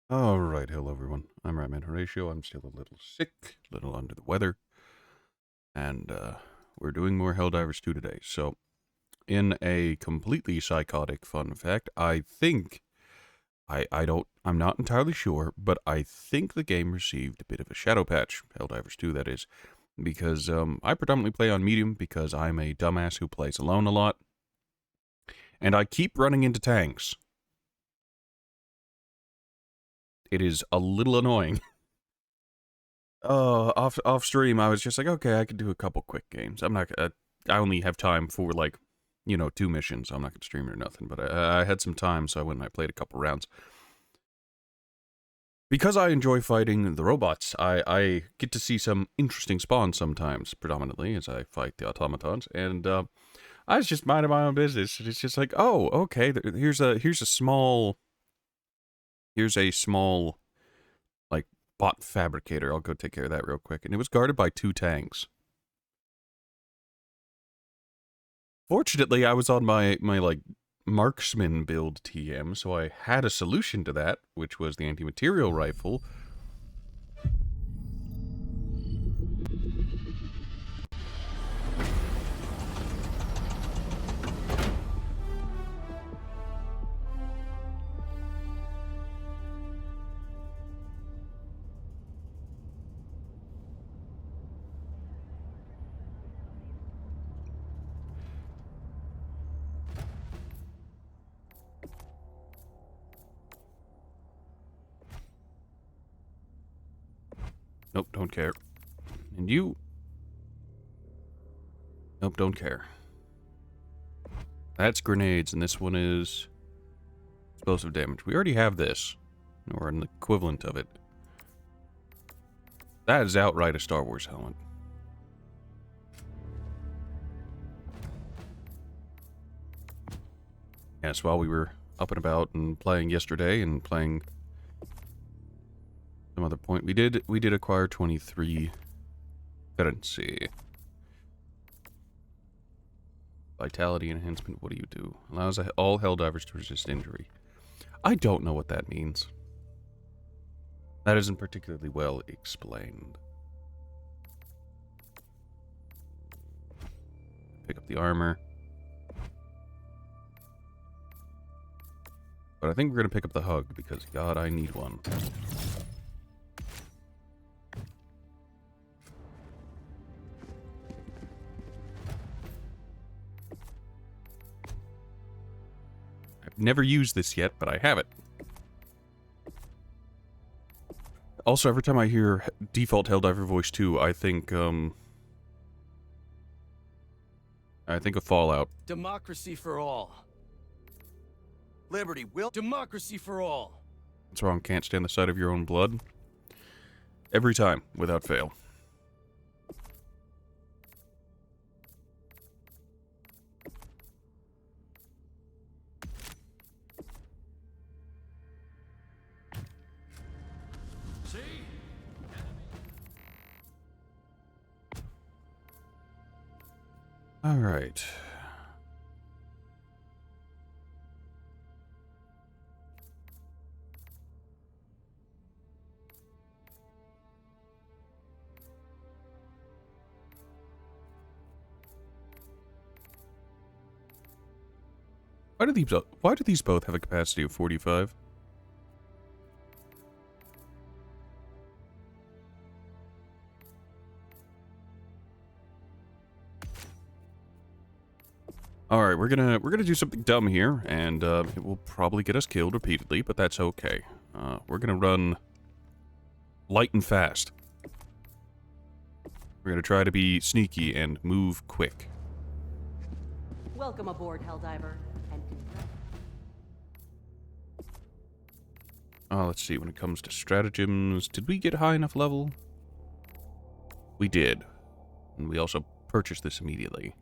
Alright, hello everyone. I'm Ratman Horatio. I'm still a little sick, a little under the weather, and we're doing more Helldivers 2 today. So, in a completely psychotic fun fact, I think, I'm not entirely sure, but I think the game received a bit of a shadow patch, Helldivers 2 that is, because I predominantly play on medium because I'm a dumbass who plays alone a lot, and I keep running into tanks. It is a little annoying. Off stream, I was just like, okay, I could do a couple quick games. I'm not. I only have time for like, 2 missions. I'm not gonna stream it or nothing. But I had some time, so I went and I played a couple rounds. Because I enjoy fighting the robots, I get to see some interesting spawns sometimes, predominantly as I fight the automatons. And I was just minding my own business. And it's just like, oh, okay, here's a small like bot fabricator. I'll go take care of that real quick. And it was guarded by 2 tanks. Fortunately, I was on my like marksman build TM, so I had a solution to that, which was the anti-material rifle. Nope, don't care. And you? Nope, don't care. That's grenades, and this one is explosive damage. We already have this, or an equivalent of it. That is outright a Star Wars helmet. Yes, while we were up and about and playing yesterday and playing some other point, we did acquire 23 currency. Vitality enhancement, what do you do? Allows all Helldivers to resist injury. I don't know what that means. That isn't particularly well explained. Pick up the armor. But I think we're going to pick up the hug, because God, I need one. I've never used this yet, but I have it. Also, every time I hear default Helldiver voice 2, I think of Fallout. Democracy for all. Liberty will. Democracy for all. What's wrong? Can't stand the sight of your own blood? Every time, without fail. See? All right. Why do these both have a capacity of 45? Alright, we're gonna do something dumb here, and it will probably get us killed repeatedly, but that's okay. We're gonna run light and fast. We're gonna try to be sneaky and move quick. Welcome aboard, Helldiver, and Let's see, when it comes to stratagems, did we get high enough level? We did. And we also purchased this immediately.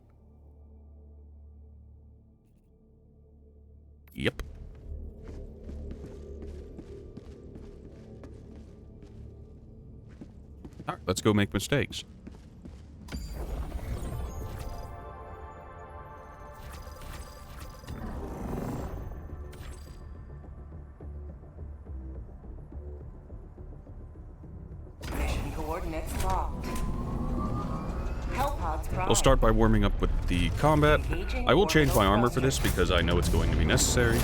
Yep. Alright, let's go make mistakes. Coordinates locked. Hellpods prime. We'll start by warming up with the combat. I will change my armor for this because I know it's going to be necessary.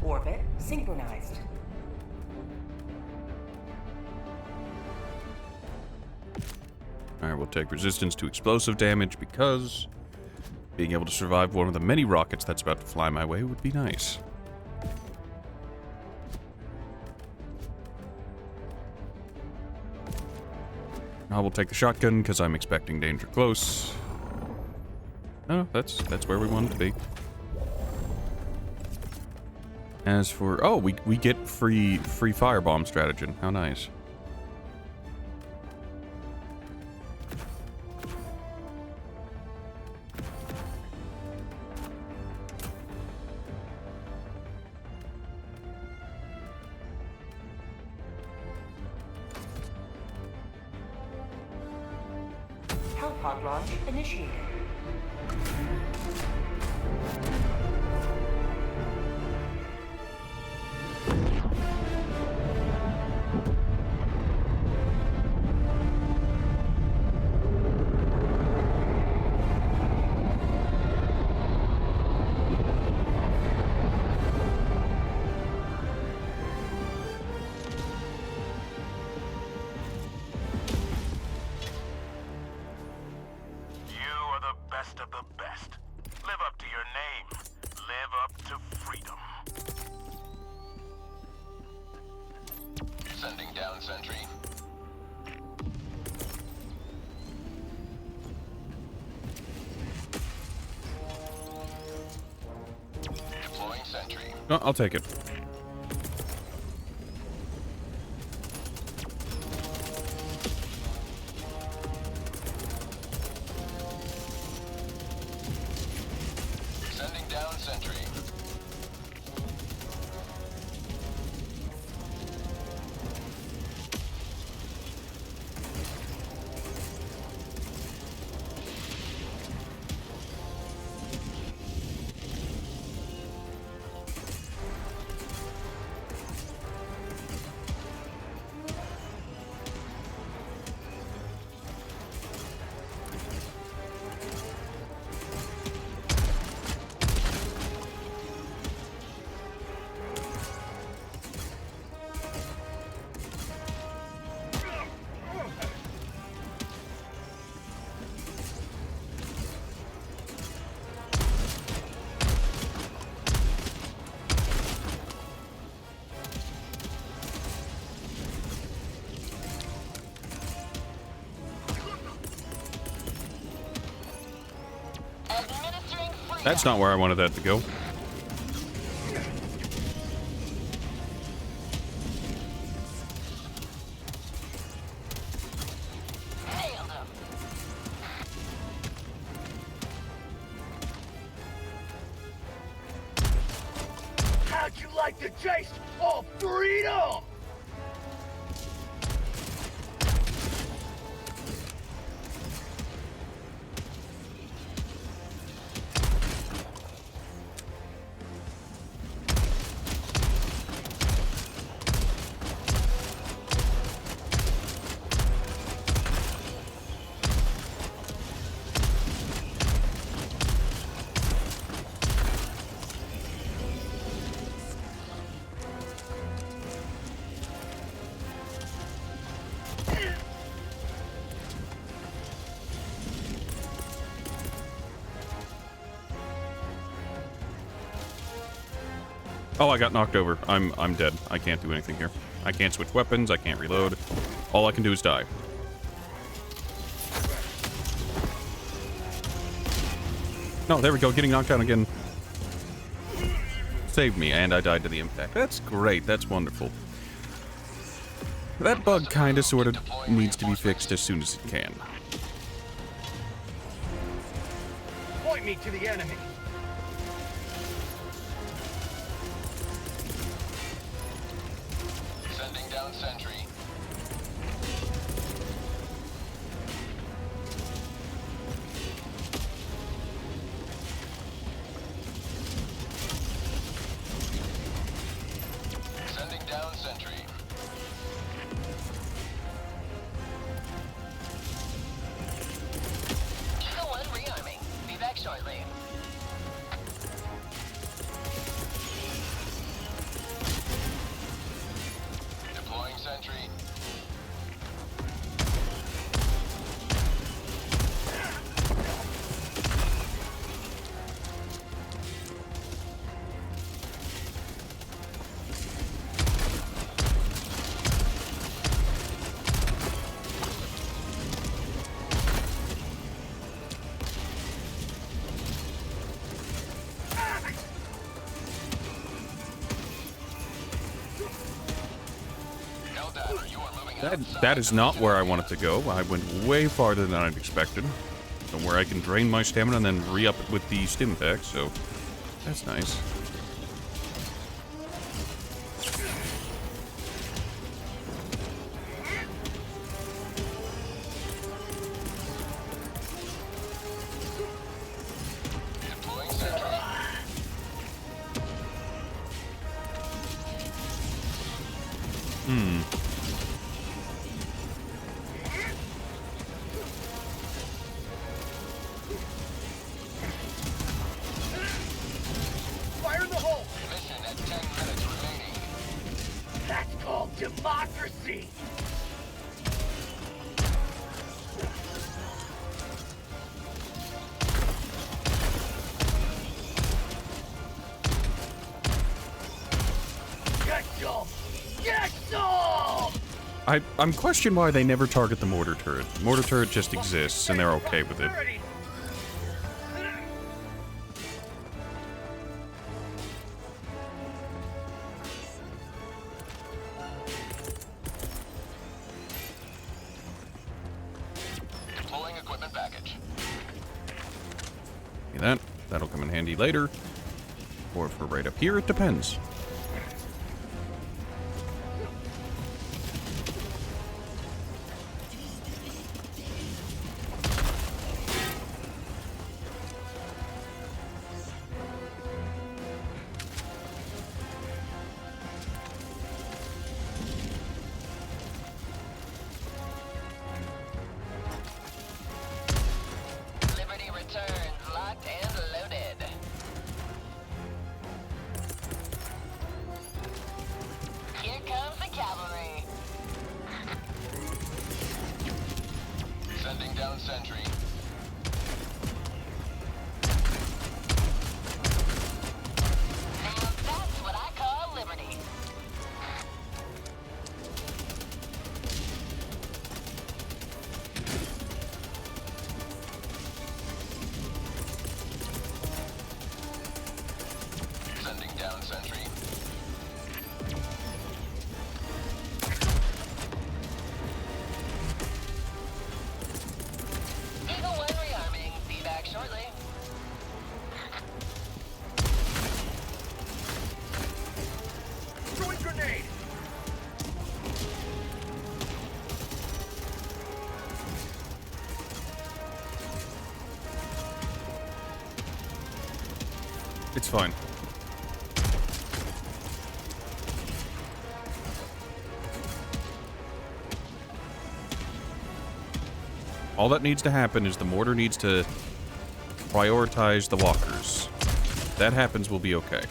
Orbit synchronized. Alright, we'll take resistance to explosive damage because being able to survive one of the many rockets that's about to fly my way would be nice. I will take the shotgun because I'm expecting danger close. No, that's where we want it to be. As for... Oh, we get free firebomb stratagem. How nice. Hellpod launch initiated. Of the best. Live up to your name. Live up to freedom. Sending down sentry. Deploying sentry. No, I'll take it. That's not where I wanted that to go. How'd you like the taste of freedom? Oh, I got knocked over. I'm dead. I can't do anything here. I can't switch weapons. I can't reload. All I can do is die. No, there we go. Getting knocked down again. Saved me, and I died to the impact. That's great. That's wonderful. That bug kinda sorta needs to be fixed as soon as it can. Point me to the enemy. Sending down sentry. That is not where I wanted to go. I went way farther than I'd expected. Somewhere I can drain my stamina and then re-up it with the stim pack, so that's nice. Fire in the hole! Mission at 10 minutes remaining. That's called democracy! Get some! Get some! I'm questioning why they never target the mortar turret. Mortar turret just exists, and they're okay with it. Deploying equipment package. See that? That'll come in handy later. Or for right up here, it depends. Liberty returns, locked and loaded. Here comes the cavalry. Sending down sentry. Now that's what I call liberty. Sending down sentry. Eagle 1 rearming. Be back shortly. Throwing grenade! It's fine. All that needs to happen is the mortar needs to prioritize the walkers. If that happens, we'll be okay.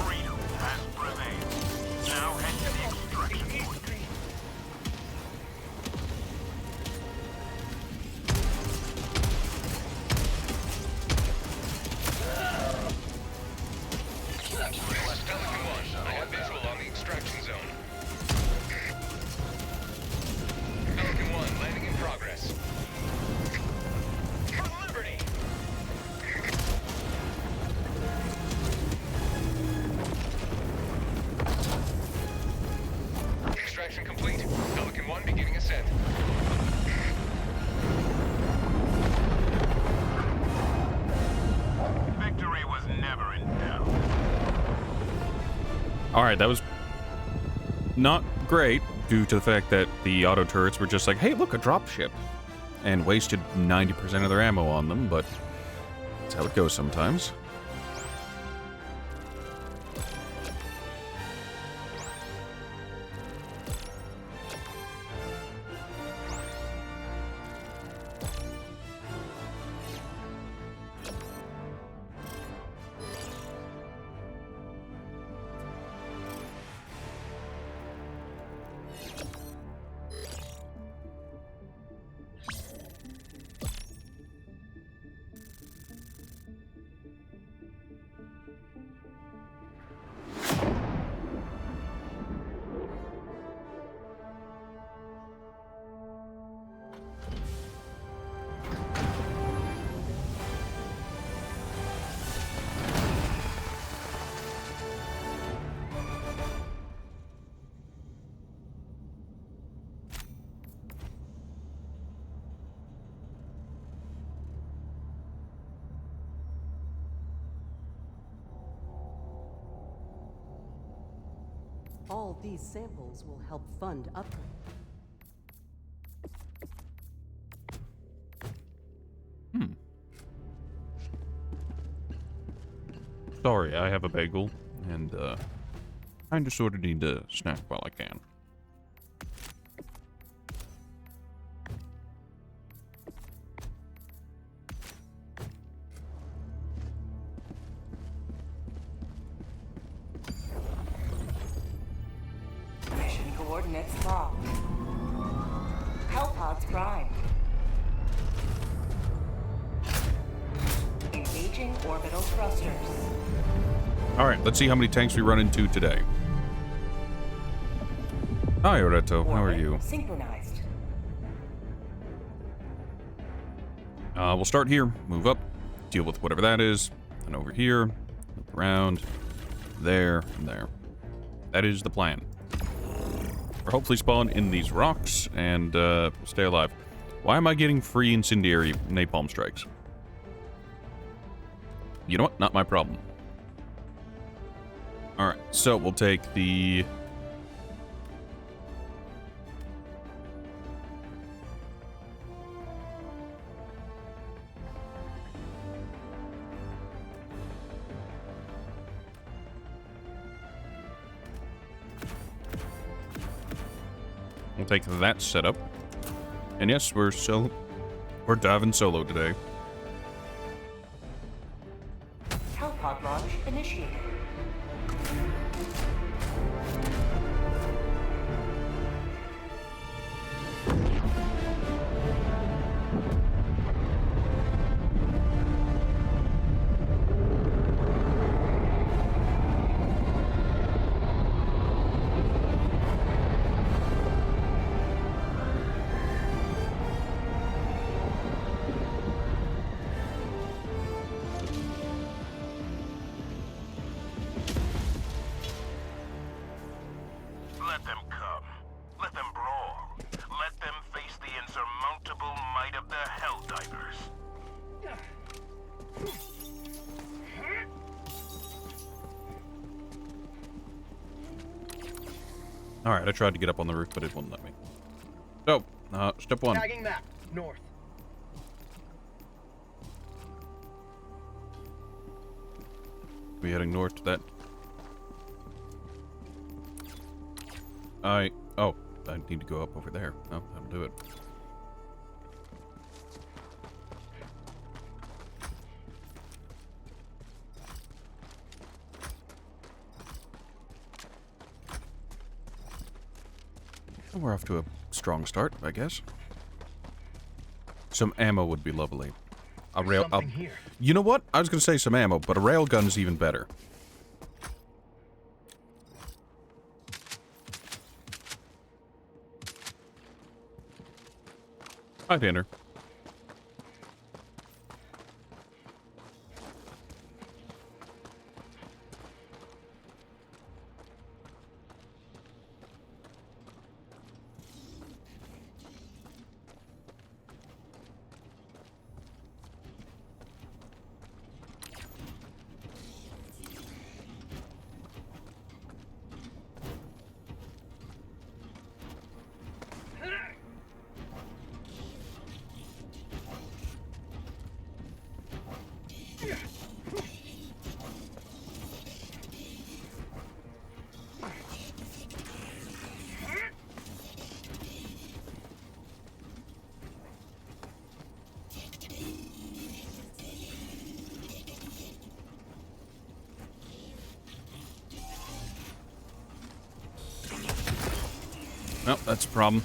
Freedom has prevailed. Now head to the extraction point. Extraction request. Pelican 1, I have visual on the extraction zone. Pelican 1, landing in progress. For liberty! Extraction complete. Pelican 1 beginning ascent. Victory was never in doubt. Alright, that was not great due to the fact that the auto turrets were just like, hey, look, a dropship. And wasted 90% of their ammo on them, but that's how it goes sometimes. All these samples will help fund upgrade. Sorry, I have a bagel, and kind of sort of need to snack while I can. Mission coordinates locked. Hellpods primed. Engaging orbital thrusters. All right, let's see how many tanks we run into today. Hi, Oreto. How are Orbit you? synchronized. We'll start here, move up, deal with whatever that is, and over here, loop around, there, and there. That is the plan. Or hopefully spawn in these rocks and stay alive. Why am I getting free incendiary napalm strikes? You know what? Not my problem. Alright, so we'll take the... We'll take that setup. And yes, we're diving solo today. Hellpod launch initiated. Let them come. Let them brawl. Let them face the insurmountable might of the Helldivers. Alright, I tried to get up on the roof, but it wouldn't let me. So, step one. Tagging map, north. We heading north to that. Oh, I need to go up over there. Oh, that'll do it. Well, we're off to a strong start, I guess. Some ammo would be lovely. A rail. Something here. You know what? I was gonna say some ammo, but a railgun is even better. Hi, Tanner. Well, that's a problem.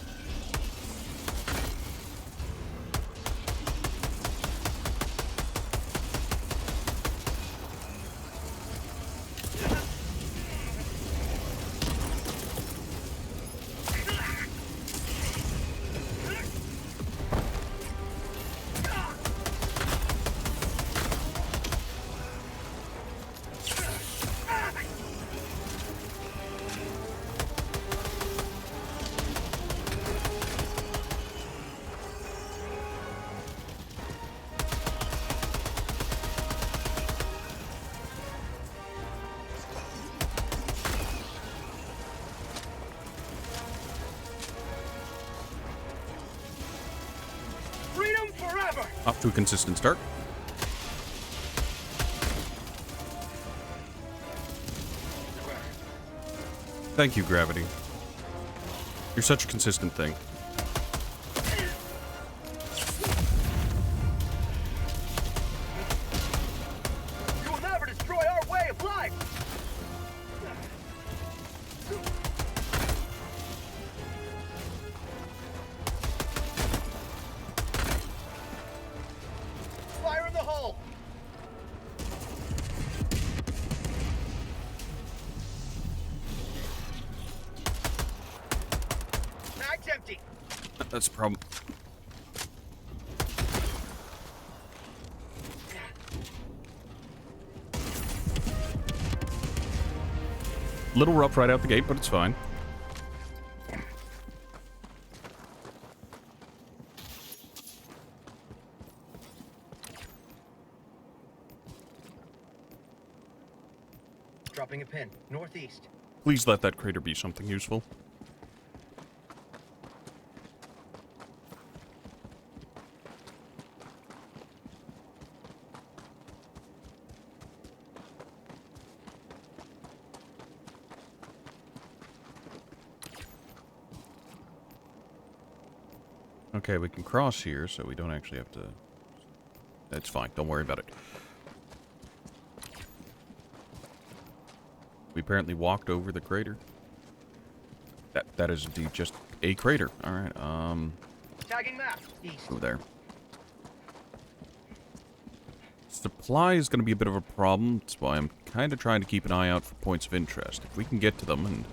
Off to a consistent start. Thank you, Gravity. You're such a consistent thing. You will never destroy our way of life! Fire in the hole! Mag's empty! That's a problem. Little rough right out the gate, but it's fine. Dropping a pin, northeast. Please let that crater be something useful. Okay, we can cross here, so we don't actually have to... That's fine, don't worry about it. We apparently walked over the crater. That is indeed just a crater. Alright, Tagging map, east. over there. Supply is going to be a bit of a problem. That's why I'm kind of trying to keep an eye out for points of interest. If we can get to them and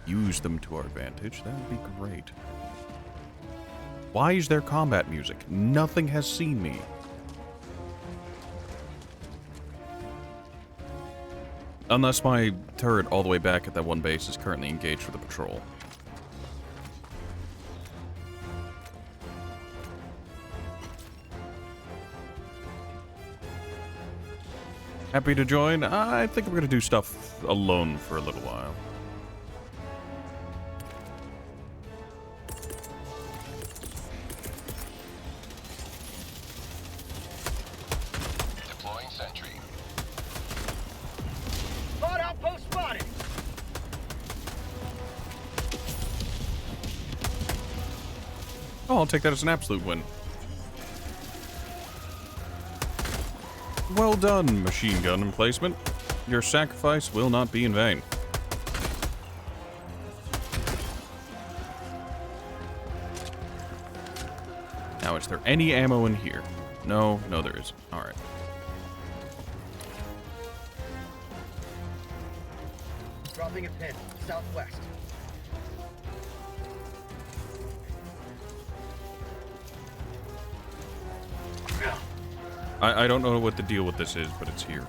use them to our advantage, that would be great. Why is there combat music? Nothing has seen me. Unless my turret all the way back at that one base is currently engaged with a patrol. Happy to join? I think we're going to do stuff alone for a little while. Deploying sentry. Hot outpost spotted! Oh, I'll take that as an absolute win. Well done, machine gun emplacement. Your sacrifice will not be in vain. Now, is there any ammo in here? No, there isn't. Alright. Dropping a pin, southwest. I don't know what the deal with this is, but it's here.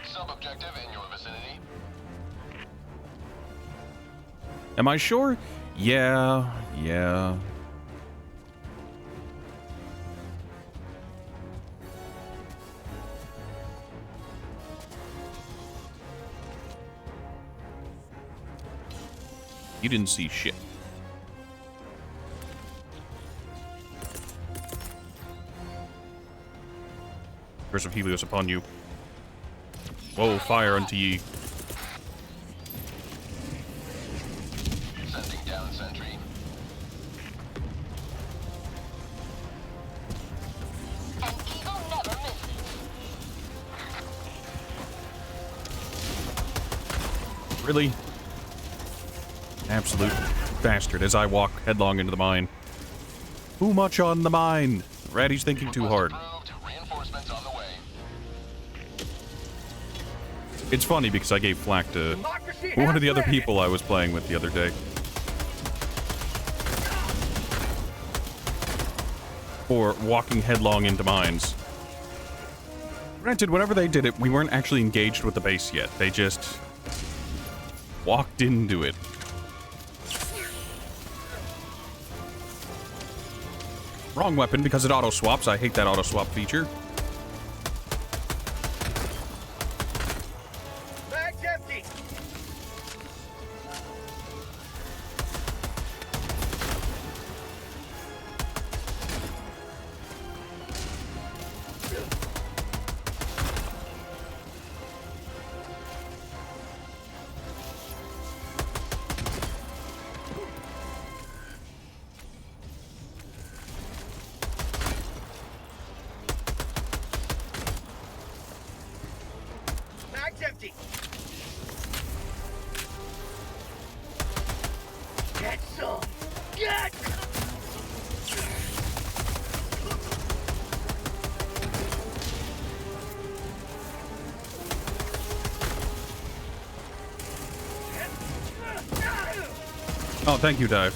Sub-objective in your vicinity. Am I sure? Yeah. You didn't see shit. Curse of Helios upon you. Whoa, fire unto ye. Sending down sentry. An eagle never misses. Really? Absolute bastard as I walk headlong into the mine. Too much on the mine. Ratty's thinking too hard. Approved. Reinforcements on the way. It's funny because I gave flack to Democracy one of the other halfway! people I was playing with the other day. For walking headlong into mines. Granted, whenever they did it, we weren't actually engaged with the base yet. They just walked into it. Wrong weapon because it auto-swaps. I hate that auto-swap feature. Mag's empty! Oh, thank you, Dive.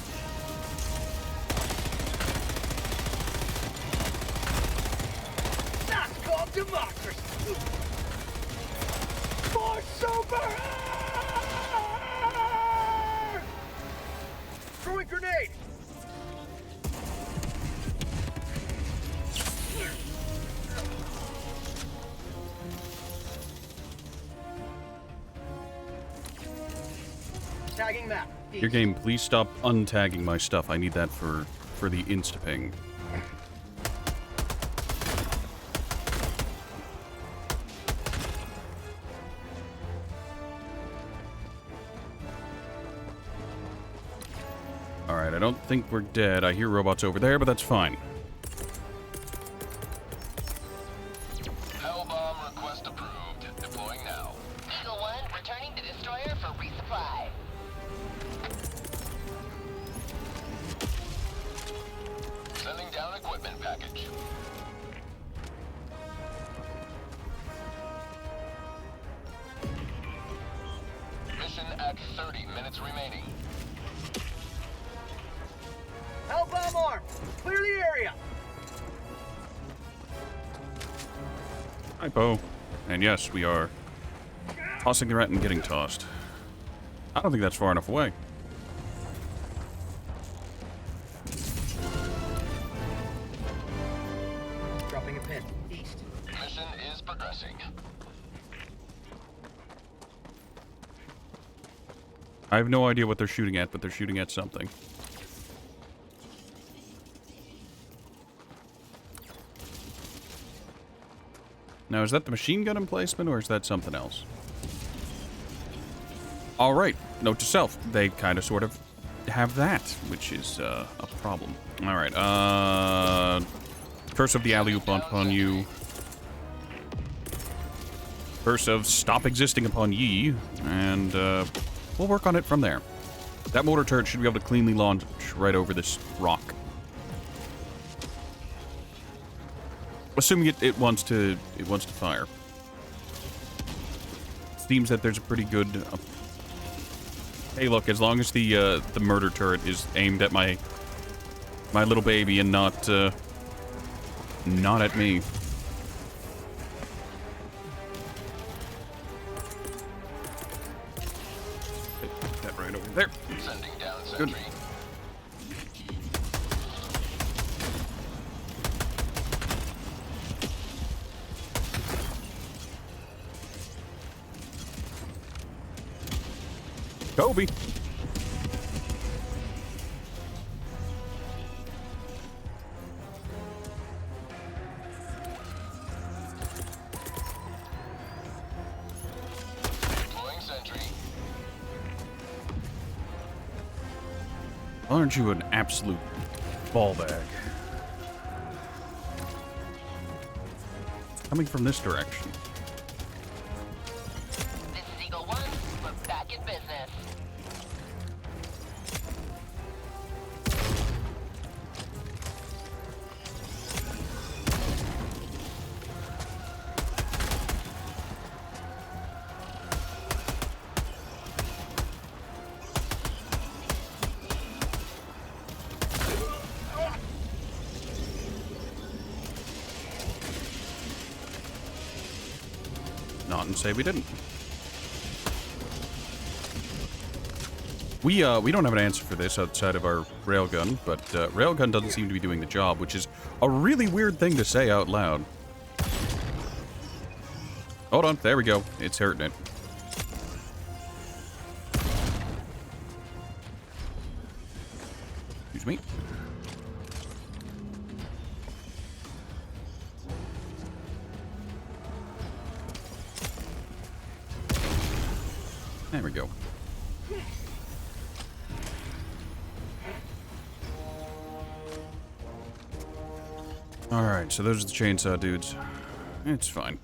That's called democracy. For super. Throwing grenade. Tagging map. Your game, please stop untagging my stuff. I need that for the insta-ping. Alright, I don't think we're dead. I hear robots over there, but that's fine. Hellbomb request approved. Deploying now. Eagle 1, returning to destroyer for resupply. Sending down equipment package. Mission at 30 minutes remaining. Hellbomb armed. Clear the area. Hypo. And yes, we are tossing the rat and getting tossed. I don't think that's far enough away. Dropping a pin. East. Mission is progressing. I have no idea what they're shooting at, but they're shooting at something. Now, is that the machine gun emplacement, or is that something else? Alright, note to self. They kind of sort of have that, which is a problem. Alright, Curse of the alley-oop upon you. Curse of stop existing upon ye. And, we'll work on it from there. That mortar turret should be able to cleanly launch right over this rock. Assuming it wants to fire. Seems that there's a pretty good. Hey, look! As long as the murder turret is aimed at my little baby and not at me. Put that right over there. Sending down sentry. Good. Kobe. Deploying sentry. Aren't you an absolute ball bag? Coming from this direction. This is Eagle 1. We're back in business. Not and say we didn't. We don't have an answer for this outside of our railgun, but railgun doesn't seem to be doing the job, which is a really weird thing to say out loud. Hold on, there we go. It's hurting it. Excuse me. There we go. Alright, so those are the chainsaw dudes. It's fine.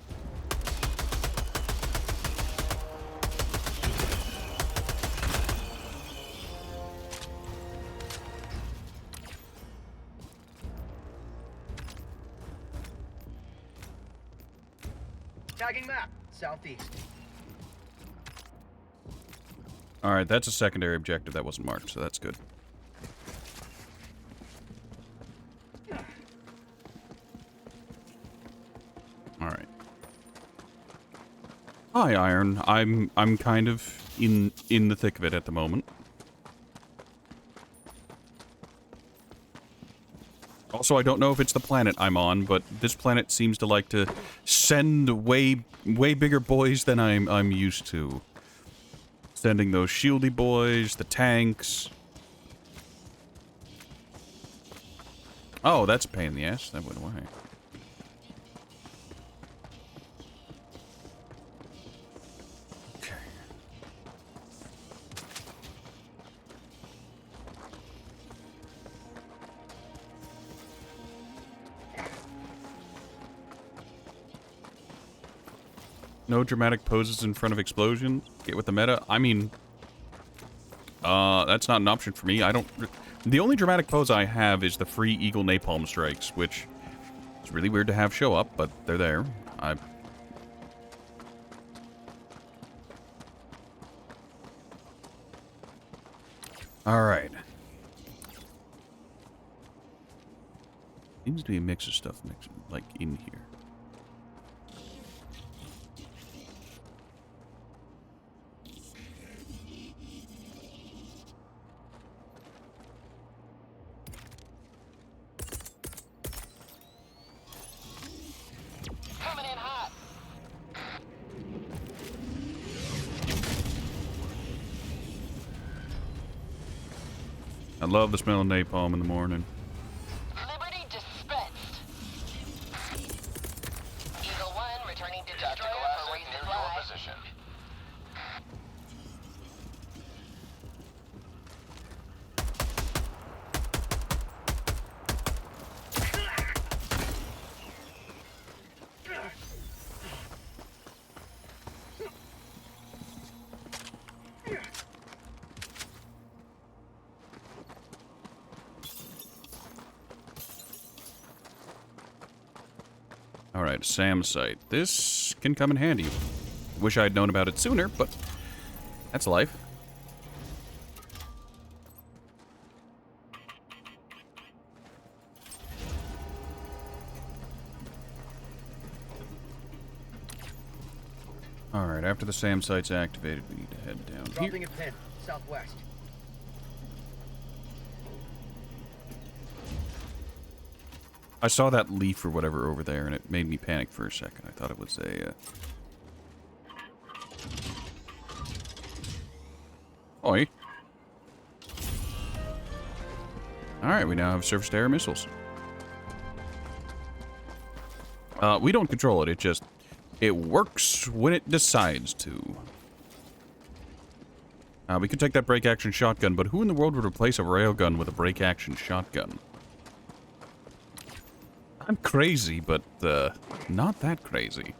Tagging map. Southeast. Alright, that's a secondary objective that wasn't marked, so that's good. Alright. Hi, Iron. I'm kind of in the thick of it at the moment. Also, I don't know if it's the planet I'm on, but this planet seems to like to send way bigger boys than I'm used to. Sending those shieldy boys, the tanks. Oh, that's a pain in the ass. That went away. Okay. No dramatic poses in front of explosions. Get with the meta. I mean, that's not an option for me. I don't... The only dramatic pose I have is the free Eagle Napalm Strikes, which is really weird to have show up, but they're there. Alright. Seems to be a mix of stuff like in here. Coming in hot. I love the smell of napalm in the morning. Liberty dispensed. Eagle 1 returning to destroyer for resupply. Position. Alright, SAM site. This can come in handy. Wish I'd known about it sooner, but that's life. Alright, after the SAM site's activated, we need to head down here. Dropping a pin, southwest. I saw that leaf or whatever over there, and it made me panic for a second. I thought it was a, Oi. Alright, we now have surface-to-air missiles. We don't control it, it works when it decides to. We could take that break-action shotgun, but who in the world would replace a railgun with a break-action shotgun? I'm crazy, but, not that crazy.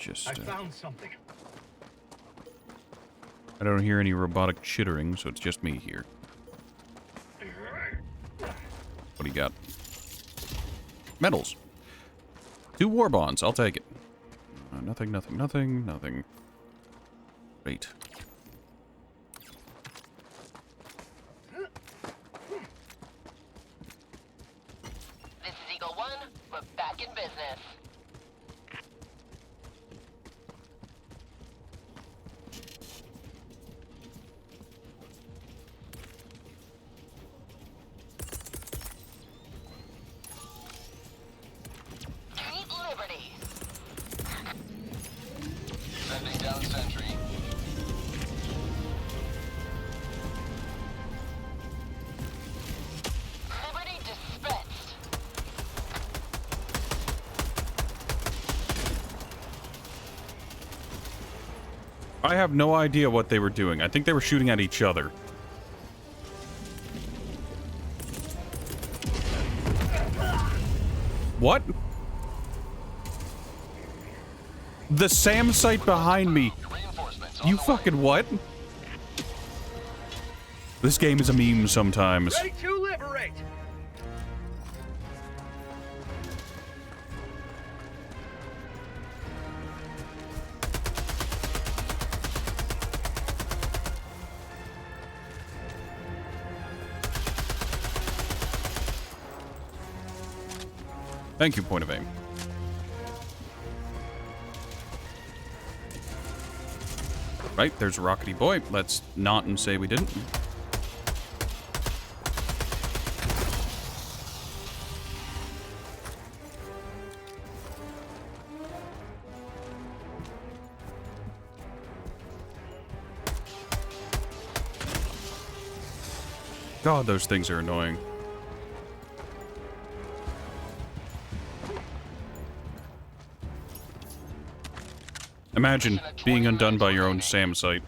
Just, I found something. I don't hear any robotic chittering, so it's just me here. What do you got? Metals. 2 war bonds. I'll take it. Nothing. Great. This is Eagle 1. We're back in business. Liberty. Sending down sentry. Liberty dispensed. I have no idea what they were doing. I think they were shooting at each other. What? The SAM site behind me. You fucking what? This game is a meme sometimes. Ready to liberate! Thank you, point of aim. Right, there's a rockety boy. Let's not and say we didn't. God, those things are annoying. Imagine being undone by your own SAM site.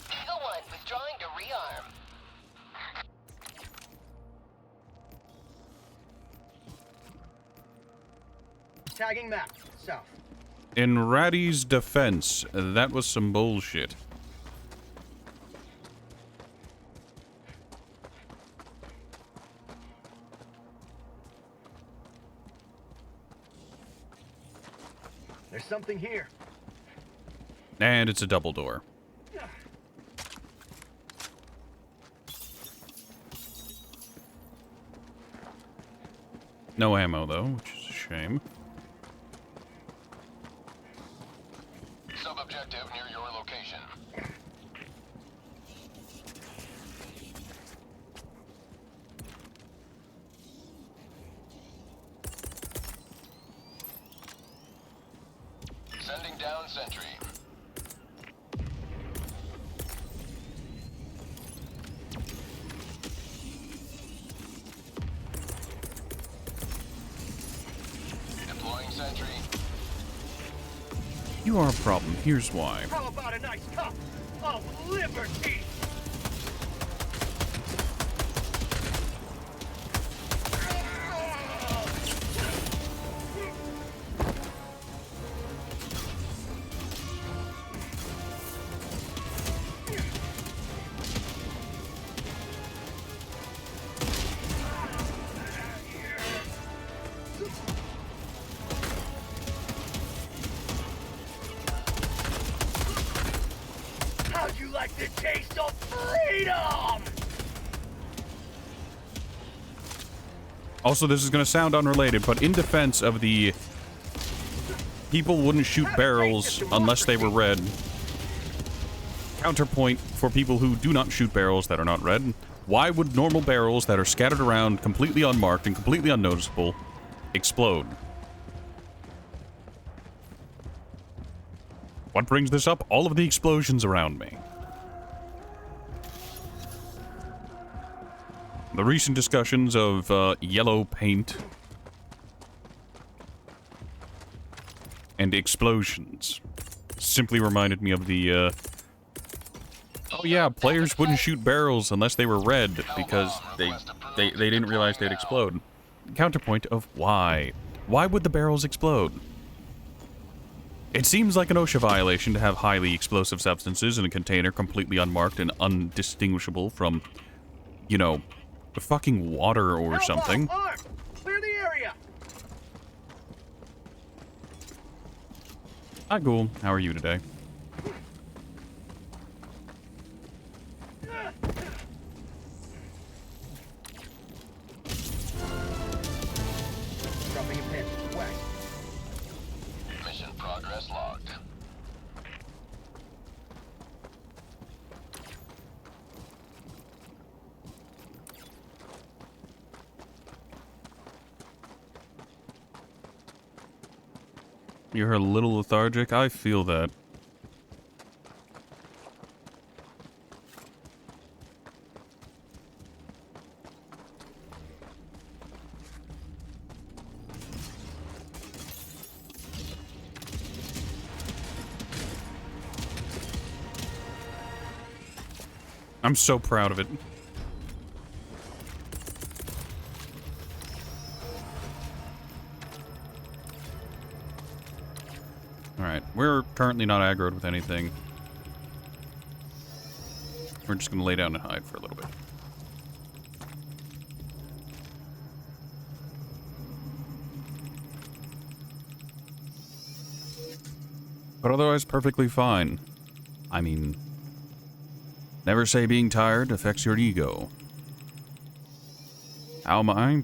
Eagle 1 withdrawing to rearm. Tagging map. South. In Ratty's defense, that was some bullshit. There's something here. And it's a double door. No ammo, though, which is a shame. Sub-objective near your location. Sending down sentry. Deploying sentry. You are a problem. Here's why. How about a nice cup of liberty? How'd you like the taste of freedom? Also, this is going to sound unrelated, but in defense of the people wouldn't shoot barrels unless they were red. Counterpoint for people who do not shoot barrels that are not red. Why would normal barrels that are scattered around, completely unmarked and completely unnoticeable, explode? What brings this up? All of the explosions around me. The recent discussions of yellow paint and explosions simply reminded me of the, oh yeah, players wouldn't shoot barrels unless they were red because they didn't realize they'd explode. Counterpoint of why? Why would the barrels explode? It seems like an OSHA violation to have highly explosive substances in a container completely unmarked and undistinguishable from, you know, fucking water or something. Arm! Clear the area! Hi, Ghoul. How are you today? Dropping a pin. West. Mission progress logged. You're a little lethargic? I feel that. I'm so proud of it. Alright, we're currently not aggroed with anything. We're just gonna lay down and hide for a little bit. But otherwise, perfectly fine. I mean, never say being tired affects your ego. How am I?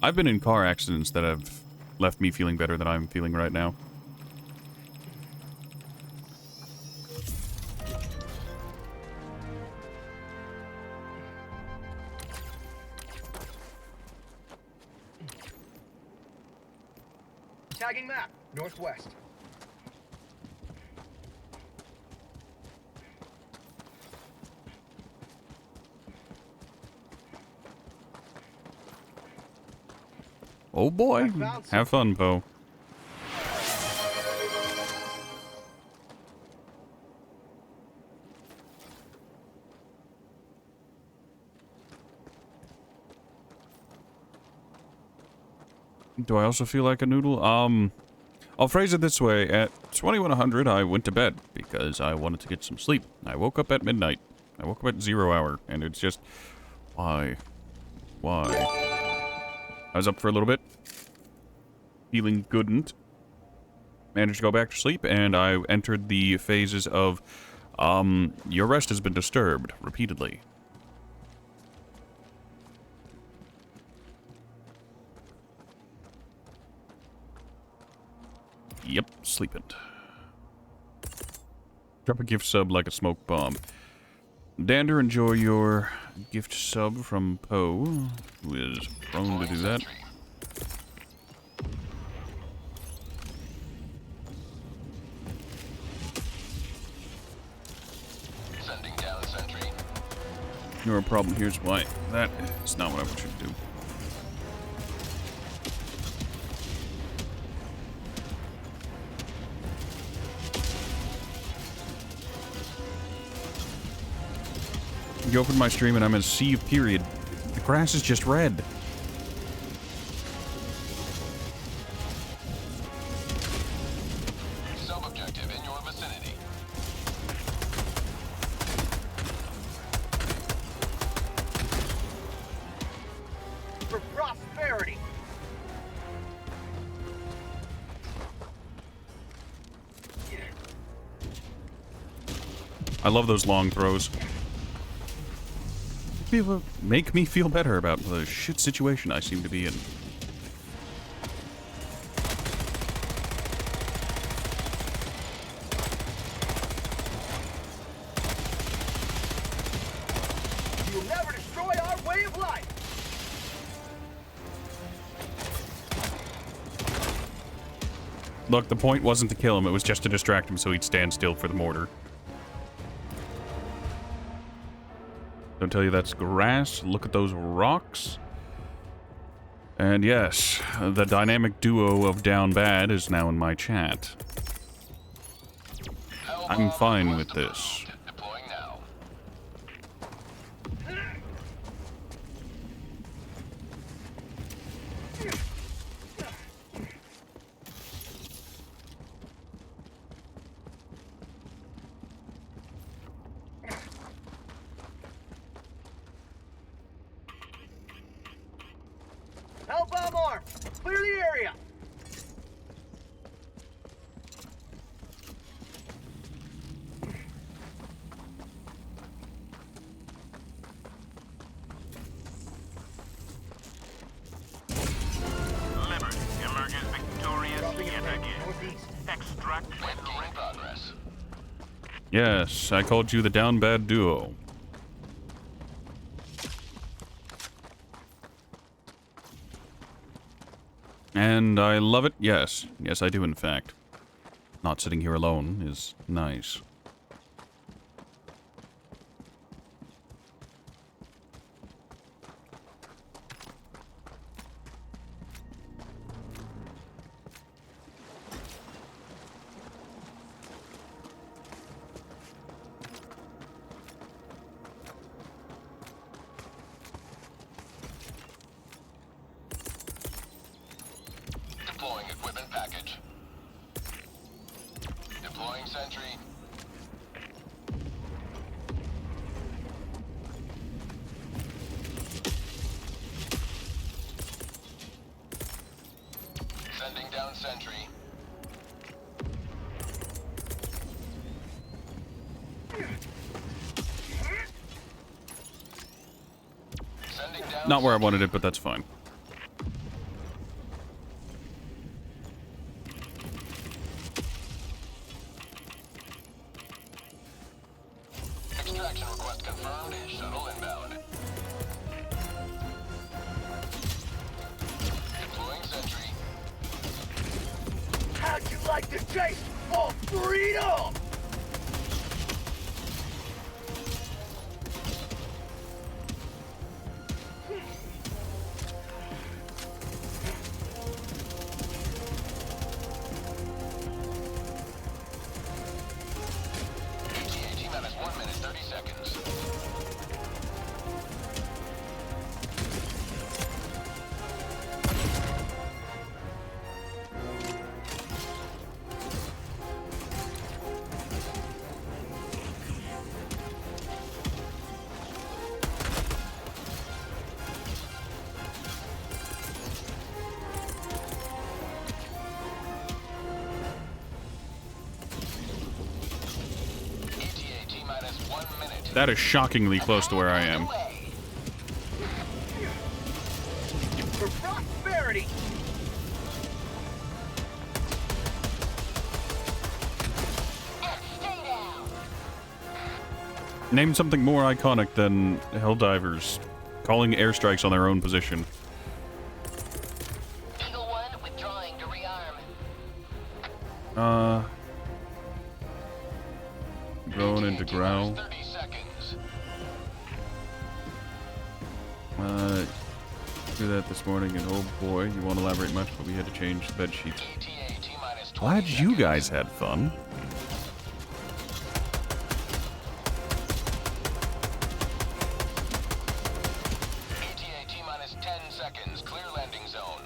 I've been in car accidents that have left me feeling better than I'm feeling right now. Tagging map, northwest. Oh boy, I found some. have fun, Poe. Do I also feel like a noodle? I'll phrase it this way. At 2100, I went to bed because I wanted to get some sleep. I woke up at midnight. I woke up at 0 hour, and it's just... Why? Why? I was up for a little bit. Feeling goodn't. Managed to go back to sleep, and I entered the phases of, your rest has been disturbed repeatedly. Yep, sleeping. Drop a gift sub like a smoke bomb. Dander, enjoy your gift sub from Poe, who is prone to do that. Sending down sentry. No problem. Here's why. That is not what I want you to do. You open my stream and I'm in a sea of period. The grass is just red. Sub-objective in your vicinity. For prosperity. I love those long throws. Make me feel better about the shit situation I seem to be in. You will never destroy our way of life. Look, the point wasn't to kill him, it was just to distract him so he'd stand still for the mortar. Don't tell you that's grass. Look at those rocks. And yes, the dynamic duo of Down Bad is now in my chat. I'm fine with this. Deploying now. Hellbomb arm. Clear the area. Liberty emerges victorious Dropping yet in again. northeast. Extract and in progress. Yes, I called you the Down Bad duo. And I love it. Yes. Yes, I do, in fact. Not sitting here alone is nice. sentry. Sending down sentry. Sending down Not where I wanted it, but that's fine. Extraction request confirmed. Shuttle inbound. Deploying sentry. How'd you like the taste of freedom? ETA T-minus 1 minute, 30 seconds. ETA T-minus 1 minute. That is shockingly close to where I am. Away. For prosperity! Stay down. Name something more iconic than Helldivers calling airstrikes on their own position. Eagle 1 withdrawing to rearm. Going into growl. 30 seconds. Do that this morning, and oh boy, you won't elaborate much, but we had to change the bed sheets. ETA T-minus 20 Glad you seconds. guys had fun. ETA T-minus 10 seconds. Clear landing zone.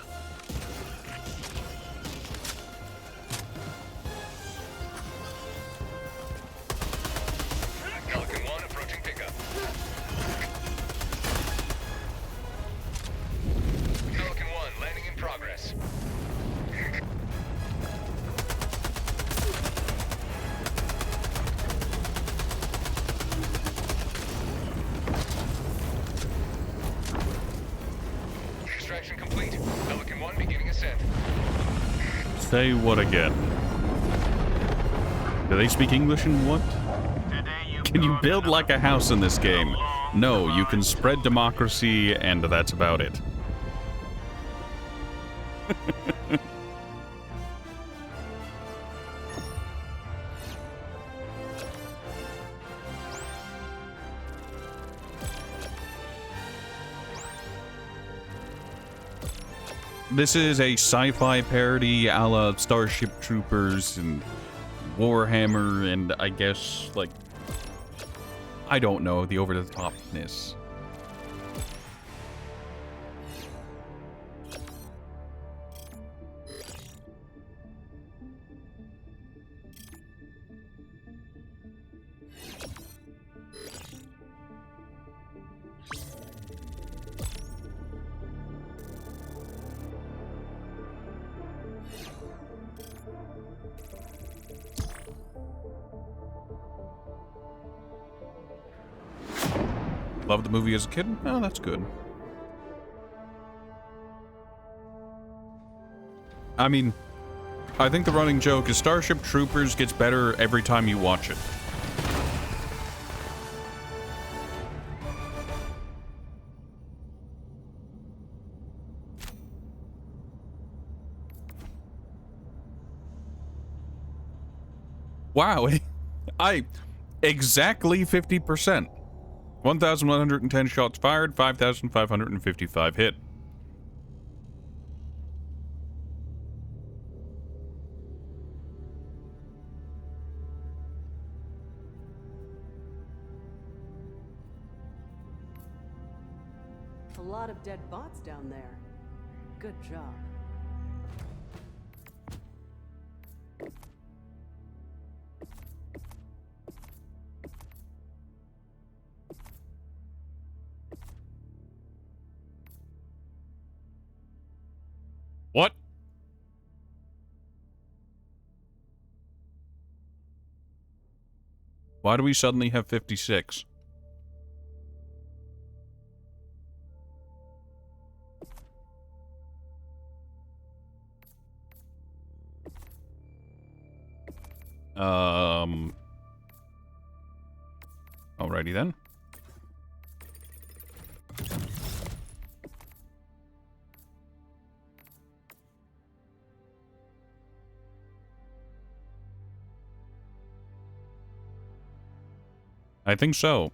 Pelican 1 approaching pickup. Pelican 1 landing in progress. Extraction complete. Pelican 1 beginning ascent. Say what again? Do they speak English in what? Can you build like a house in this game? No, you can spread democracy, and that's about it. This is a sci-fi parody a la Starship Troopers and Warhammer, and I guess, like, I don't know, the over-the-topness. Loved the movie as a kid? Oh, that's good. I mean, I think the running joke is Starship Troopers gets better every time you watch it. Wow, exactly 50%. 1,110 shots fired, 5,555 hit. A lot of dead bots down there. Good job. Why do we suddenly have 56? Alrighty then. I think so.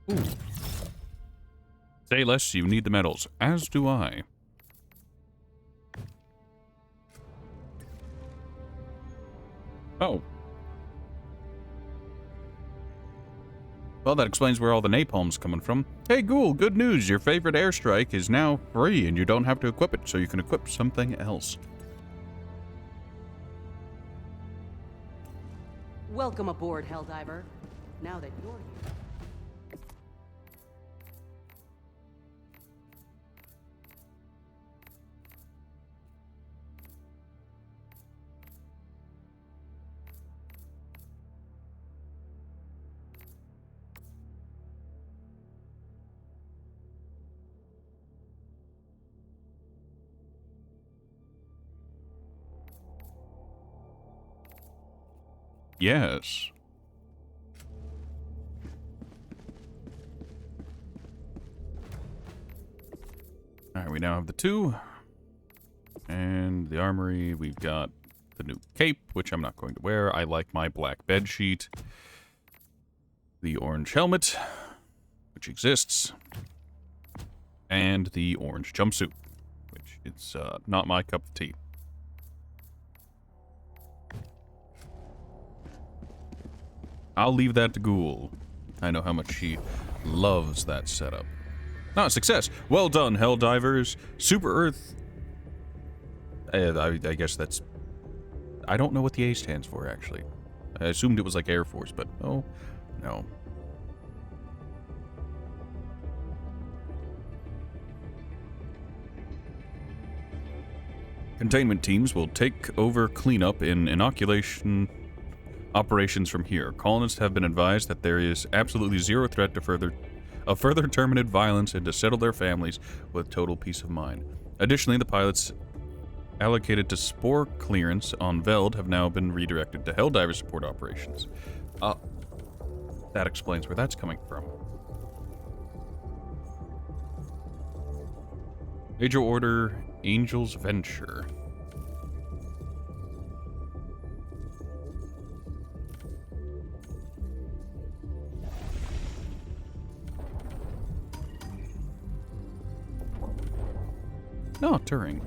Ooh. Say less, you need the medals. As do I. Oh. Well, that explains where all the napalm's coming from. Hey, Ghoul, good news. Your favorite airstrike is now free, and you don't have to equip it, so you can equip something else. Welcome aboard, Helldiver. Now that you're here. Yes. Alright, we now have the 2. And the armory, we've got the new cape, which I'm not going to wear. I like my black bed sheet. The orange helmet, which exists. And the orange jumpsuit, which it's not my cup of tea. I'll leave that to Ghoul. I know how much she loves that setup. Ah, success! Well done, Helldivers. Super Earth... I guess that's... I don't know what the A stands for, actually. I assumed it was like Air Force, but oh, no. Containment teams will take over cleanup in inoculation operations from here. Colonists have been advised that there is absolutely zero threat to further terminate violence and to settle their families with total peace of mind. Additionally, the pilots allocated to spore clearance on Veld have now been redirected to Helldiver support operations. That explains where that's coming from. Major Order Angel's Venture. No, Turing.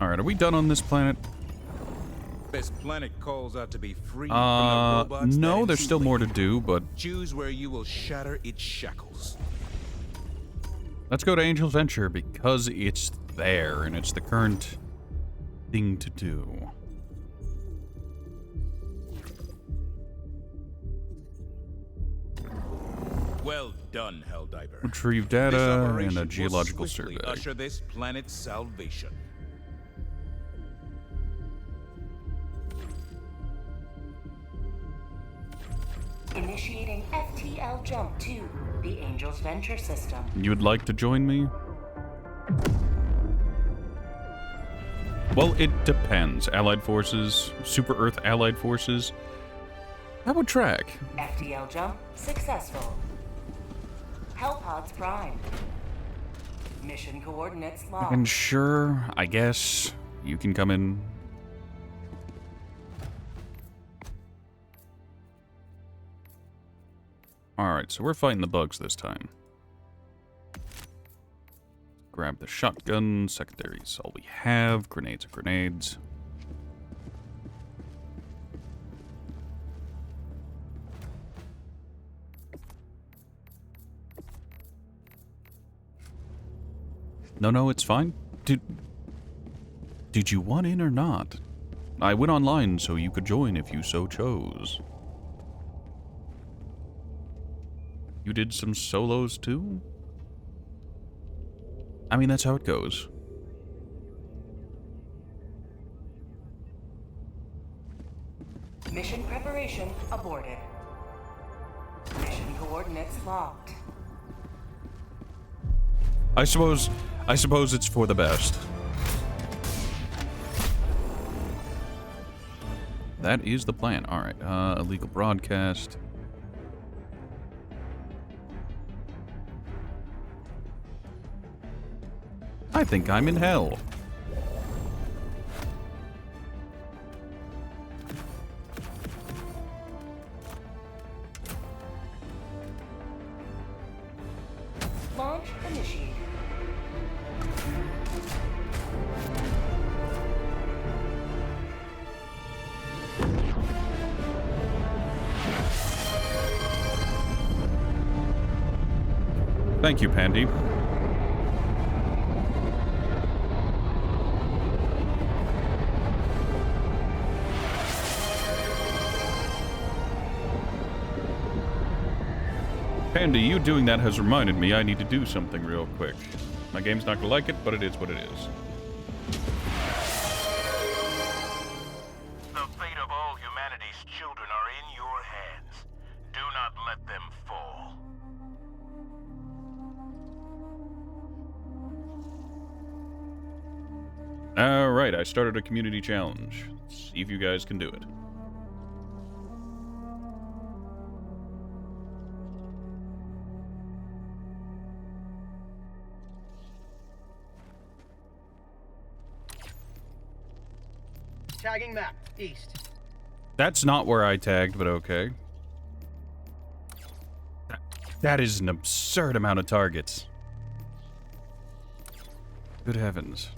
Alright, are we done on this planet? This planet calls out to be free from the robots. No, there's still more to do, but... Choose where you will shatter its shackles. Let's go to Angel's Venture, because it's there, and it's the current thing to do. Well done, Helldiver. Retrieve This data operation and a will geological swiftly survey. usher this planet's salvation. Initiating FTL jump to the Angel's Venture system. You would like to join me? Well, it depends. Allied forces, Super Earth Allied forces. I would track. FTL jump successful. Hellpods prime. Mission coordinates locked. And sure, I guess you can come in. Alright, so we're fighting the bugs this time. Grab the shotgun. Secondaries all we have. Grenades are grenades. No, it's fine. Did you want in or not? I went online so you could join if you so chose. You did some solos too? I mean, that's how it goes. Mission preparation aborted. Mission coordinates locked. I suppose it's for the best. That is the plan. Alright, illegal broadcast. I think I'm in hell. Launch initiated. Thank you, Pandy. Pandy, you doing that has reminded me I need to do something real quick. My game's not gonna like it, but it is what it is. The fate of all humanity's children are in your hands. Do not let them fall. Alright, I started a community challenge. Let's see if you guys can do it. Tagging map, east. That's not where I tagged, but okay. That is an absurd amount of targets. Good heavens.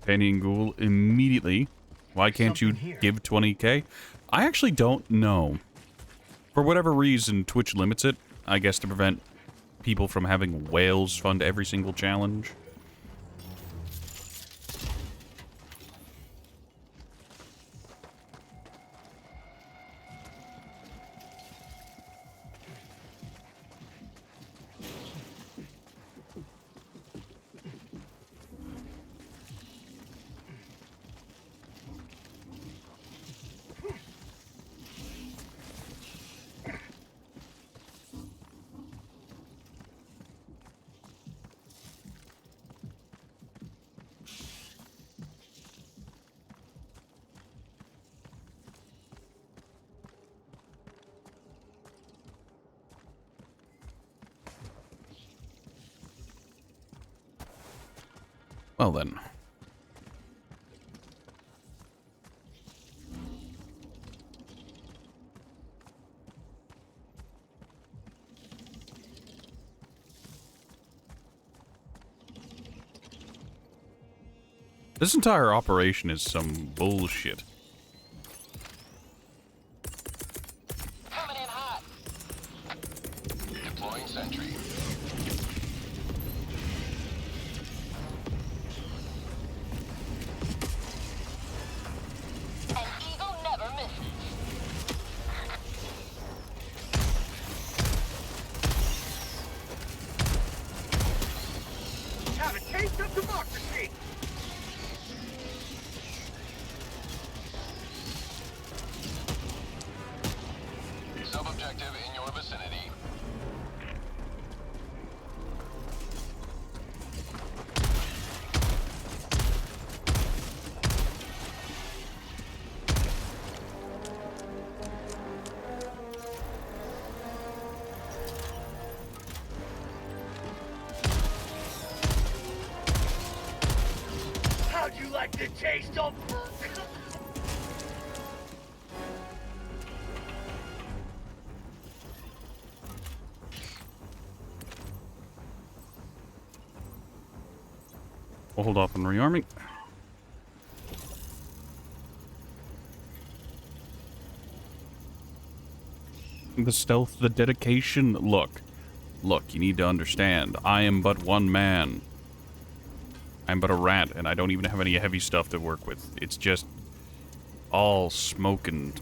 Penny and Ghoul immediately. Why can't you give 20k? I actually don't know. For whatever reason, Twitch limits it. I guess to prevent people from having whales fund every single challenge. Well then. This entire operation is some bullshit. Coming in hot. Deploying sentry. An eagle never misses. Have a taste of democracy. Sub-objective in your vicinity. like the taste of... We'll hold off on rearming. The stealth, the dedication. Look, you need to understand. I am but one man. I'm but a rat, and I don't even have any heavy stuff to work with. It's just all smoke and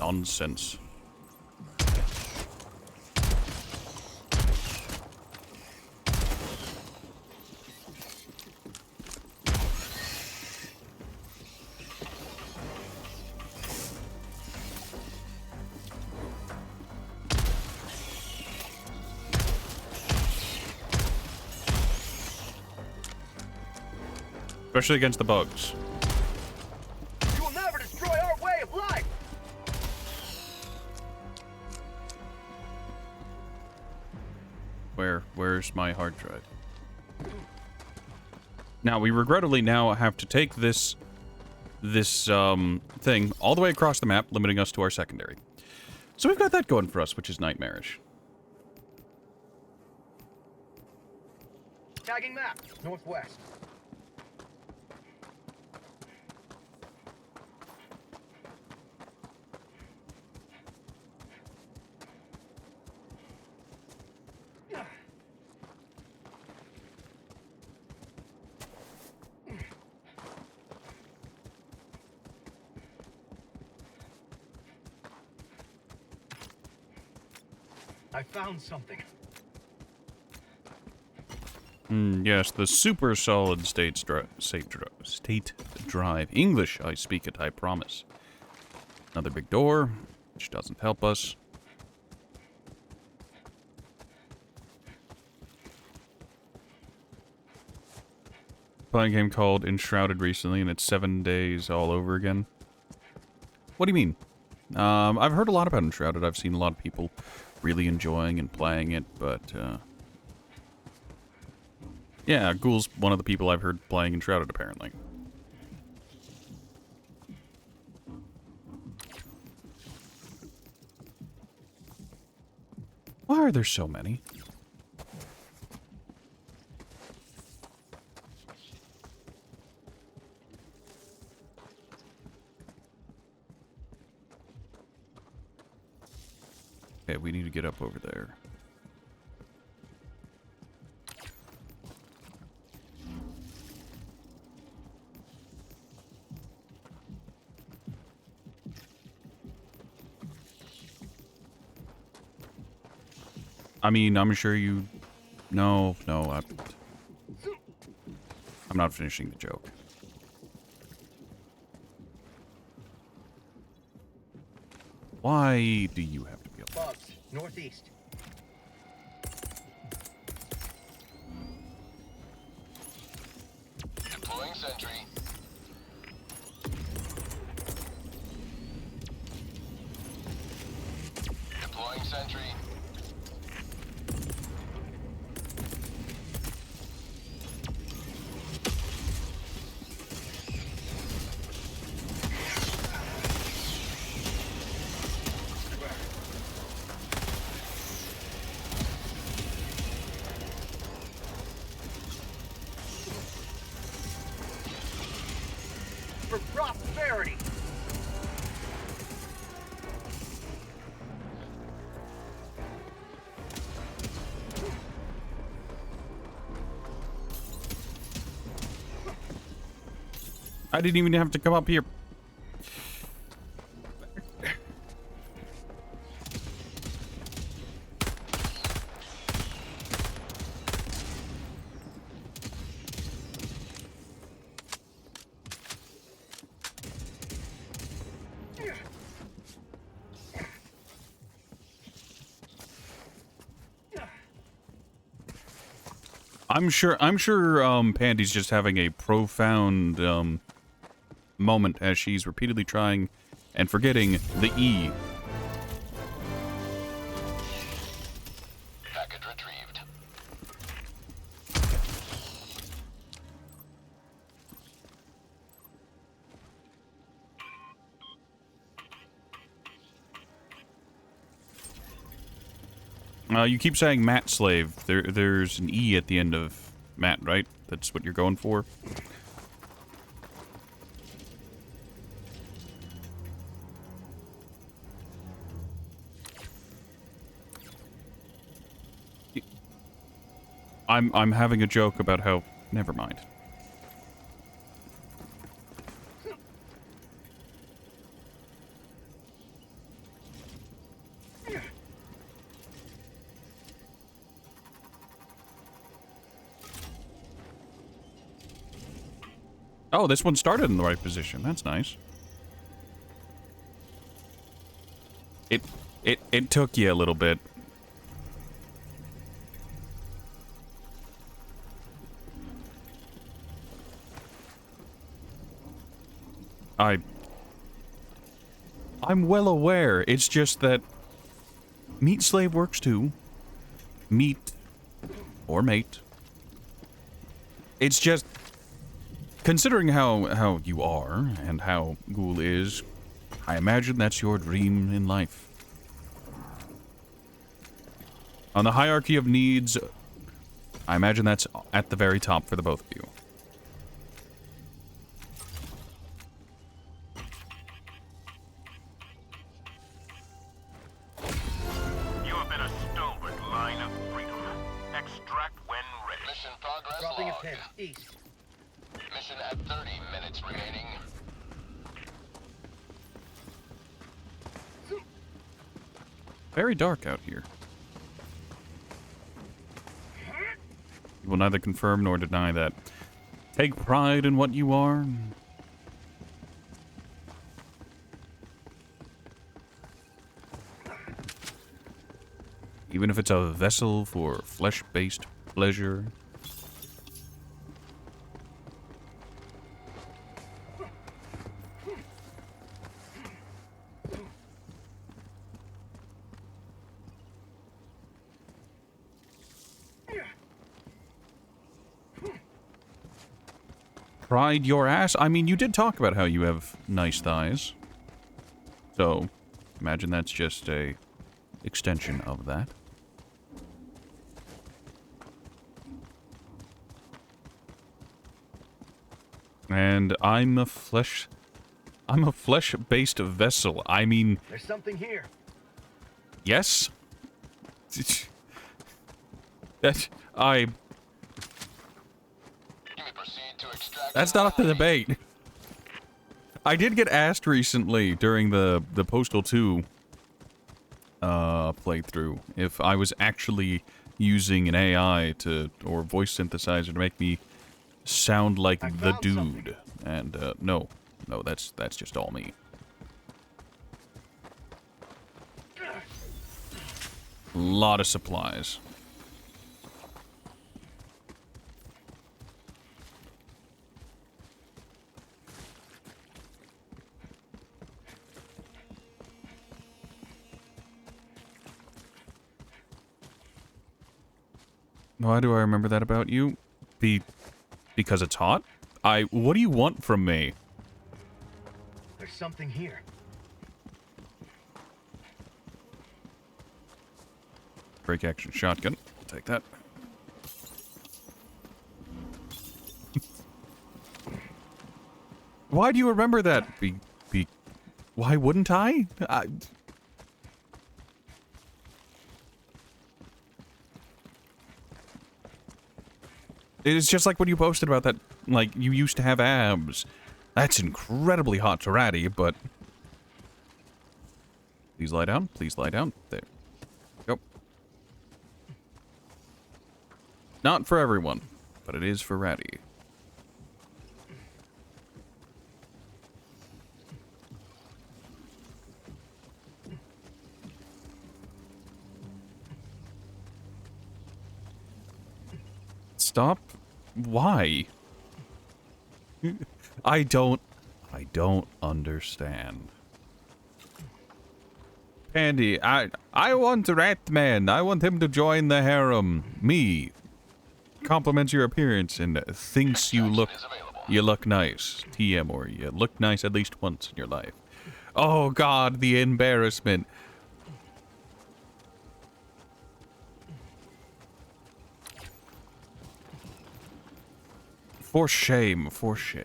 nonsense. Especially against the bugs. You will never destroy our way of life! Where's my hard drive? Now, we regrettably now have to take this thing all the way across the map, limiting us to our secondary. So we've got that going for us, which is nightmarish. Tagging map, northwest. I found something. Yes, the super solid state drive. English, I speak it, I promise. Another big door, which doesn't help us. Playing a game called Enshrouded recently, and it's 7 days all over again. What do you mean? I've heard a lot about Enshrouded. I've seen a lot of people really enjoying and playing it, but, yeah, Ghoul's one of the people I've heard playing Enshrouded, apparently. Why are there so many? Okay, we need to get up over there. I mean, I'm sure you... No, I'm not finishing the joke. Why do you have to be alive? Bugs, northeast. Deploying sentry. Deploying sentry. For prosperity. I didn't even have to come up here. I'm sure Pandy's just having a profound moment as she's repeatedly trying and forgetting the E. Package retrieved. You keep saying Matt slave. There's an E at the end of Matt, right? That's what you're going for? I'm having a joke about how... Never mind. Oh, this one started in the right position. That's nice. It took you a little bit. I'm well aware. It's just that meat slave works too. Meat or mate. It's just considering how you are and how Ghoul is, I imagine that's your dream in life. On the hierarchy of needs, I imagine that's at the very top for the both of you. You have been a stalwart line of freedom. Extract when ready. Mission progress Dropping a log. pin. East. Mission at 30 minutes remaining. Very dark out here. You will neither confirm nor deny that. Take pride in what you are. Even if it's a vessel for flesh-based pleasure. Pride your ass? I mean, you did talk about how you have nice thighs. So, imagine that's just a extension of that. And I'm a flesh-based vessel. I mean... There's something here. Yes? That's not up to debate. I did get asked recently during the Postal 2 playthrough if I was actually using an AI or voice synthesizer to make me sound like the dude. And no, that's just all me. A lot of supplies. Why do I remember that about you? Because it's hot? What do you want from me? There's something here. Break action shotgun. I'll take that. Why do you remember that? Why wouldn't I? It's just like when you posted about that, like, you used to have abs. That's incredibly hot to Ratty, but... Please lie down. Please lie down. There. Go. Not for everyone, but it is for Ratty. Stop. Why? I don't understand. Pandy, I want Ratman. I want him to join the harem. Me. Compliments your appearance and thinks you look nice. TM, or you look nice at least once in your life. Oh God, the embarrassment. For shame, for shame.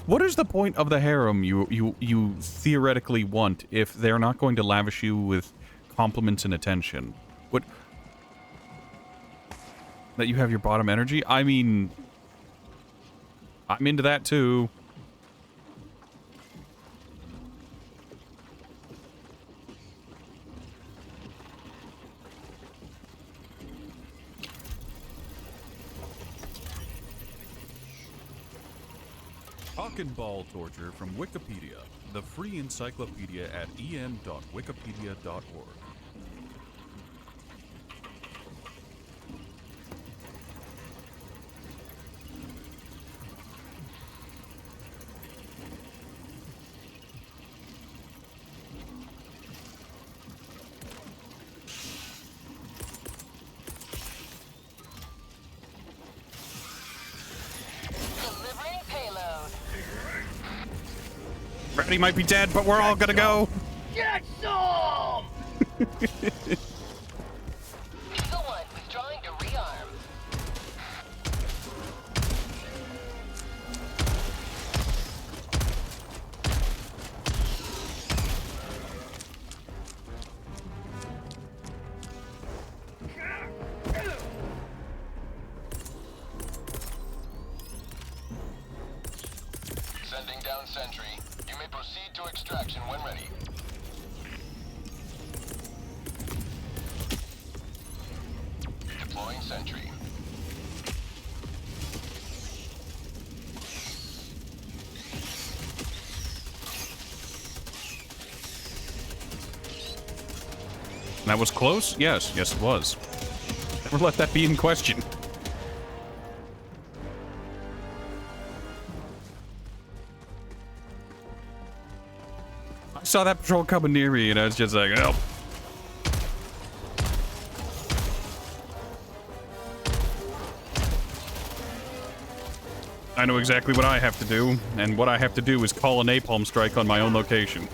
What is the point of the harem you theoretically want if they're not going to lavish you with compliments and attention? What? That you have your bottom energy? I mean, I'm into that too. Cock and ball torture from Wikipedia, the free encyclopedia at en.wikipedia.org. Delivering payload. Brady might be dead, but we're all gonna go. Get some! Eagle 1 withdrawing to rearm. Sending down sentry. You may proceed to extraction when ready. Deploying sentry. That was close? Yes, yes it was. Never let that be in question. I saw that patrol coming near me and I was just like, oh. I know exactly what I have to do, and what I have to do is call a napalm strike on my own location.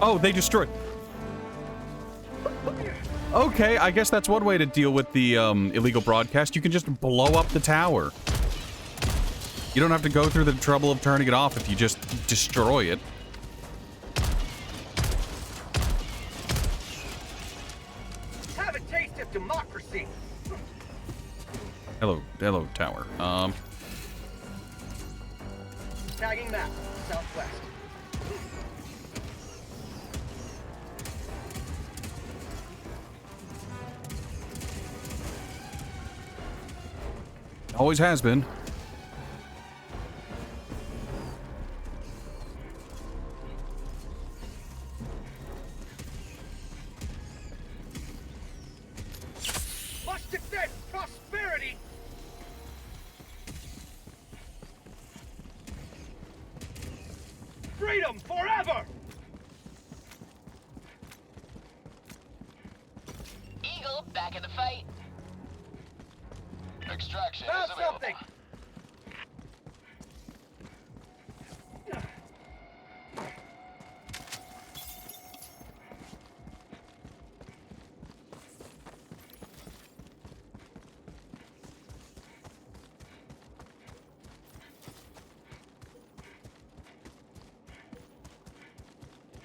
Oh, they destroyed. Okay, I guess that's one way to deal with the illegal broadcast. You can just blow up the tower. You don't have to go through the trouble of turning it off if you just destroy it. Have a taste of democracy. Hello, tower. Tagging map, southwest. Always has been. Must defend prosperity. Freedom forever. Eagle back in the fight. Extraction Found is available. something.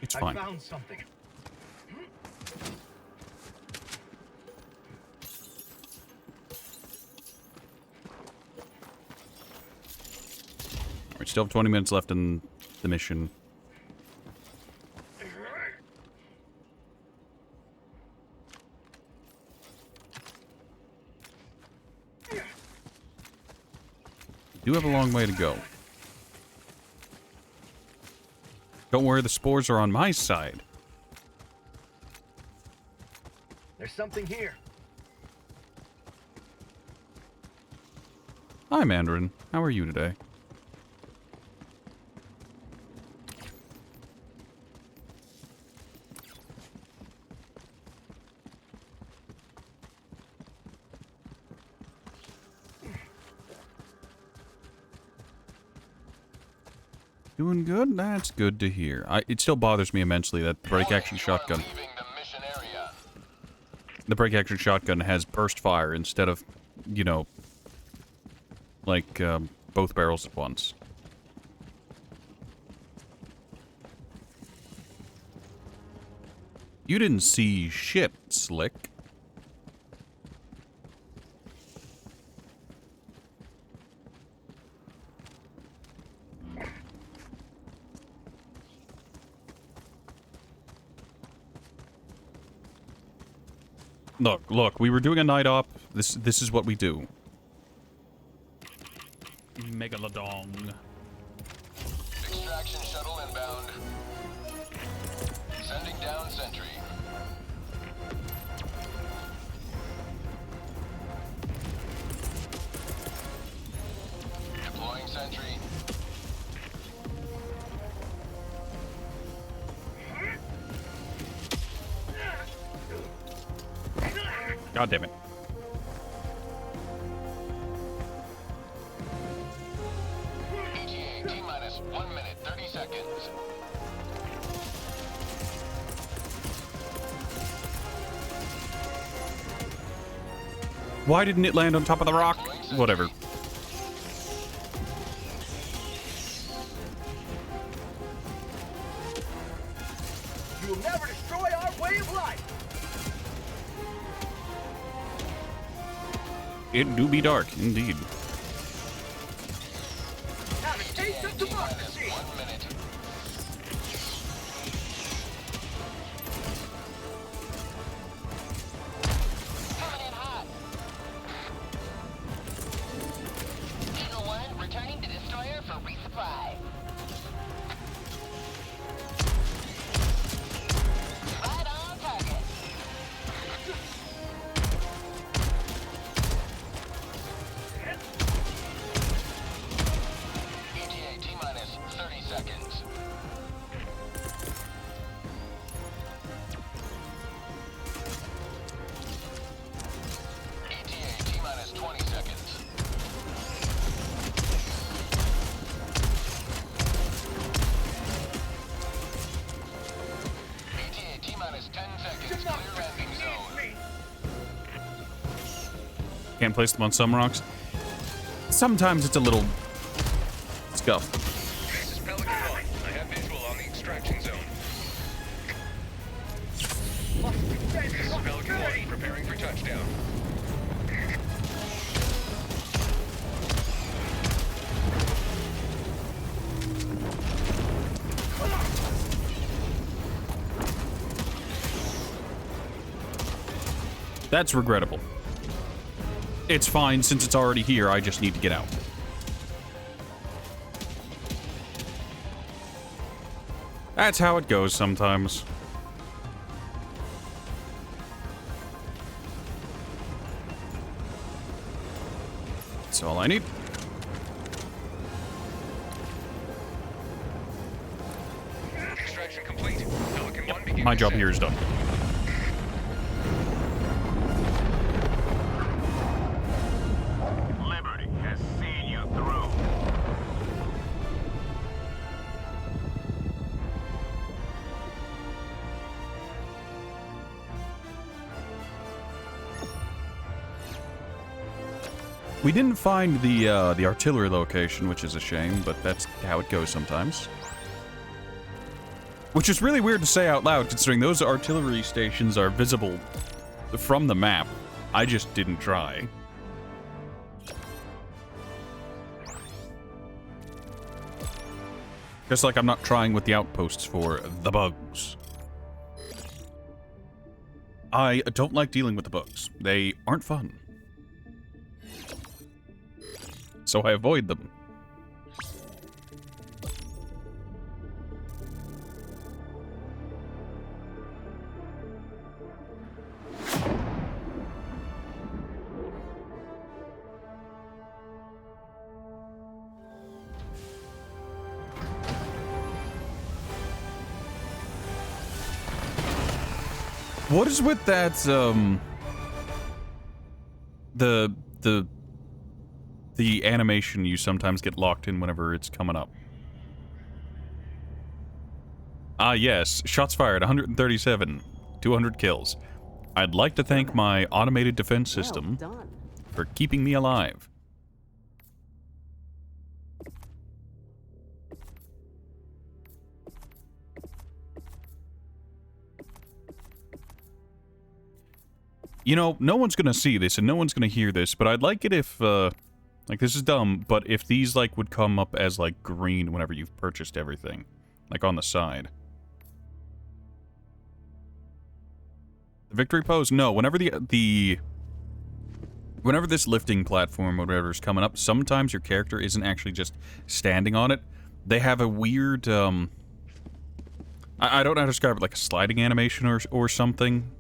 It's I fine. found something. We still have 20 minutes left in the mission. We do have a long way to go. Don't worry, the spores are on my side. There's something here. Hi, Mandarin. How are you today? Doing good? That's good to hear. It still bothers me immensely that the break-action shotgun... Leaving the mission area. The break-action shotgun has burst fire instead of, you know, like, both barrels at once. You didn't see shit, Slick. Look, we were doing a night op. This is what we do. Megalodon. Extraction shuttle inbound. Sending down sentry. Deploying sentry. God damn it. ETA T-minus 1 minute 30 seconds. Why didn't it land on top of the rock? Whatever. You'll never destroy our way of life. It do be dark, indeed. Have a taste of T-minus democracy. 1 minute. Coming in hot. Eagle 1 returning to destroyer for resupply. Right on target. ETA T-minus 30 seconds. ETA T-minus 20 seconds. ETA T-minus 10 seconds. Clear landing zone. Can't place them on some rocks. Sometimes it's a little scuff. This is Pelican 1. I have visual on the extraction zone. This is Pelican 1, preparing for touchdown. That's regrettable. It's fine, since it's already here, I just need to get out. That's how it goes sometimes. That's all I need. Extraction complete. Pelican 1 begins My job descent. here is done. Liberty has seen you through. We didn't find the artillery location, which is a shame, but that's how it goes sometimes. Which is really weird to say out loud, considering those artillery stations are visible from the map. I just didn't try. Just like I'm not trying with the outposts for the bugs. I don't like dealing with the bugs. They aren't fun. So I avoid them. What is with that, the animation you sometimes get locked in whenever it's coming up? Ah, yes. Shots fired, 137. 200 kills. I'd like to thank my automated defense system Well done. for keeping me alive. You know, no one's gonna see this and no one's gonna hear this, but I'd like it if, like, this is dumb, but if these, like, would come up as, like, green whenever you've purchased everything. Like, on the side. The victory pose? No, whenever whenever this lifting platform or whatever is coming up, sometimes your character isn't actually just standing on it. They have a weird, I don't know how to describe it, like a sliding animation or something.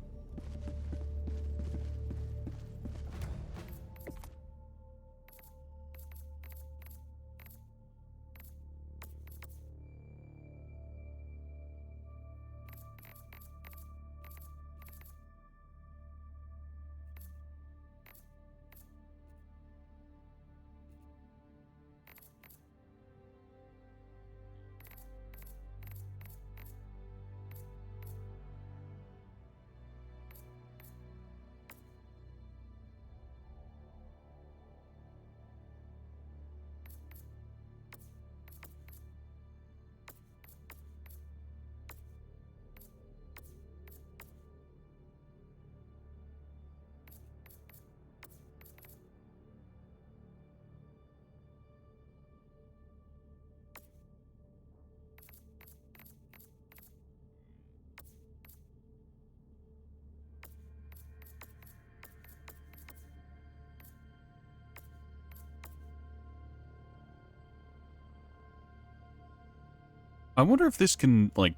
I wonder if this can, like...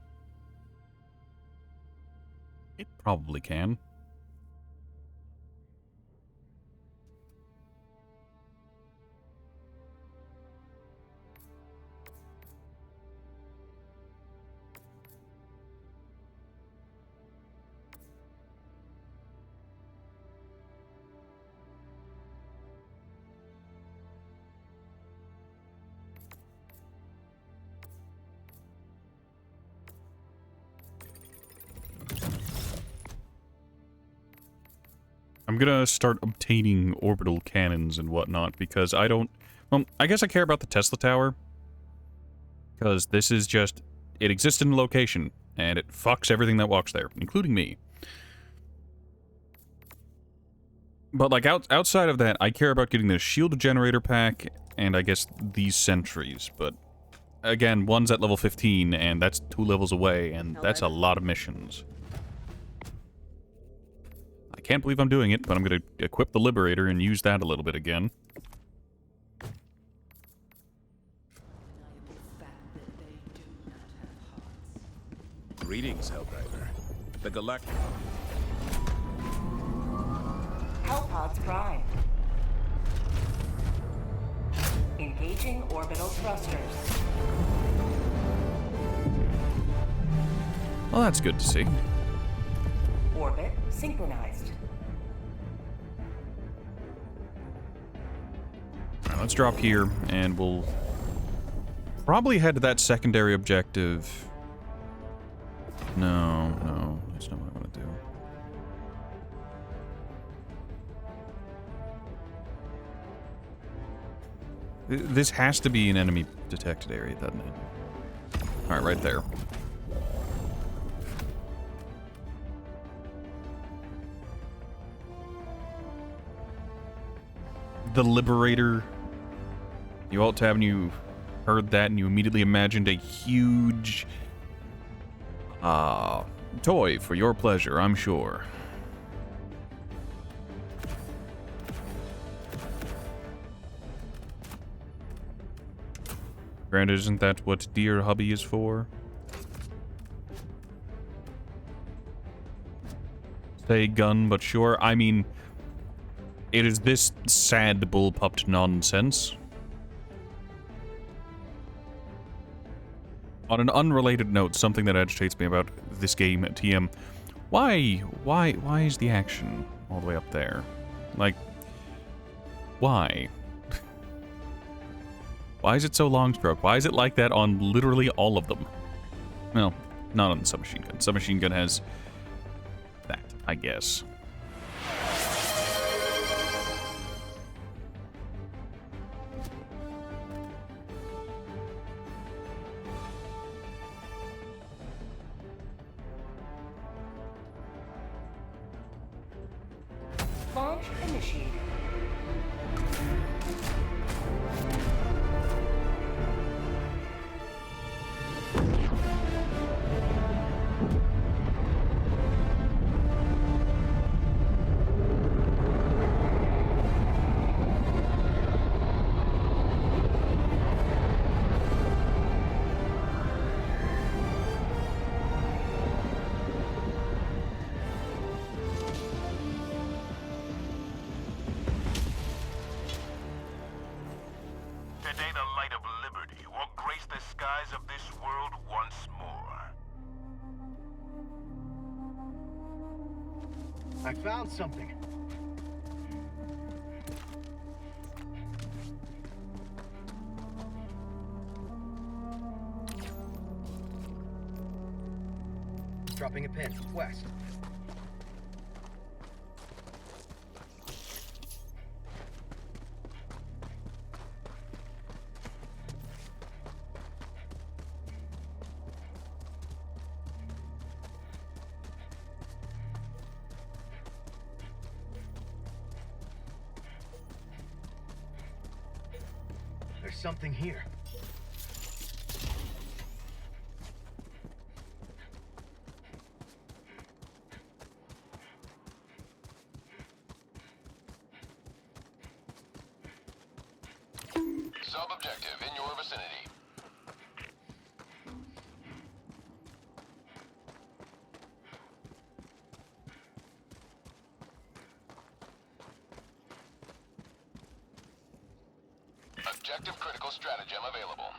It probably can. I'm gonna start obtaining orbital cannons and whatnot, because I don't... Well, I guess I care about the Tesla Tower. Because this is just... It exists in a location, and it fucks everything that walks there, including me. But, like, outside of that, I care about getting the shield generator pack, and I guess these sentries, but... Again, one's at level 15, and that's 2 levels away, and that's a lot of missions. I can't believe I'm doing it, but I'm going to equip the Liberator and use that a little bit again. Greetings, Helldiver. The Galactic... Hellpods prime. Engaging orbital thrusters. Well, that's good to see. Orbit synchronized. Alright, let's drop here, and we'll probably head to that secondary objective. No, that's not what I want to do. This has to be an enemy detected area, doesn't it? Alright, right there. The Liberator. You alt tab and you heard that and you immediately imagined a huge toy for your pleasure, I'm sure. Granted, isn't that what Dear Hubby is for? Say gun, but sure. I mean, it is this sad bullpupped nonsense. On an unrelated note, something that agitates me about this game at TM. Why is the action all the way up there? Like, why? Why is it so long stroke? Why is it like that on literally all of them? Well, Not on the submachine gun. Submachine gun has that, I guess. Launch initiated. Today the light of liberty will grace the skies of this world once more. I found something. Dropping a pin, west. There's something here. Sub-objective in your vicinity. Objective critical stratagem available.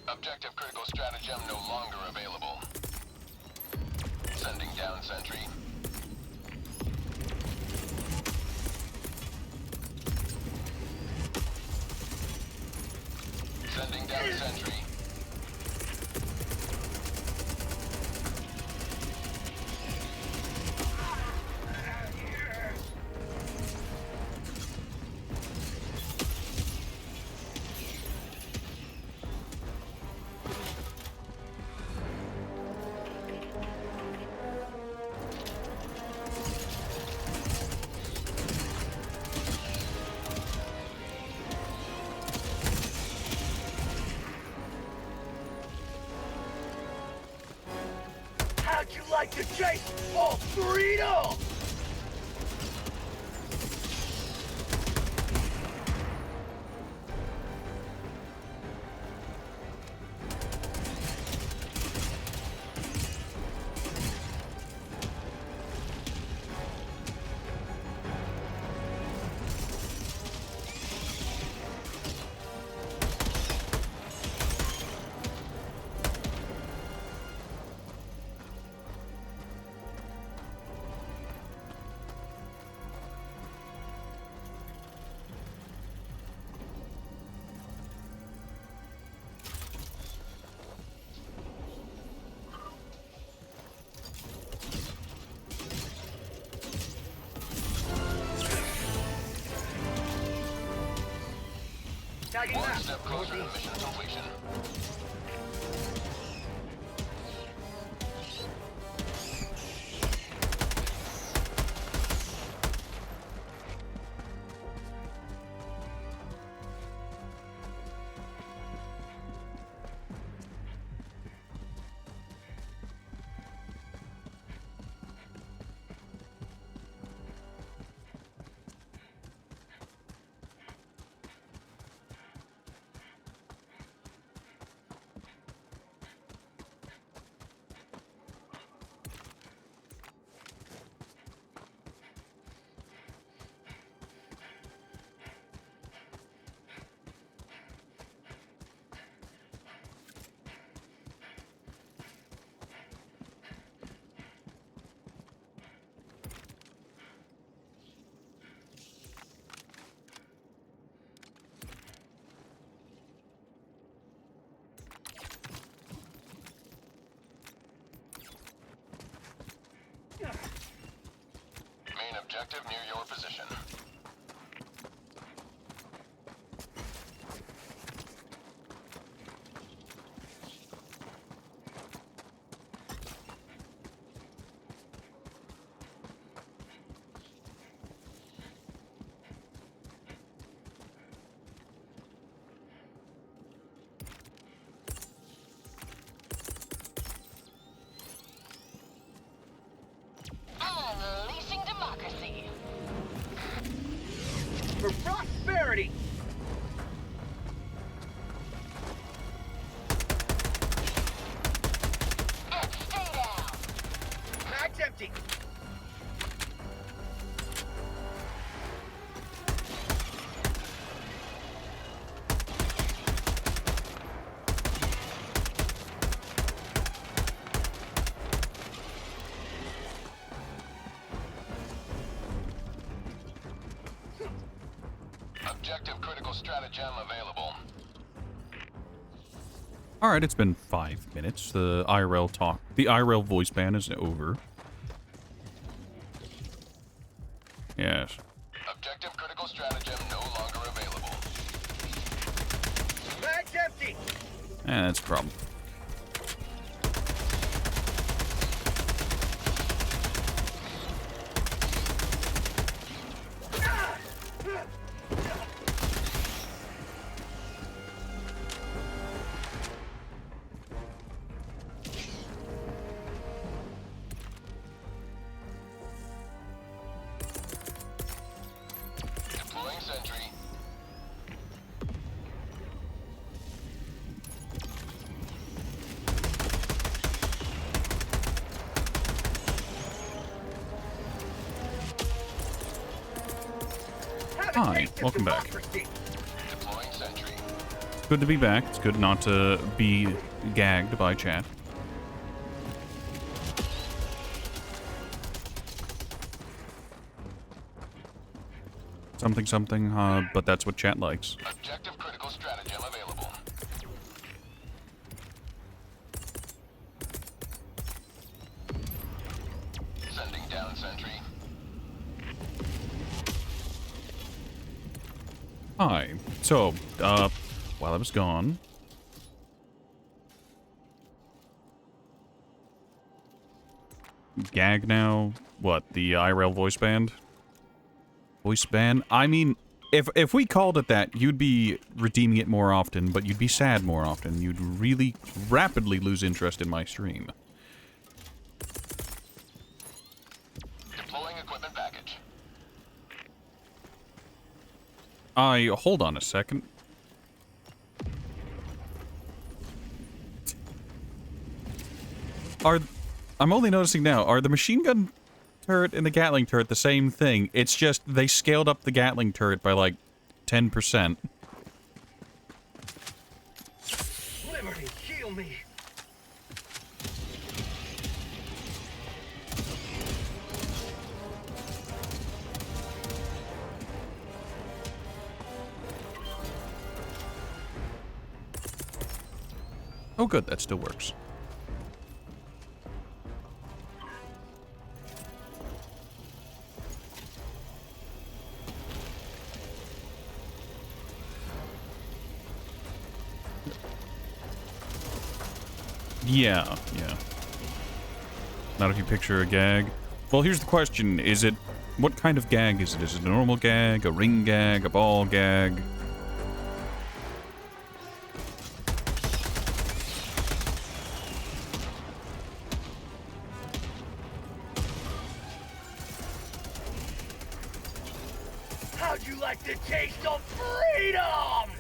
Objective critical stratagem no longer available. Sending down sentry. Sending down sentry. How'd you like to chase all freedom? Tagging One map. step closer to mission completion. Objective near your position. Unleashing democracy. For prosperity! And stay down. Mag's empty! Objective critical stratagem available. All right, it's been 5 minutes. The IRL voice ban is over. Yes. Objective critical stratagem no longer available. Mag's empty! That's a problem. Deploying sentry. Have a Hi, taste of welcome back. democracy. Deploying sentry. Good to be back. It's good not to be gagged by chat. Something, something, but that's what chat likes. Objective critical stratagem available. Sending down sentry. Hi. So, while I was gone... Gag now? What, the IRL voice band? Voice ban? I mean, if we called it that, you'd be redeeming it more often, but you'd be sad more often. You'd really rapidly lose interest in my stream. Deploying equipment package. Hold on a second. I'm only noticing now, are the machine gun turret and the Gatling turret the same thing? It's just they scaled up the Gatling turret by like 10%. Liberty, heal me! Oh good, that still works. Yeah. Not if you picture a gag. Well, here's the question. Is it... What kind of gag is it? Is it a normal gag, a ring gag, a ball gag? How'd you like the taste of freedom?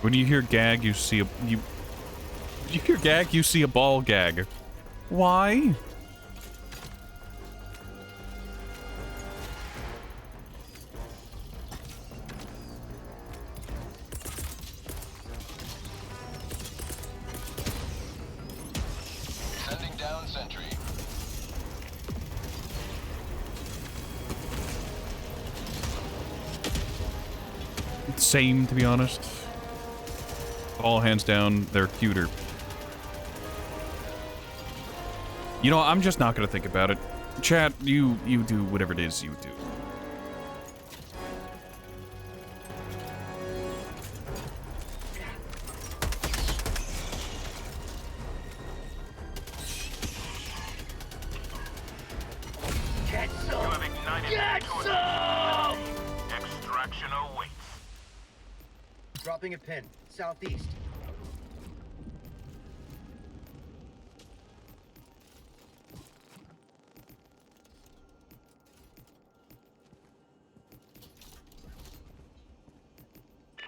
When you hear gag, you see a... You hear gag, you see a ball gag. Why? Sending down sentry. Same, to be honest. All hands down, they're cuter. You know, I'm just not gonna think about it. Chat, you do whatever it is you do. Get You some! have ignited Get the torch. some! Extraction awaits. Dropping a pin, southeast.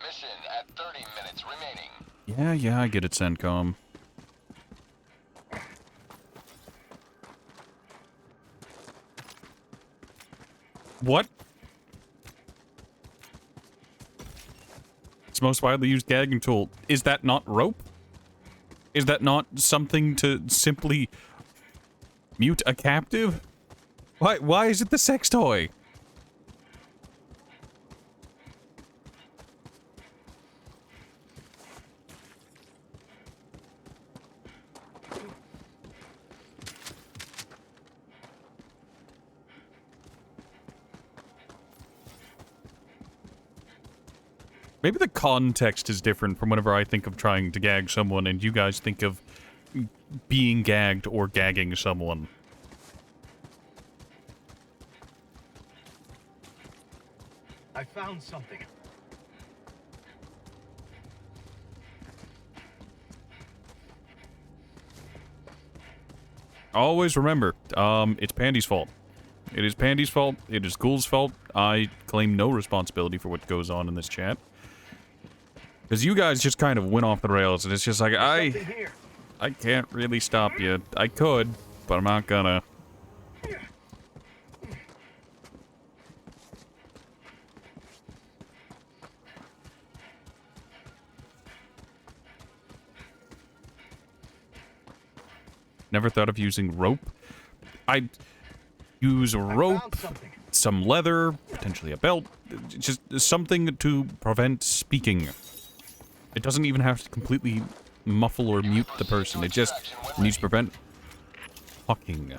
Mission at 30 minutes remaining. Yeah, I get it, CENTCOM. What? It's the most widely used gagging tool. Is that not rope? Is that not something to simply mute a captive? Why is it the sex toy? Maybe the context is different from whenever I think of trying to gag someone and you guys think of being gagged or gagging someone. I found something. Always remember, it's Pandy's fault. It is Pandy's fault. It is Ghoul's fault. I claim no responsibility for what goes on in this chat. Because you guys just kind of went off the rails, and it's just like, Something here. I can't really stop you. I could, but I'm not gonna. Never thought of using rope. I'd use I rope, found something. some leather, potentially a belt, just something to prevent speaking. It doesn't even have to completely muffle or mute the person. It just needs to prevent talking.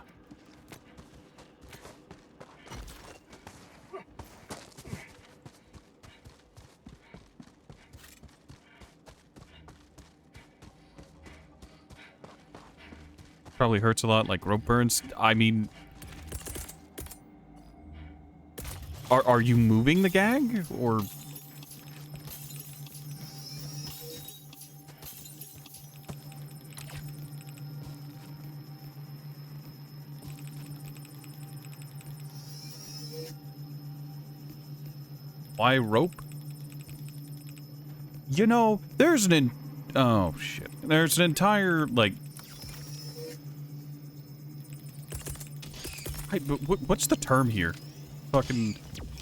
Probably hurts a lot, like rope burns. I mean, are you moving the gag or? Why rope? You know, there's oh shit. There's an entire like. What's the term here? Fucking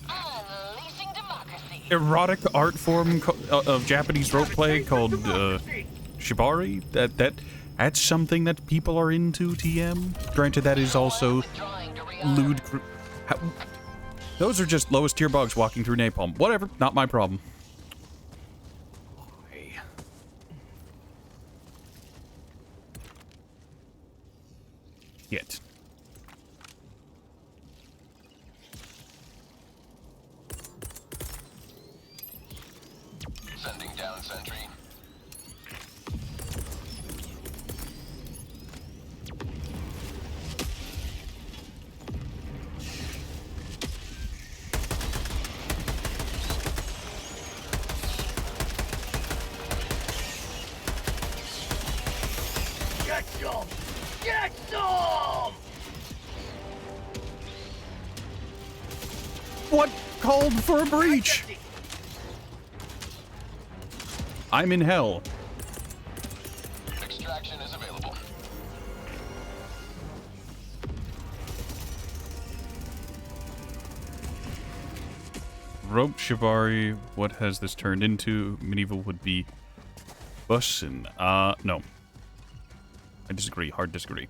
Unleashing democracy. erotic art form of Japanese rope play called shibari. That's something that people are into. TM. Granted, that is also lewd. Those are just lowest tier bugs walking through napalm. Whatever, not my problem. Yet. Sending down sentry. Get some! Get some! What called for a breach? I'm in hell. Extraction is available. Rope shibari. What has this turned into? Medieval would be bussin. No. I disagree. Hard disagree.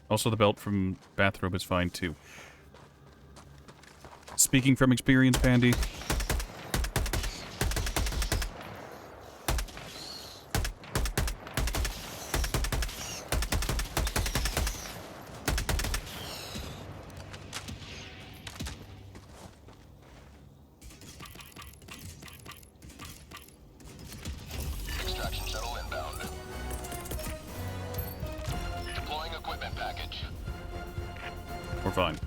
Also, the belt from bathrobe is fine too. Speaking from experience, Pandy. extraction shuttle inbound. Deploying equipment package. We're fine.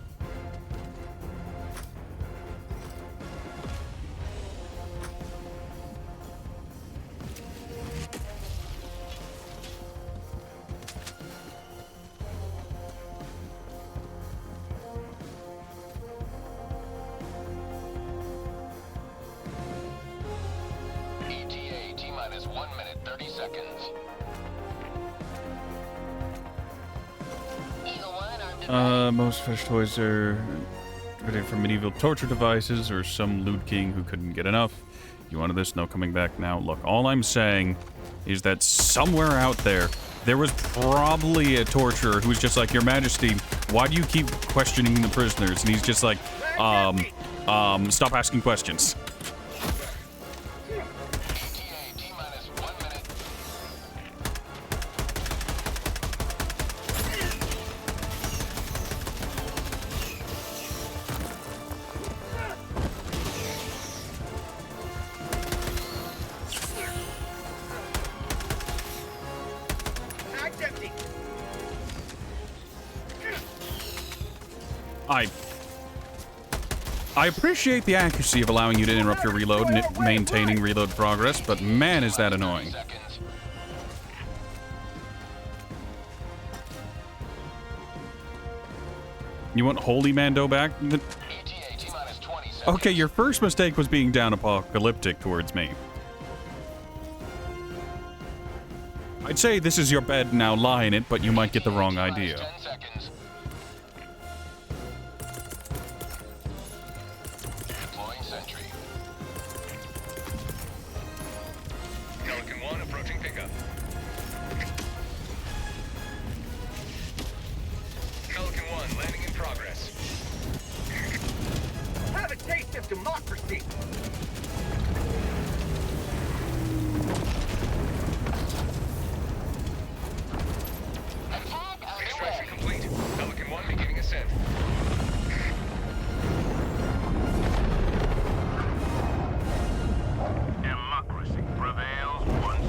ETA T-minus 1 minute 30 seconds. Most fetish toys are created from medieval torture devices or some lewd king who couldn't get enough. You wanted this? No coming back now. Look, all I'm saying is that somewhere out there was probably a torturer who was just like, Your Majesty, why do you keep questioning the prisoners? And he's just like, stop asking questions. ETA T-minus 1 minute. Mag's empty. I appreciate the accuracy of allowing you to interrupt your reload and it maintaining reload progress, but man, is that annoying. Seconds. You want Holy Mando back? ETA T-minus 20 seconds. Okay, your first mistake was being down apocalyptic towards me. I'd say this is your bed, now lie in it, but you might get the wrong T-minus idea. 10 seconds. Deploying sentry. Pelican 1 approaching pickup. Pelican 1 landing in progress. Have a taste of democracy. Attack Extraction underway. complete. Pelican 1 beginning ascent. Democracy prevails once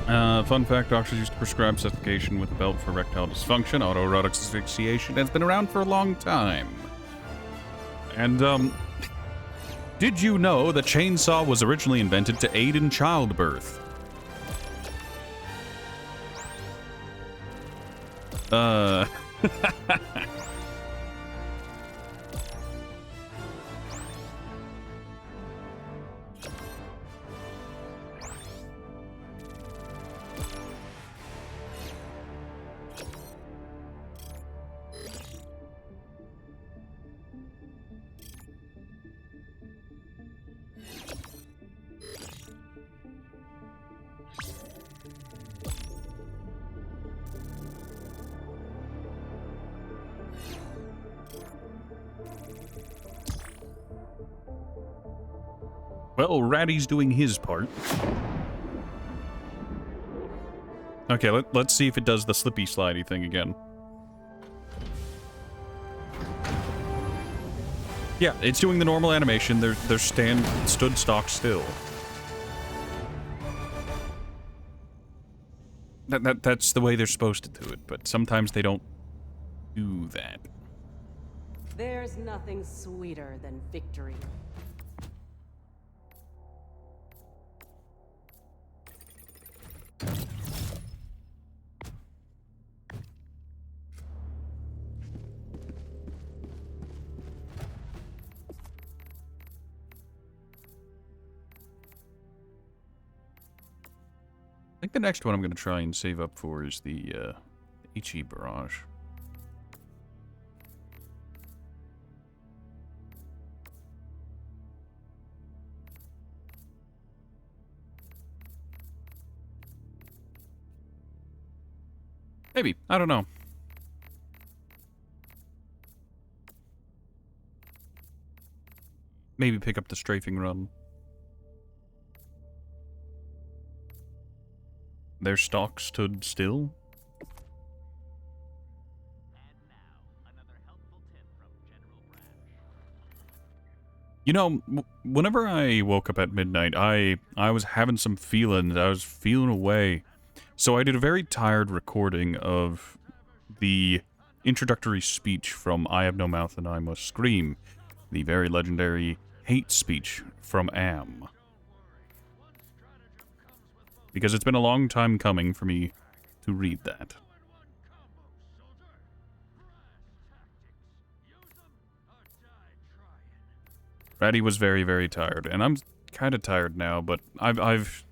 more. Fun fact, doctors used to prescribe suffocation with a belt for erectile dysfunction. Autoerotic asphyxiation has been around for a long time. And, did you know the chainsaw was originally invented to aid in childbirth? Well, Ratty's doing his part. Okay, let's see if it does the slippy slidey thing again. Yeah, it's doing the normal animation. They're stood stock still. That's the way they're supposed to do it, but sometimes they don't do that. There's nothing sweeter than victory. I think the next one I'm going to try and save up for is the Ichi Barrage. Maybe. I don't know. Maybe pick up the strafing run. Their stock stood still? You know, whenever I woke up at midnight, I was having some feelings. I was feeling away. So I did a very tired recording of the introductory speech from I Have No Mouth and I Must Scream, the very legendary hate speech from Am. Because it's been a long time coming for me to read that. Ratty was very, very tired, and I'm kind of tired now, but I've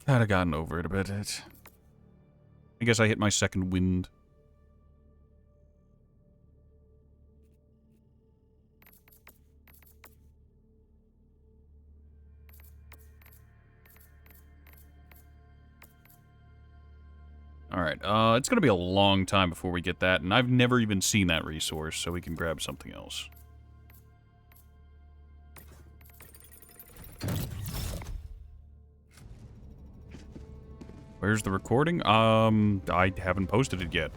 kind of gotten over it a bit. I guess I hit my second wind. Alright, it's gonna be a long time before we get that, and I've never even seen that resource, so we can grab something else. Where's the recording? I haven't posted it yet.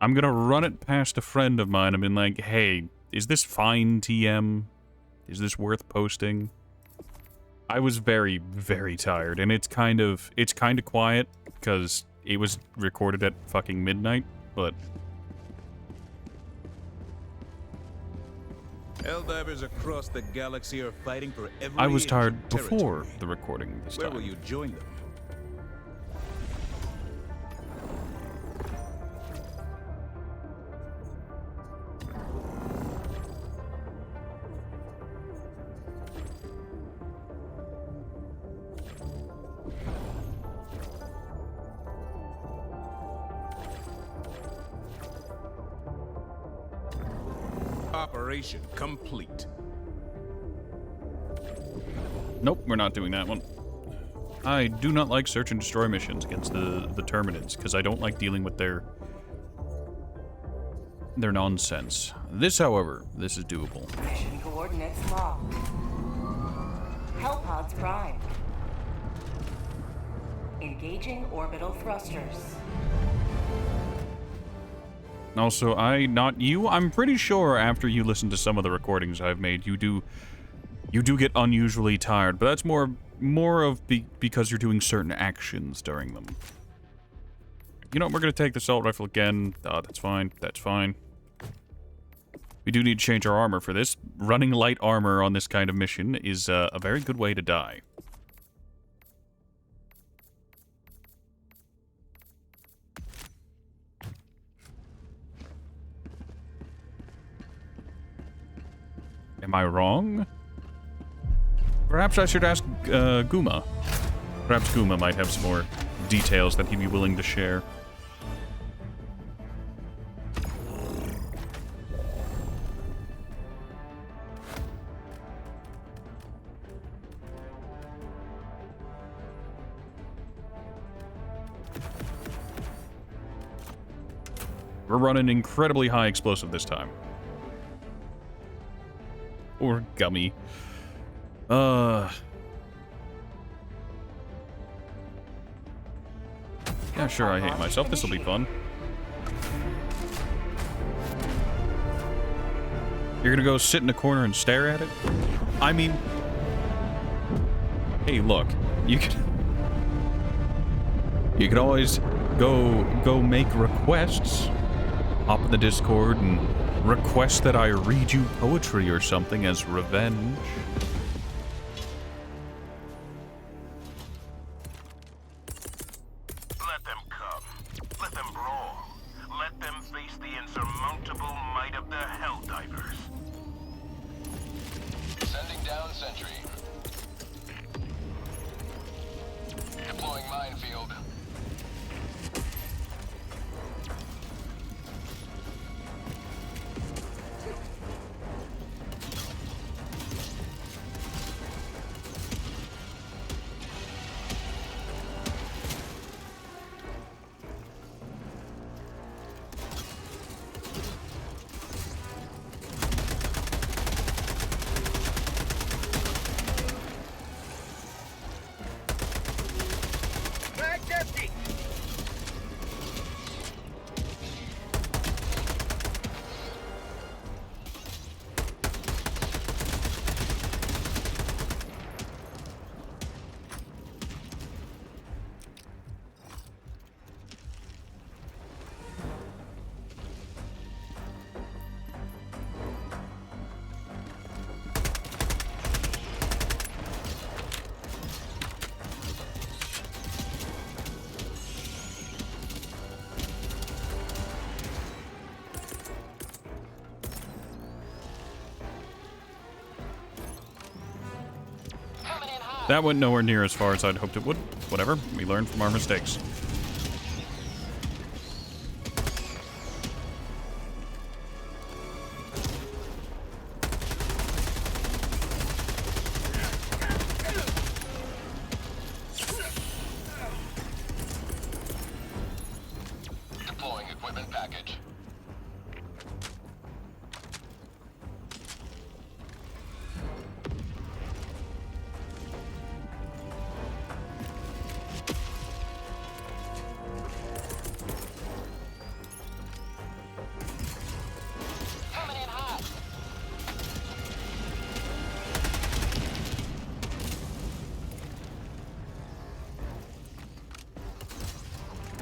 I'm gonna run it past a friend of mine and be like, hey, is this fine, TM? Is this worth posting? I was very, very tired, and it's kind of quiet, because it was recorded at fucking midnight, but... Helldivers across the galaxy are fighting for every I was inch tired of before territory. the recording this Where time. will you join them? Operation complete. Nope, we're not doing that one. I do not like search and destroy missions against the Terminids, because I don't like dealing with their nonsense. This, however, this is doable. Mission coordinates locked. Hellpods prime. Engaging orbital thrusters. Also, I'm pretty sure after you listen to some of the recordings I've made, you do get unusually tired, but that's more of because you're doing certain actions during them. You know what, we're gonna take the assault rifle again. That's fine, that's fine. We do need to change our armor for this. Running light armor on this kind of mission is a very good way to die. Am I wrong? Perhaps I should ask Guma. Perhaps Guma might have some more details that he'd be willing to share. We're running incredibly high explosive this time. Or gummy. Yeah, sure, I hate myself. This'll be fun. You're gonna go sit in a corner and stare at it? I mean... Hey, look. You could always go make requests. Hop in the Discord and request that I read you poetry or something as revenge. Let them come. Let them brawl. Let them face the insurmountable might of the Helldivers. Sending down sentry. Deploying minefield. That went nowhere near as far as I'd hoped it would. Whatever, we learn from our mistakes. Deploying equipment package. Coming in hot.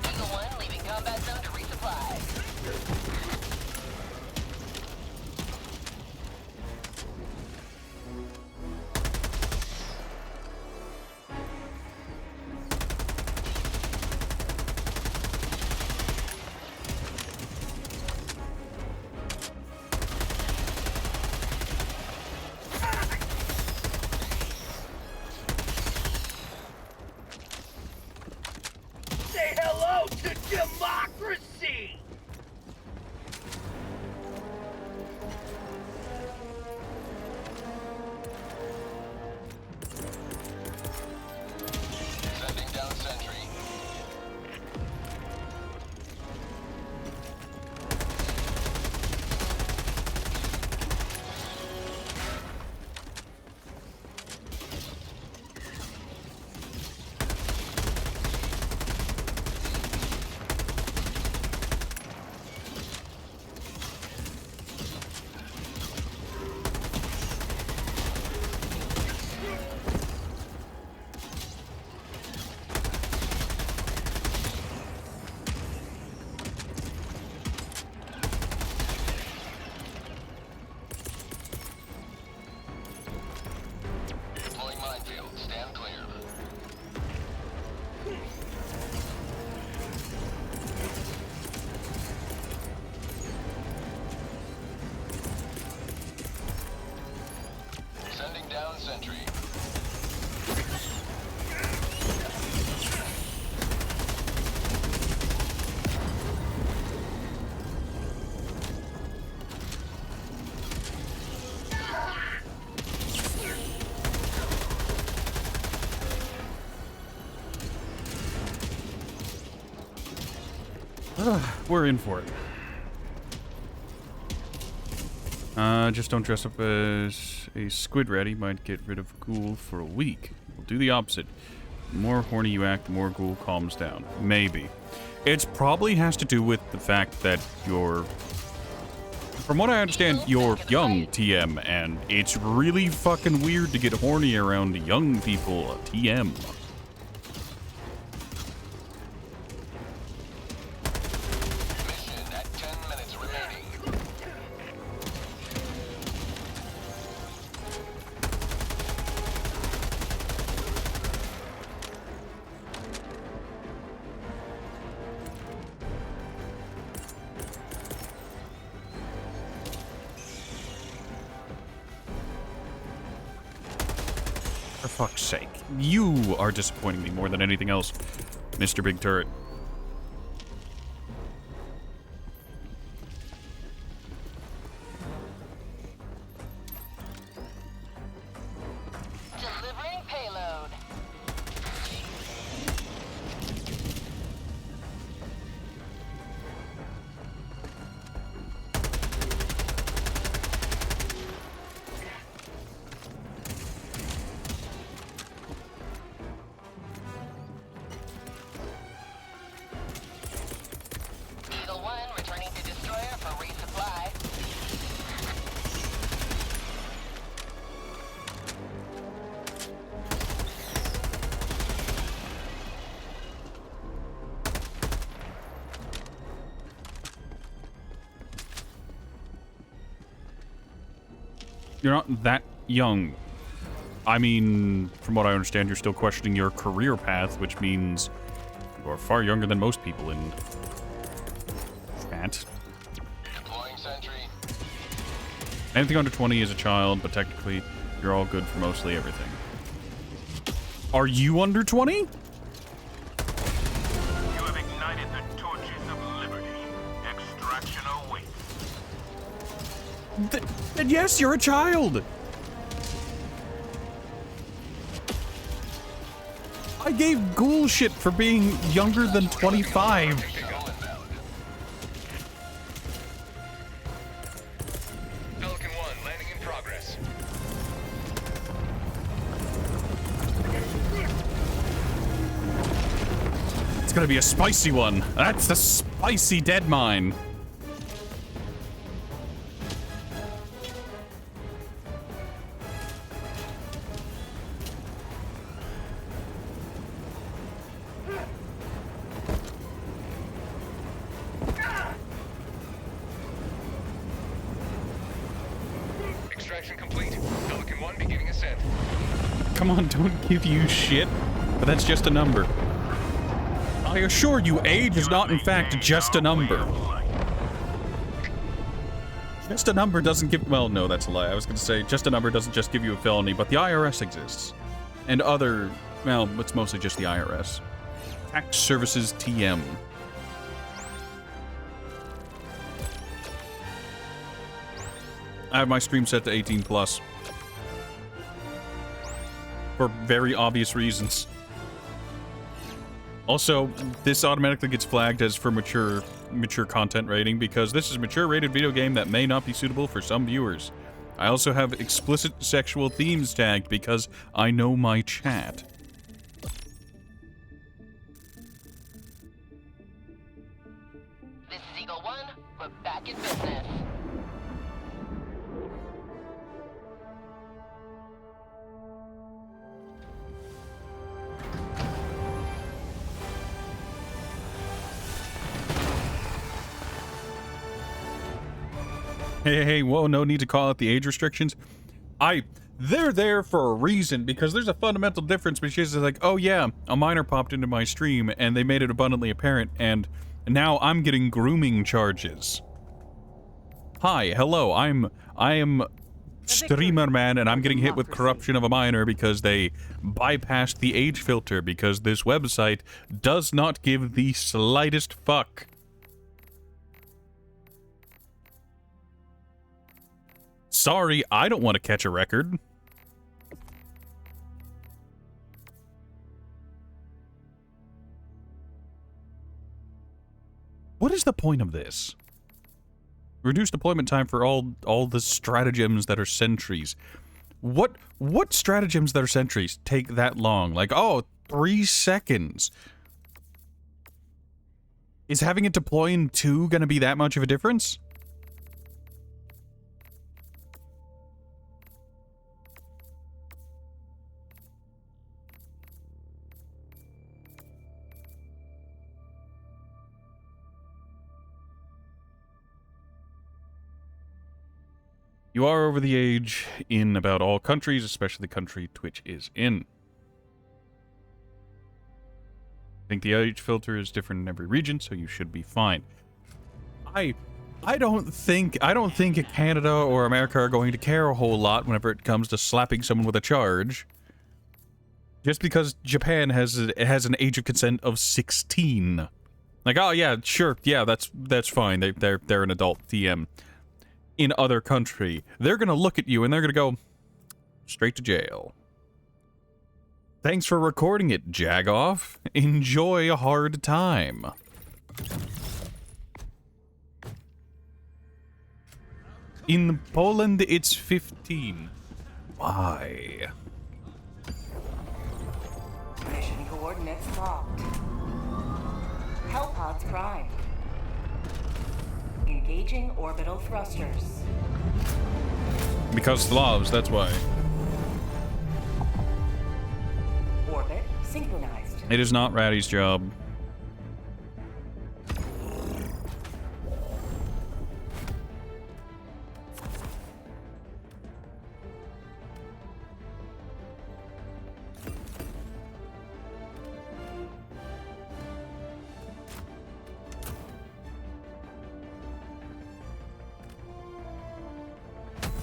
Eagle 1 leaving combat zone to resupply. Say hello to democracy! Sending down sentry. Deploying minefield. Stand clear. Sending down sentry. We're in for it. Just don't dress up as a squid ratty. Might get rid of ghoul for a week. We'll do the opposite. The more horny you act, the more ghoul calms down. Maybe. It's probably has to do with the fact that you're... From what I understand, you're young, TM, and it's really fucking weird to get horny around young people, TM. Mission at 10 minutes remaining. For fuck's sake. You are disappointing me more than anything else, Mr. Big Turret. Delivering payload. Eagle 1 returning to destroyer for resupply. You're not that young. I mean, from what I understand, you're still questioning your career path, which means you are far younger than most people in chat. Deploying sentry. Anything under 20 is a child, but technically, you're all good for mostly everything. Are you under 20? You have ignited the torches of liberty. Extraction awaits. Then yes, you're a child. I gave Ghoul shit for being younger than 25. Pelican 1, landing in progress. It's gonna be a spicy one. That's the spicy dead mine. Extraction complete. Pelican 1 beginning ascent. Come on, don't give you shit. But that's just a number. I assure you, age is not in fact just a number. Just a number doesn't give... Well, no, that's a lie. I was going to say, just a number doesn't just give you a felony, but the IRS exists. And other... Well, it's mostly just the IRS. Tax Services TM. I have my stream set to 18 plus. For very obvious reasons. Also, this automatically gets flagged as for mature content rating because this is a mature rated video game that may not be suitable for some viewers. I also have explicit sexual themes tagged because I know my chat. This is Eagle 1. We're back in business. Hey, whoa, no need to call out the age restrictions. They're there for a reason, because there's a fundamental difference between it's like, oh yeah, a minor popped into my stream, and they made it abundantly apparent, and now I'm getting grooming charges. Hi, hello, I am Streamer Man, and I'm getting hit with corruption of a minor because they bypassed the age filter, because this website does not give the slightest fuck. Sorry, I don't want to catch a record. What is the point of this? Reduce deployment time for all the stratagems that are sentries. What stratagems that are sentries take that long? Like, oh, 3 seconds. Is having it deploy in 2 gonna be that much of a difference? You are over the age in about all countries, especially the country Twitch is in. I think the age filter is different in every region, so you should be fine. I don't think Canada or America are going to care a whole lot whenever it comes to slapping someone with a charge. Just because Japan has an age of consent of 16. Like, oh yeah, sure, yeah, that's fine. They're an adult TM. In other country, they're gonna look at you and they're gonna go straight to jail. Thanks for recording it, Jagoff. Enjoy a hard time. In Poland, it's 15. Why? Mission coordinates locked. Hellpods prime. Engaging orbital thrusters. Because Slavs, that's why. Orbit synchronized. It is not Ratty's job.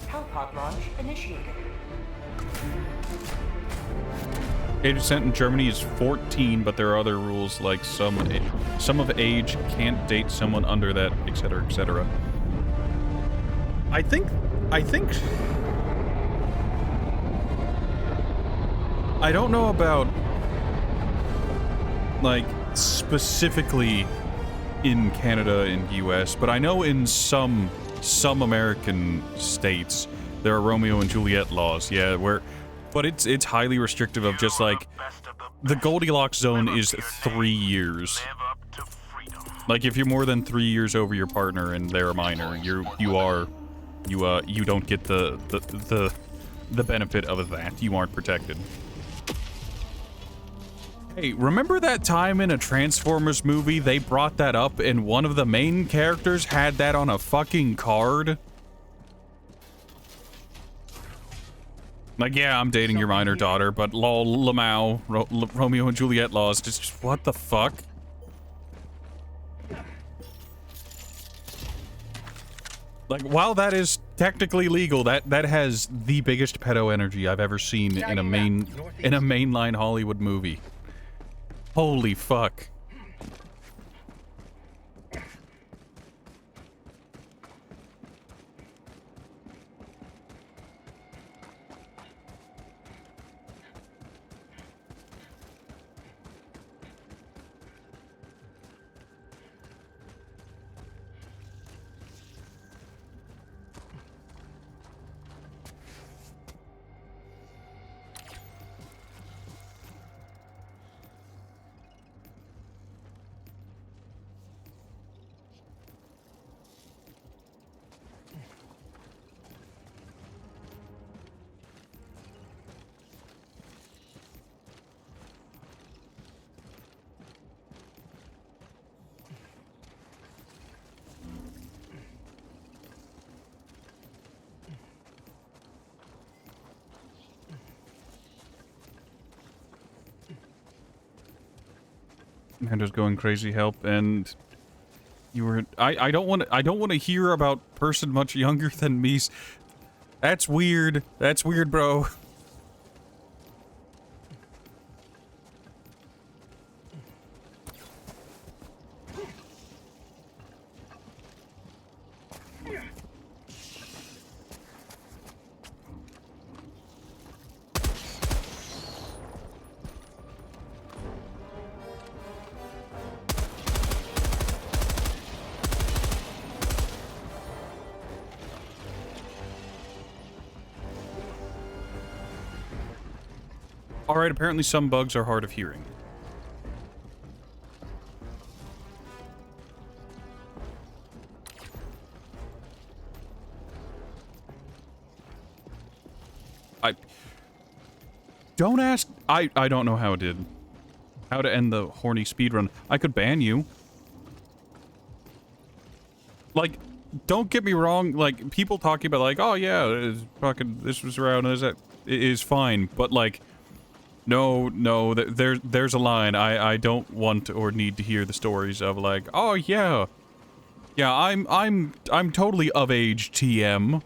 Hellpod launch initiated. Age of consent in Germany is 14, but there are other rules like some of age can't date someone under that, etc., etc. I think I don't know about like specifically in Canada and US, but I know in some American states there are Romeo and Juliet laws. Yeah, but it's highly restrictive of just like the Goldilocks zone is 3 years. Like if you're more than 3 years over your partner and they're a minor, you don't get the benefit of that. You aren't protected. Hey, remember that time in a Transformers movie they brought that up and one of the main characters had that on a fucking card? Like, yeah, I'm dating your minor daughter, but lol, Lamau, Romeo and Juliet laws, just what the fuck? Like, while that is technically legal, that has the biggest pedo energy I've ever seen in a mainline Hollywood movie. Holy fuck. Amanda's going crazy, help, and you were I don't want to hear about person much younger than me. That's weird. That's weird, bro. Alright, apparently some bugs are hard of hearing. Don't ask. I don't know how it did. How to end the horny speedrun. I could ban you. Like, don't get me wrong, like, people talking about, like, oh yeah, this was around, it is fine, but, like, no, there's a line. I don't want or need to hear the stories of, like, oh yeah, I'm totally of age, TM.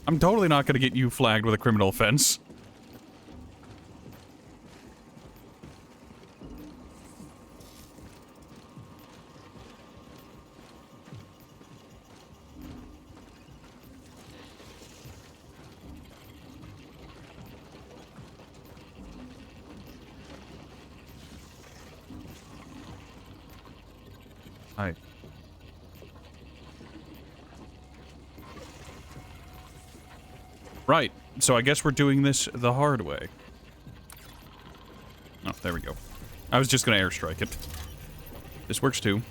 I'm totally not gonna get you flagged with a criminal offense. Hi. Right, so I guess we're doing this the hard way. Oh, there we go. I was just gonna airstrike it. This works too.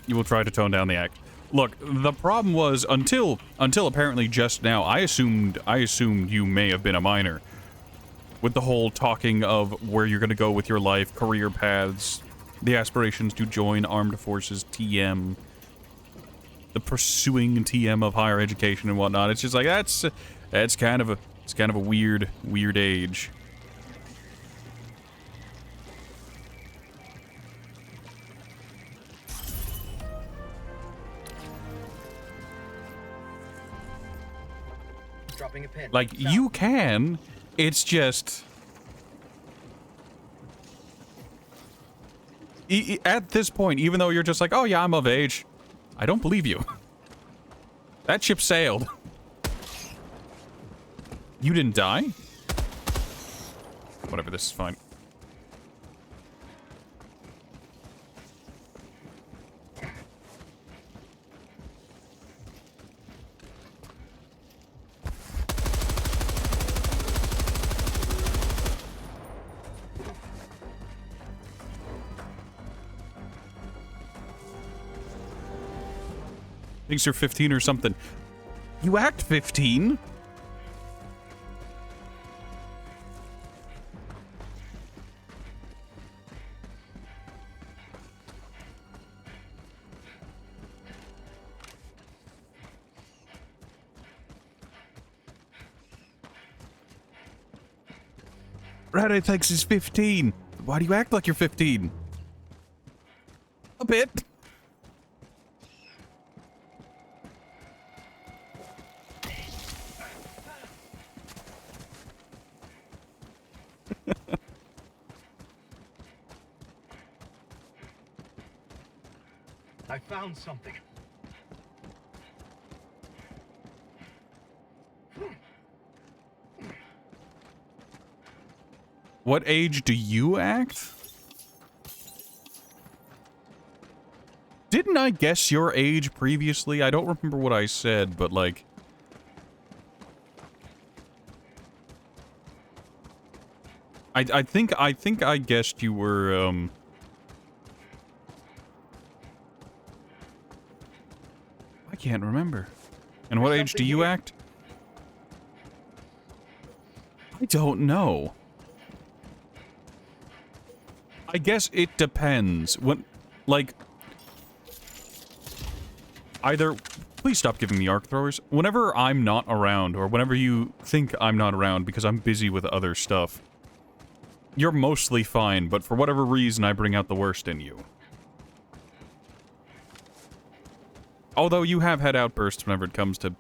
You will try to tone down the act. Look, the problem was until apparently just now, I assumed you may have been a minor. With the whole talking of where you're gonna go with your life, career paths, the aspirations to join armed forces, TM, the pursuing TM of higher education and whatnot. It's just like that's kind of a weird age. Dropping a pin. Like you can, it's just At this point, even though you're just like, oh yeah, I'm of age, I don't believe you. That ship sailed. You didn't die? Whatever, this is fine. Thinks you're 15 or something. You act 15? Reddit thinks he's 15. Why do you act like you're 15? A bit. I found something. What age do you act? Didn't I guess your age previously? I don't remember what I said, but like... I think I guessed you were, I can't remember. And what age do you act? I don't know. I guess it depends. When, like... Either... Please stop giving me arc throwers. Whenever I'm not around, or whenever you think I'm not around because I'm busy with other stuff, you're mostly fine, but for whatever reason I bring out the worst in you. Although you have had outbursts whenever it comes to,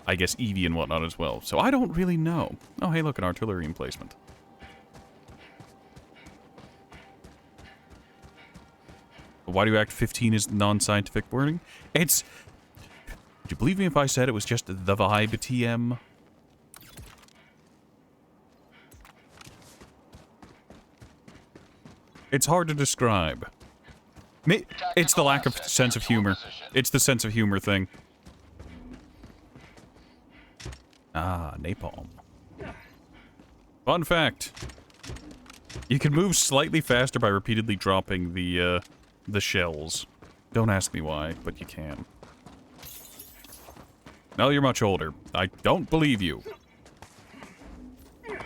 I guess, Eevee and whatnot as well. So I don't really know. Oh, hey, look, an artillery emplacement. Why do you act 15 is non-scientific wording? It's... Would you believe me if I said it was just the vibe, TM? It's hard to describe. It's the lack of sense of humor. It's the sense of humor thing. Ah, napalm. Fun fact. You can move slightly faster by repeatedly dropping the shells. Don't ask me why, but you can. No, you're much older. I don't believe you.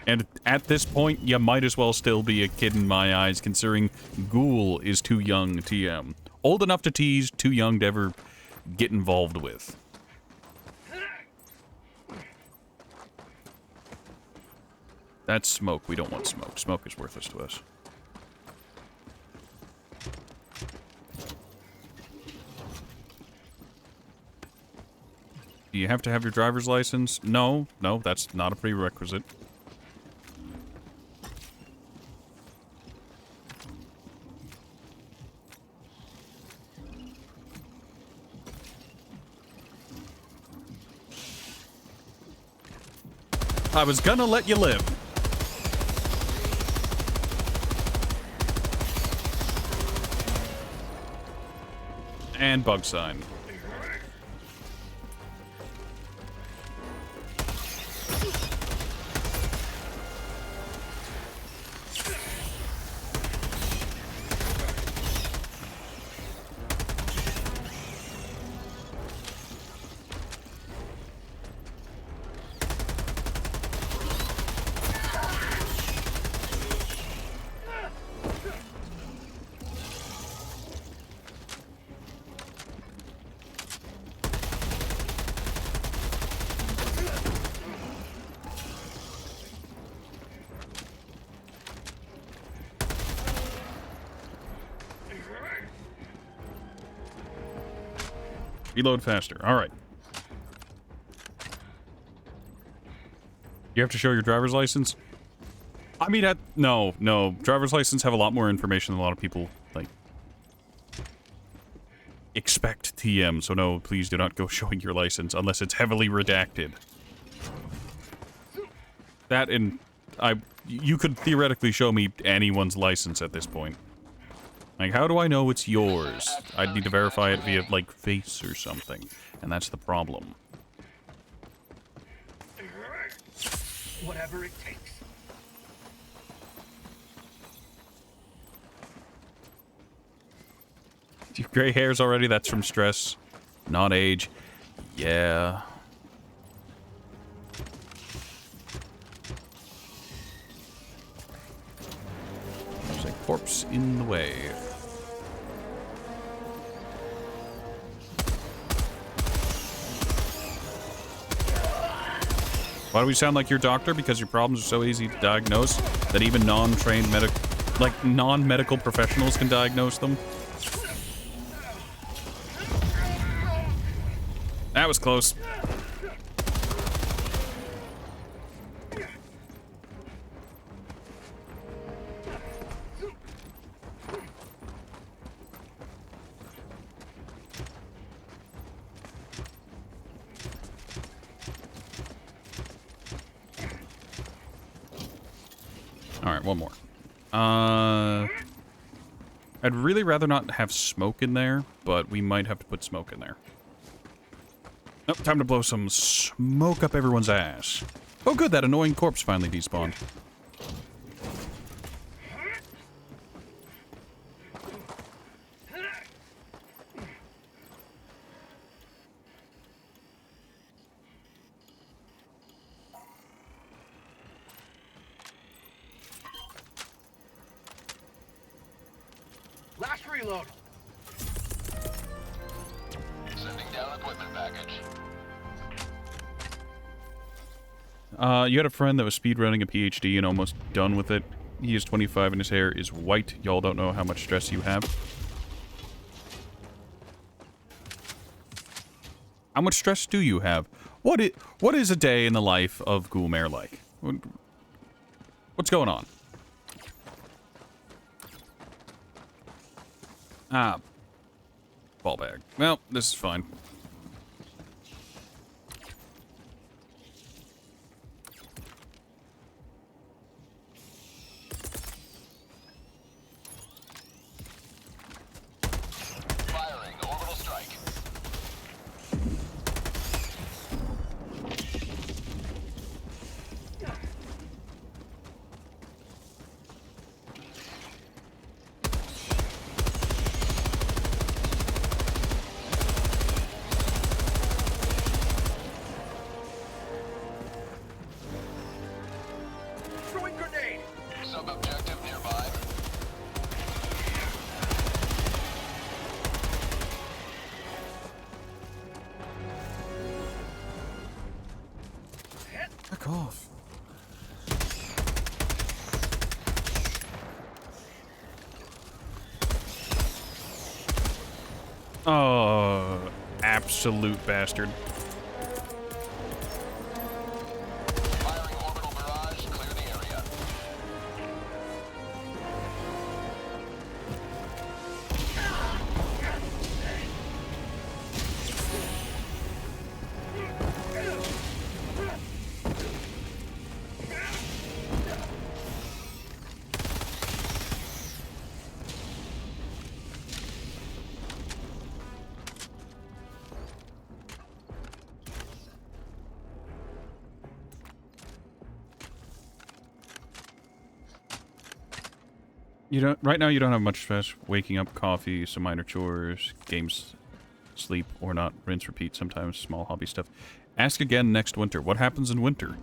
And at this point, you might as well still be a kid in my eyes, considering Ghoul is too young, TM. Old enough to tease, too young to ever get involved with. That's smoke. We don't want smoke. Smoke is worthless to us. Do you have to have your driver's license? No, no, that's not a prerequisite. I was gonna let you live. And bug sign. Reload faster. All right. You have to show your driver's license? I mean, no. Driver's license have a lot more information than a lot of people, like, expect TM, so no, please do not go showing your license unless it's heavily redacted. That and you could theoretically show me anyone's license at this point. Like, how do I know it's yours? I'd need to verify it via, like, face or something. And that's the problem. Whatever it takes. Do you have gray hairs already? That's from stress. Not age. Yeah. There's a corpse in the way. Why do we sound like your doctor? Because your problems are so easy to diagnose that even non-trained non-medical professionals can diagnose them. That was close. Alright, one more. I'd really rather not have smoke in there, but we might have to put smoke in there. Nope, time to blow some smoke up everyone's ass. Oh good, that annoying corpse finally despawned. Last reload. Sending down equipment package. You had a friend that was speedrunning a PhD and almost done with it. He is 25 and his hair is white. Y'all don't know how much stress you have. How much stress do you have? What is a day in the life of Ghoulmare like? What's going on? Ah. Ball bag. Well, this is fine. Firing orbital strike. Throwing grenade. Sub-objective nearby. Back off. Oh, absolute bastard. Firing orbital barrage. Clear the area. You don't right now. You don't have much stress. Waking up, coffee, some minor chores, games, sleep or not, rinse, repeat. Sometimes small hobby stuff. Ask again next winter. What happens in winter?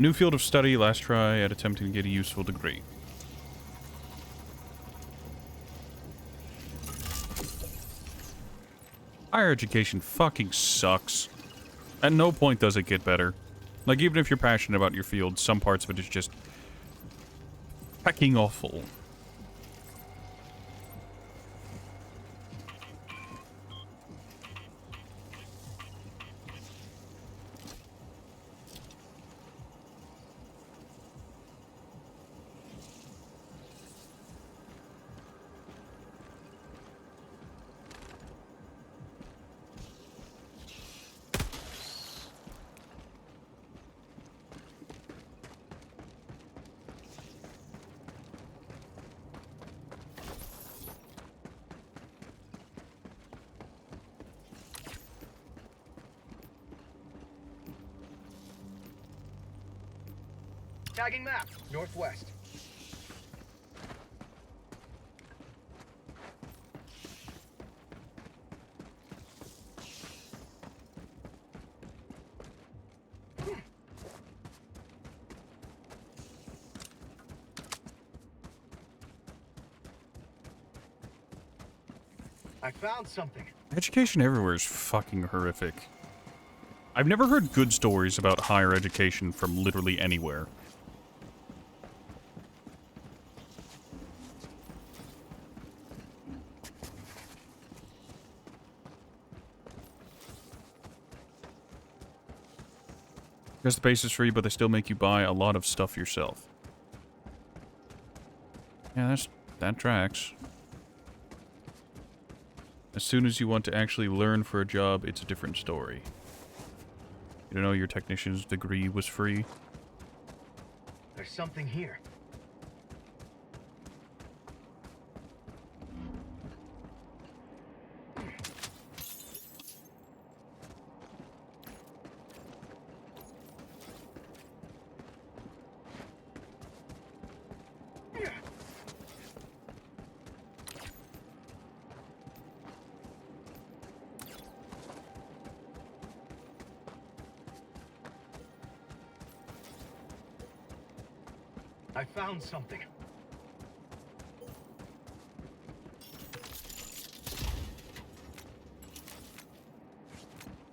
New field of study, last try at attempting to get a useful degree. Higher education fucking sucks. At no point does it get better. Like, even if you're passionate about your field, some parts of it is just fucking awful. Tagging map, northwest. I found something. Education everywhere is fucking horrific. I've never heard good stories about higher education from literally anywhere. Because the base is free, but they still make you buy a lot of stuff yourself. Yeah, that tracks. As soon as you want to actually learn for a job, it's a different story. You don't know your technician's degree was free? There's something here. I found something.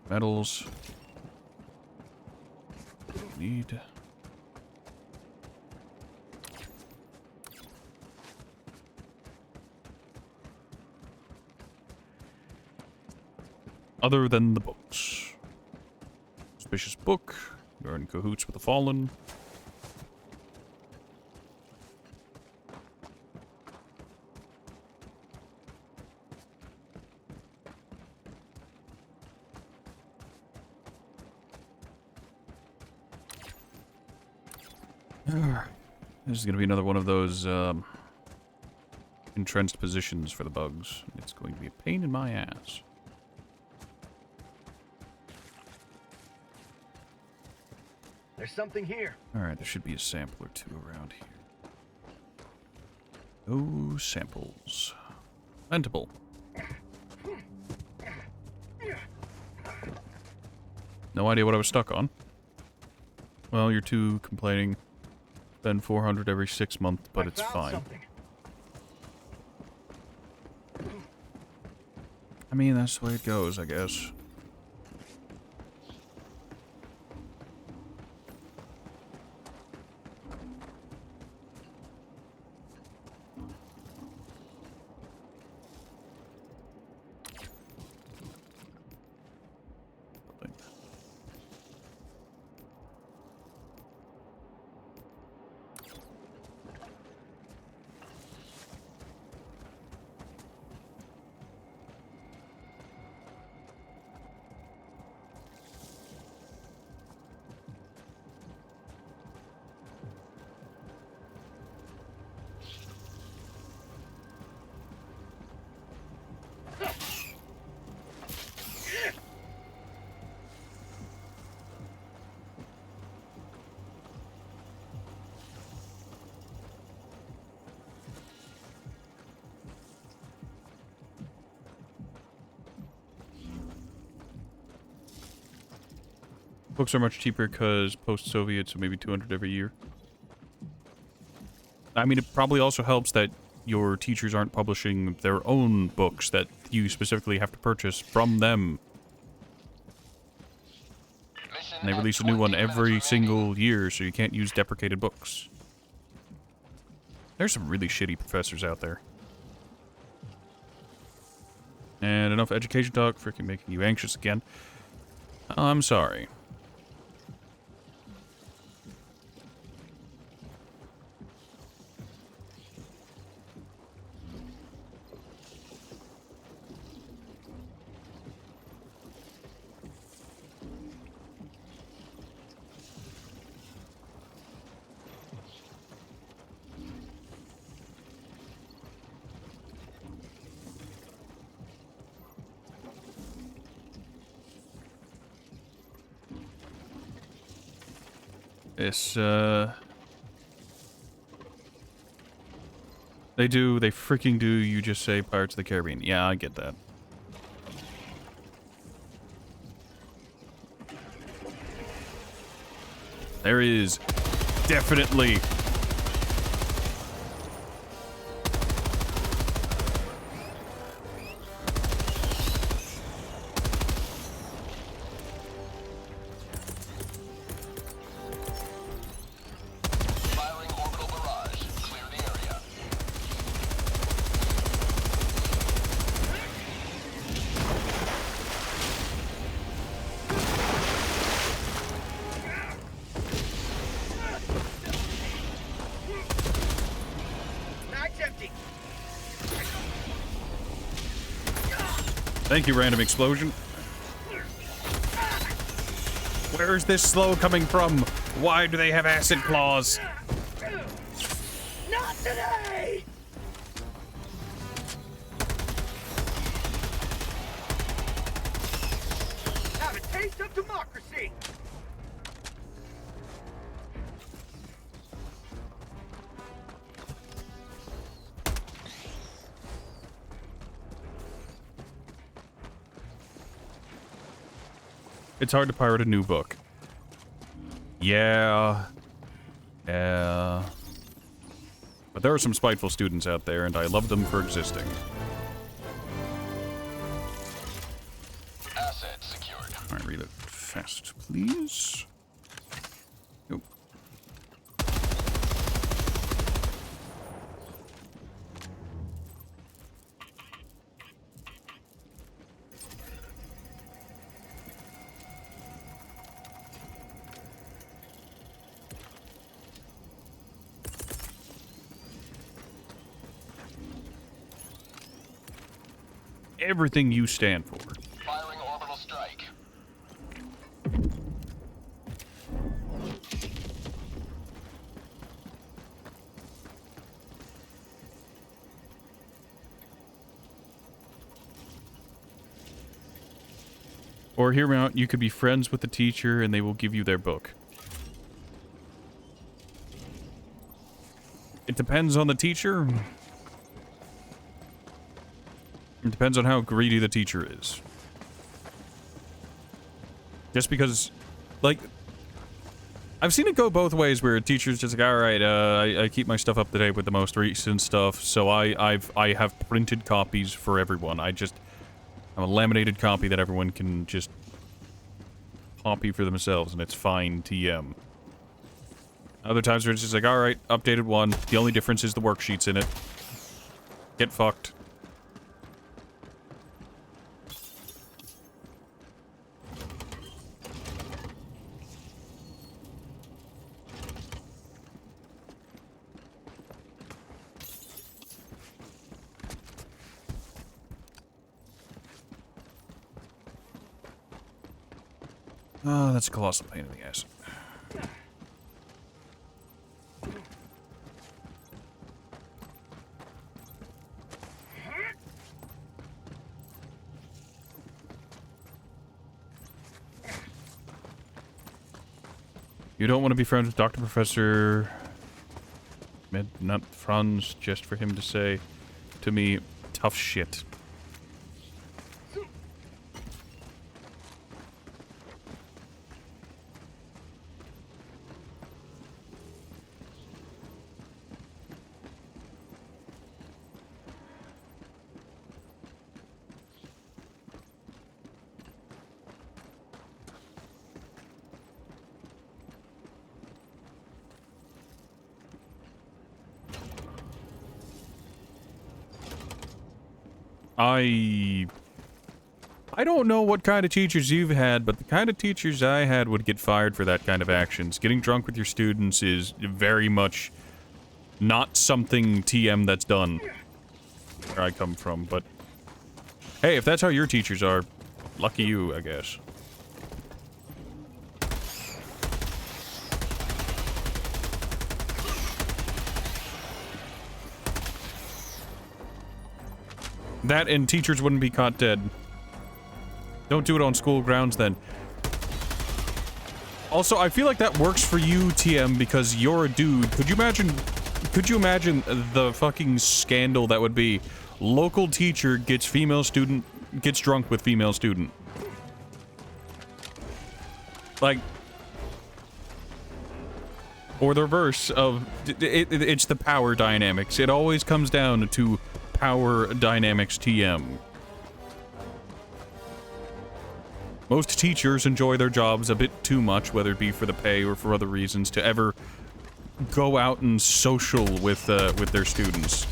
Metals. Need. Other than the books. Suspicious book. You're in cahoots with the Fallen. This is going to be another one of those entrenched positions for the bugs. It's going to be a pain in my ass. There's something here. Alright, there should be a sample or two around here. Oh, samples. Ventable. No idea what I was stuck on. Well, you're two complaining. Spend 400 every 6 months, but it's fine. Something. I mean, that's the way it goes, I guess. Books are much cheaper because post-Soviet, so maybe 200 every year. I mean, it probably also helps that your teachers aren't publishing their own books that you specifically have to purchase from them. And they release a new one every single year, so you can't use deprecated books. There's some really shitty professors out there. And enough education talk, freaking making you anxious again. I'm sorry. This, they freaking do, you just say Pirates of the Caribbean. Yeah, I get that. There is definitely... Thank you, random explosion. Where is this slow coming from? Why do they have acid claws? Not today! Have a taste of democracy! It's hard to pirate a new book. Yeah. Yeah. But there are some spiteful students out there, and I love them for existing. Asset secured. Alright, read it fast, please. Nope. Everything you stand for. Firing orbital strike. Or hear me out, you could be friends with the teacher and they will give you their book. It depends on the teacher. It depends on how greedy the teacher is. Just because, like, I've seen it go both ways where a teacher's just like, alright, I keep my stuff up to date with the most recent stuff, so I have printed copies for everyone. I'm a laminated copy that everyone can just copy for themselves, and it's fine, TM. Other times where it's just like, alright, updated one, the only difference is the worksheets in it. Get fucked. Oh, that's a colossal pain in the ass. You don't want to be friends with Dr. Professor... Not Franz, just for him to say to me, tough shit. I don't know what kind of teachers you've had, but the kind of teachers I had would get fired for that kind of actions. Getting drunk with your students is very much not something TM that's done where I come from, but hey, if that's how your teachers are, lucky you, I guess. That and teachers wouldn't be caught dead. Don't do it on school grounds then. Also, I feel like that works for you, TM, because you're a dude. Could you imagine the fucking scandal that would be? Local teacher gets drunk with female student. Like, or the reverse of, it's the power dynamics. It always comes down to power dynamics, TM. Most teachers enjoy their jobs a bit too much, whether it be for the pay or for other reasons, to ever go out and social with their students.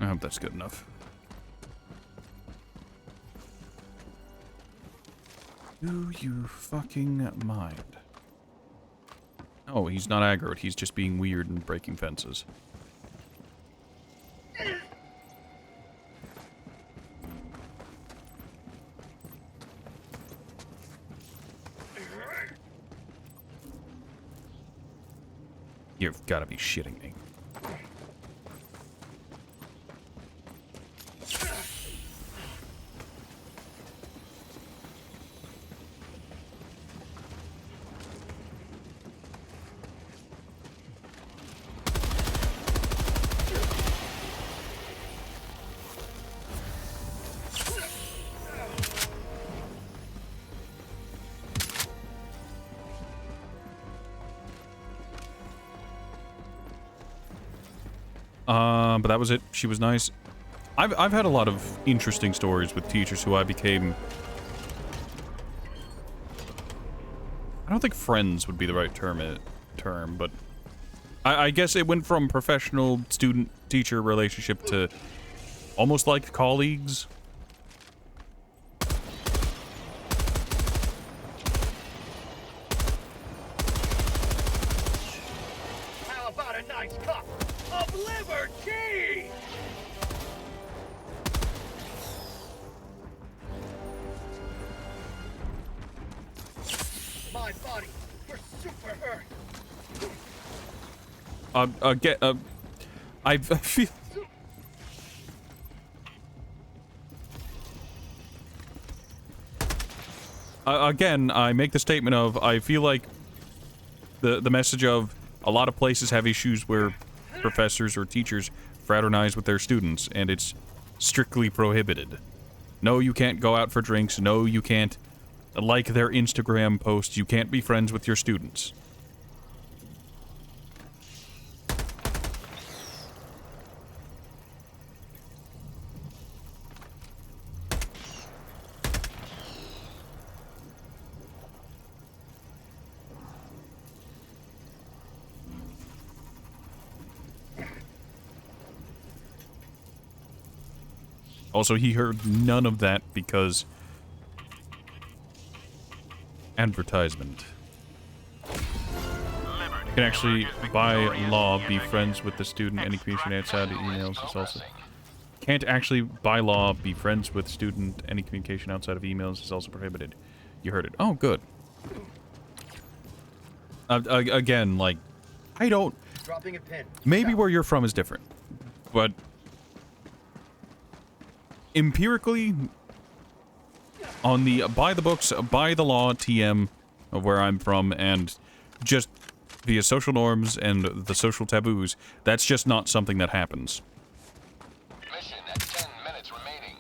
I hope that's good enough. Do you fucking mind? Oh, he's not aggroed. He's just being weird and breaking fences. You've got to be shitting me. But that was it. She was nice. I've had a lot of interesting stories with teachers who I became... I don't think friends would be the right term, but I guess it went from professional student-teacher relationship to almost like colleagues. How about a nice cup of liver cheese? My body for super Earth. I feel... Again, I make the statement of, I feel like the message of a lot of places have issues where professors or teachers fraternize with their students, and it's strictly prohibited. No, you can't go out for drinks. No, you can't like their Instagram posts. You can't be friends with your students. Also, he heard none of that because... advertisement. You can actually, by law, be friends with the student. Any communication outside of emails is also... Can't actually, by law, be friends with student. Any communication outside of emails is also prohibited. You heard it. Oh, good. Again, like, I don't... Dropping a pin. Maybe where you're from is different, but... empirically, on the by the books, by the law TM of where I'm from, and just via social norms and the social taboos, that's just not something that happens. Mission at 10 minutes remaining.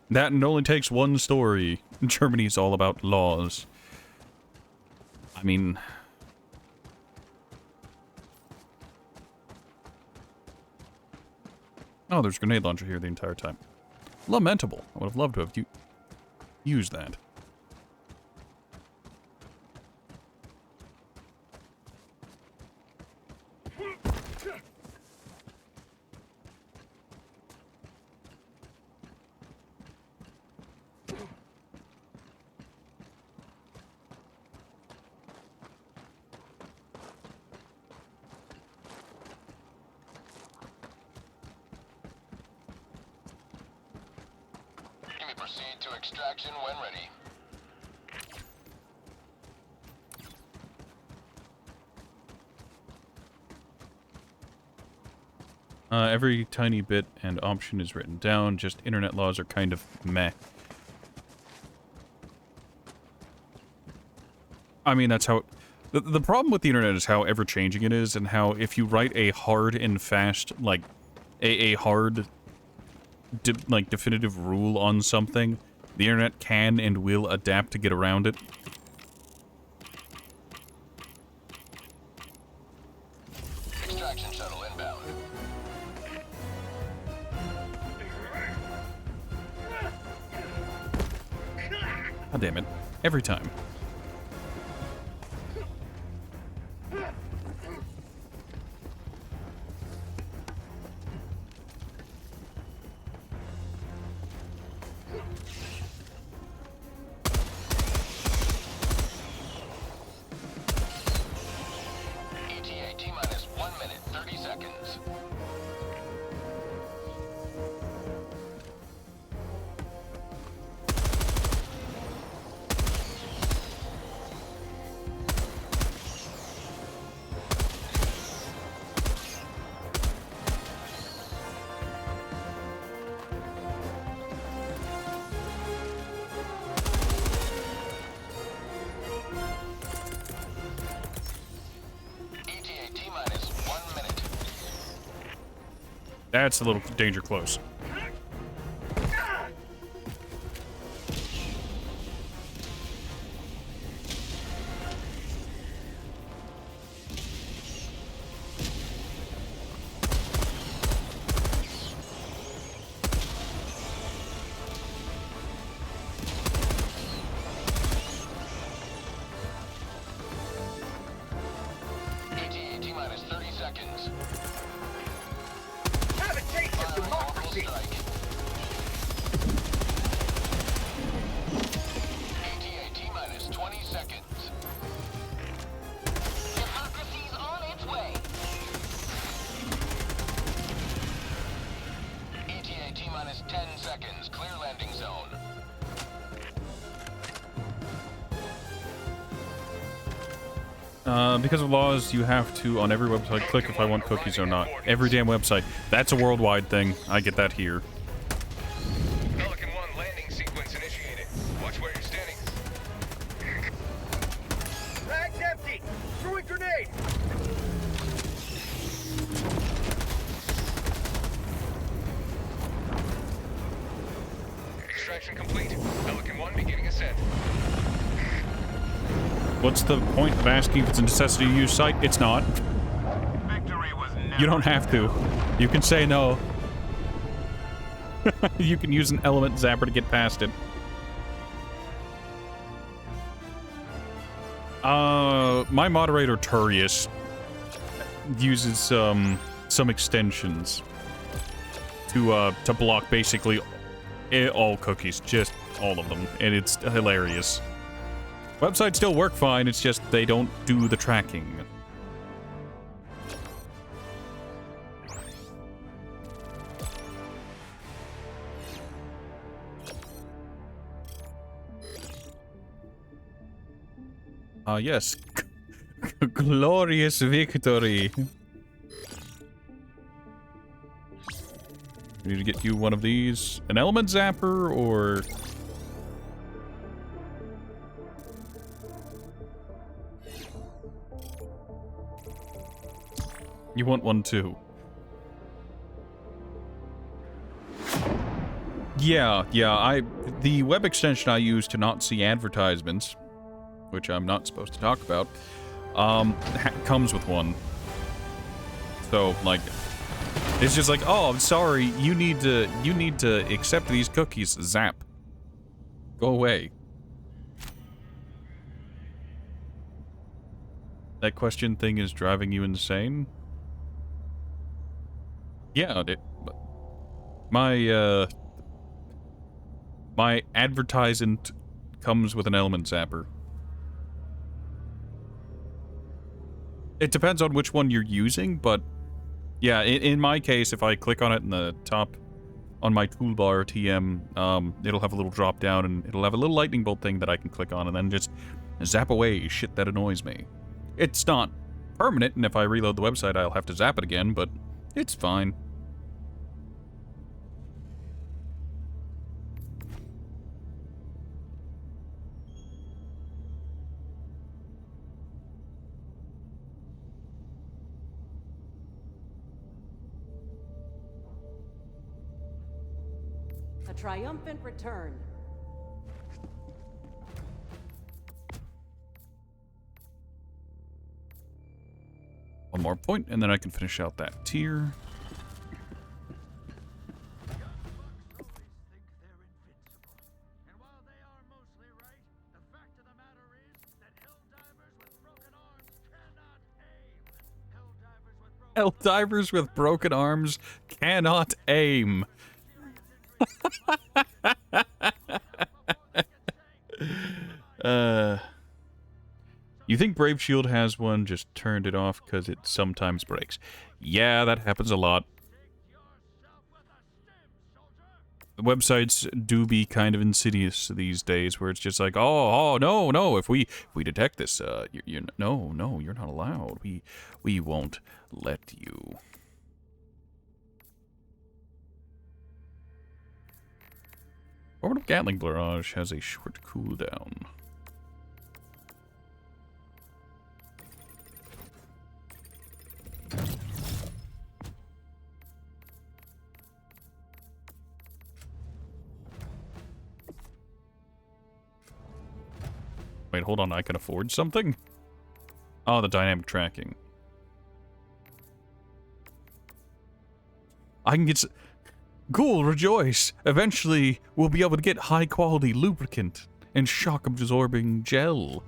That and it only takes one story. Germany's all about laws. I mean... Oh, there's a grenade launcher here the entire time. Lamentable. I would have loved to have used that. You may proceed to extraction when ready. Every tiny bit and option is written down, just internet laws are kind of meh. I mean, that's how... The problem with the internet is how ever-changing it is, and how if you write a hard and fast, like, a hard, definitive rule on something, the internet can and will adapt to get around it. Extraction shuttle inbound. God damn it. Every time. ETA T-minus 1 minute, 30 seconds. ETA T-minus 1 minute. That's a little danger close. ETA T-minus 30 seconds. Have a taste of Firing orbital democracy! strike. ETA T-minus 20 seconds. Democracy's on its way. ETA T-minus 10 seconds. Clear landing zone. Because of laws, you have to, on every website, click if I want cookies or not. Every damn website. That's a worldwide thing. I get that here. Pelican 1 landing sequence initiated. Watch where you're standing. Bag's empty! Throwing grenade! Extraction complete. Pelican 1 beginning ascent. What's the point of asking if it's a necessity to use site? It's not. Victory was never... You don't have to. You can say no. You can use an element zapper to get past it. My moderator Turius uses some extensions to block basically all cookies, just all of them, and it's hilarious. Websites still work fine, it's just they don't do the tracking. Yes. Glorious victory. We need to get you one of these. An element zapper, or... You want one too. Yeah, the web extension I use to not see advertisements, which I'm not supposed to talk about, comes with one. So, like, it's just like, oh, I'm sorry, you need to accept these cookies, zap. Go away. That question thing is driving you insane? Yeah, my advertisement comes with an element zapper. It depends on which one you're using, but yeah, in my case, if I click on it in the top on my toolbar TM, it'll have a little drop down and it'll have a little lightning bolt thing that I can click on and then just zap away shit that annoys me. It's not permanent, and if I reload the website, I'll have to zap it again, but it's fine. A triumphant return. One more point, and then I can finish out that tier. Helldivers with broken arms cannot aim. You think Brave Shield has one, just turned it off because it sometimes breaks. Yeah, that happens a lot. The websites do be kind of insidious these days, where it's just like, oh, no, if we detect this, no, you're not allowed. We won't let you. Orbital Gatling Barrage has a short cooldown. Wait, hold on, I can afford something? Oh, the dynamic tracking. I can get... Cool, rejoice! Eventually, we'll be able to get high-quality lubricant and shock-absorbing gel.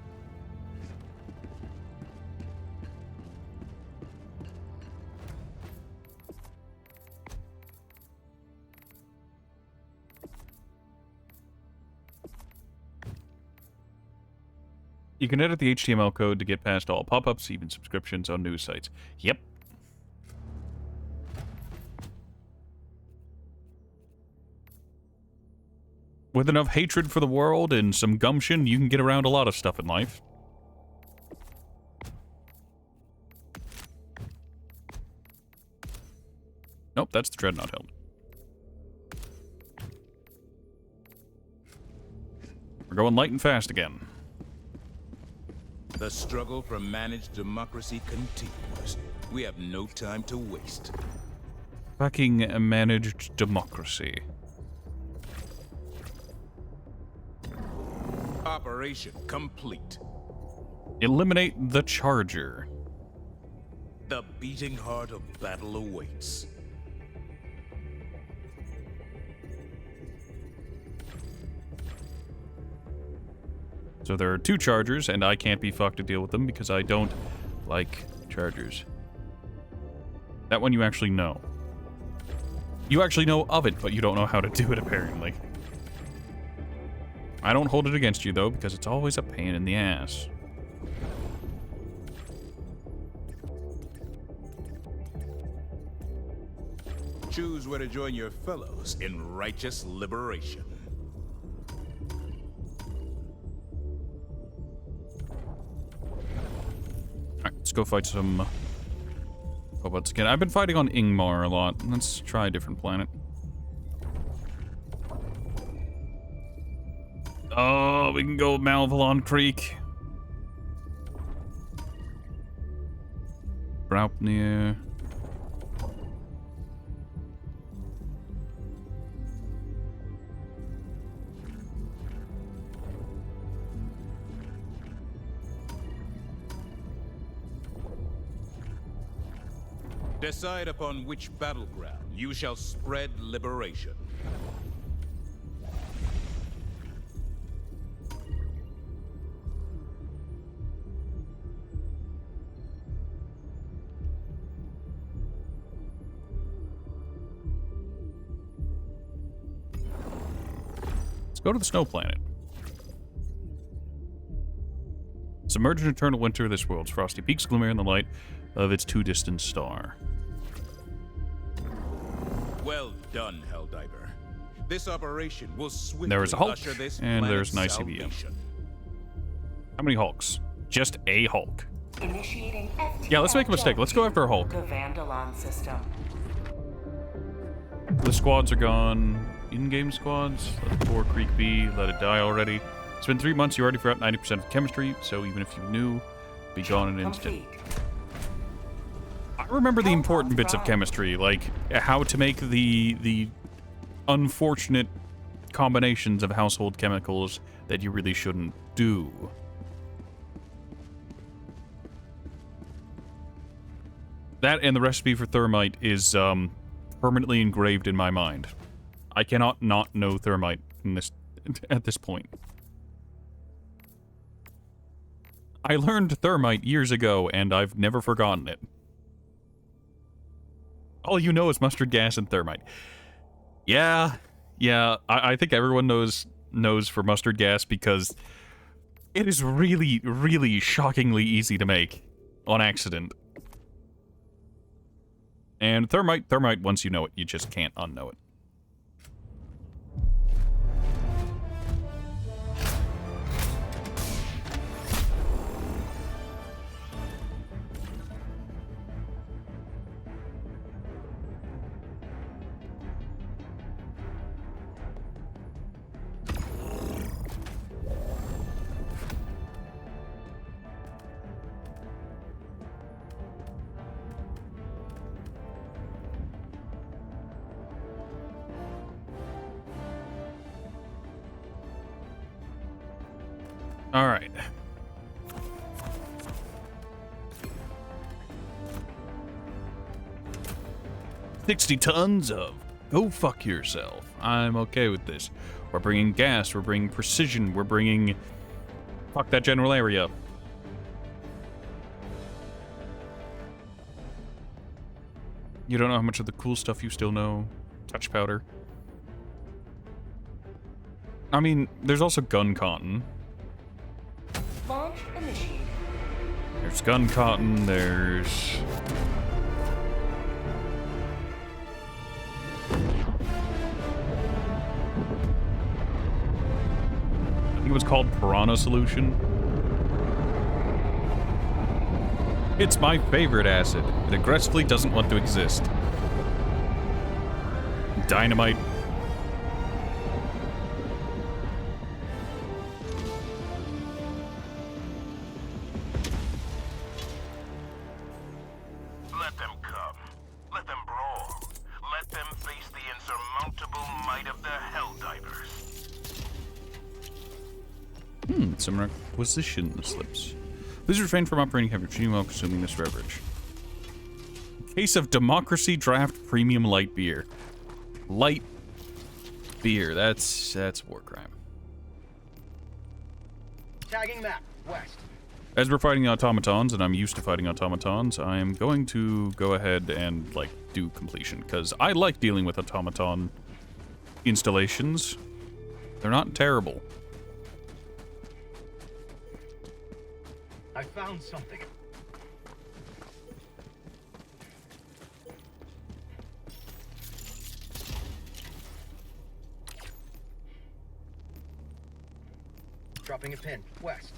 You can edit the HTML code to get past all pop-ups, even subscriptions on news sites. Yep. With enough hatred for the world and some gumption, you can get around a lot of stuff in life. Nope, that's the Dreadnought helmet. We're going light and fast again. The struggle for managed democracy continues. We have no time to waste. Fucking managed democracy. Operation complete. Eliminate the Charger. The beating heart of battle awaits. So there are 2 Chargers, and I can't be fucked to deal with them because I don't like Chargers. That one you actually know. You actually know of it, but you don't know how to do it, apparently. I don't hold it against you, though, because it's always a pain in the ass. Choose where to join your fellows in righteous liberation. Alright, let's go fight some robots again. I've been fighting on Ingmar a lot. Let's try a different planet. Oh, we can go Malvalon Creek. Braupnir. Decide upon which battleground you shall spread liberation. Let's go to the snow planet. Submerged in eternal winter, this world's frosty peaks glimmer in the light of its too-distant star. Well done, Helldiver. This operation will swiftly There is a Hulk, usher this and there's planet's an ICBM. salvation. How many Hulks? Just a Hulk. Initiating FTL Yeah, let's make a mistake. jump Let's go after a Hulk. to Vandalon system. The squads are gone. In-game squads. Let 4 Creek be. Let it die already. It's been 3 months. You already forgot 90% of chemistry, so even if you knew, be gone in an instant. Complete. I remember the important bits of chemistry, like how to make the unfortunate combinations of household chemicals that you really shouldn't do. That and the recipe for thermite is permanently engraved in my mind. I cannot not know thermite in this at this point. I learned thermite years ago, and I've never forgotten it. All you know is mustard gas and thermite. Yeah. I think everyone knows for mustard gas because it is really, really shockingly easy to make on accident. And thermite, once you know it, you just can't unknow it. All right. $60 tons of go fuck yourself. I'm okay with this. We're bringing gas. We're bringing precision. We're bringing fuck that general area. You don't know how much of the cool stuff you still know. Touch powder. I mean, there's also gun cotton. Launch initiated. There's gun cotton, there's... I think it was called Piranha Solution. It's my favorite acid. It aggressively doesn't want to exist. Dynamite. Let them come. Let them brawl. Let them face the insurmountable might of the Helldivers. Some requisition slips. Please refrain from operating heavy machinery while consuming this beverage. Case of Democracy Draft Premium Light Beer. Light beer. That's war crime. Tagging map, west. As we're fighting automatons, and I'm used to fighting automatons, I am going to go ahead and, like, do completion, because I like dealing with automaton installations. They're not terrible. I found something. Dropping a pin, west.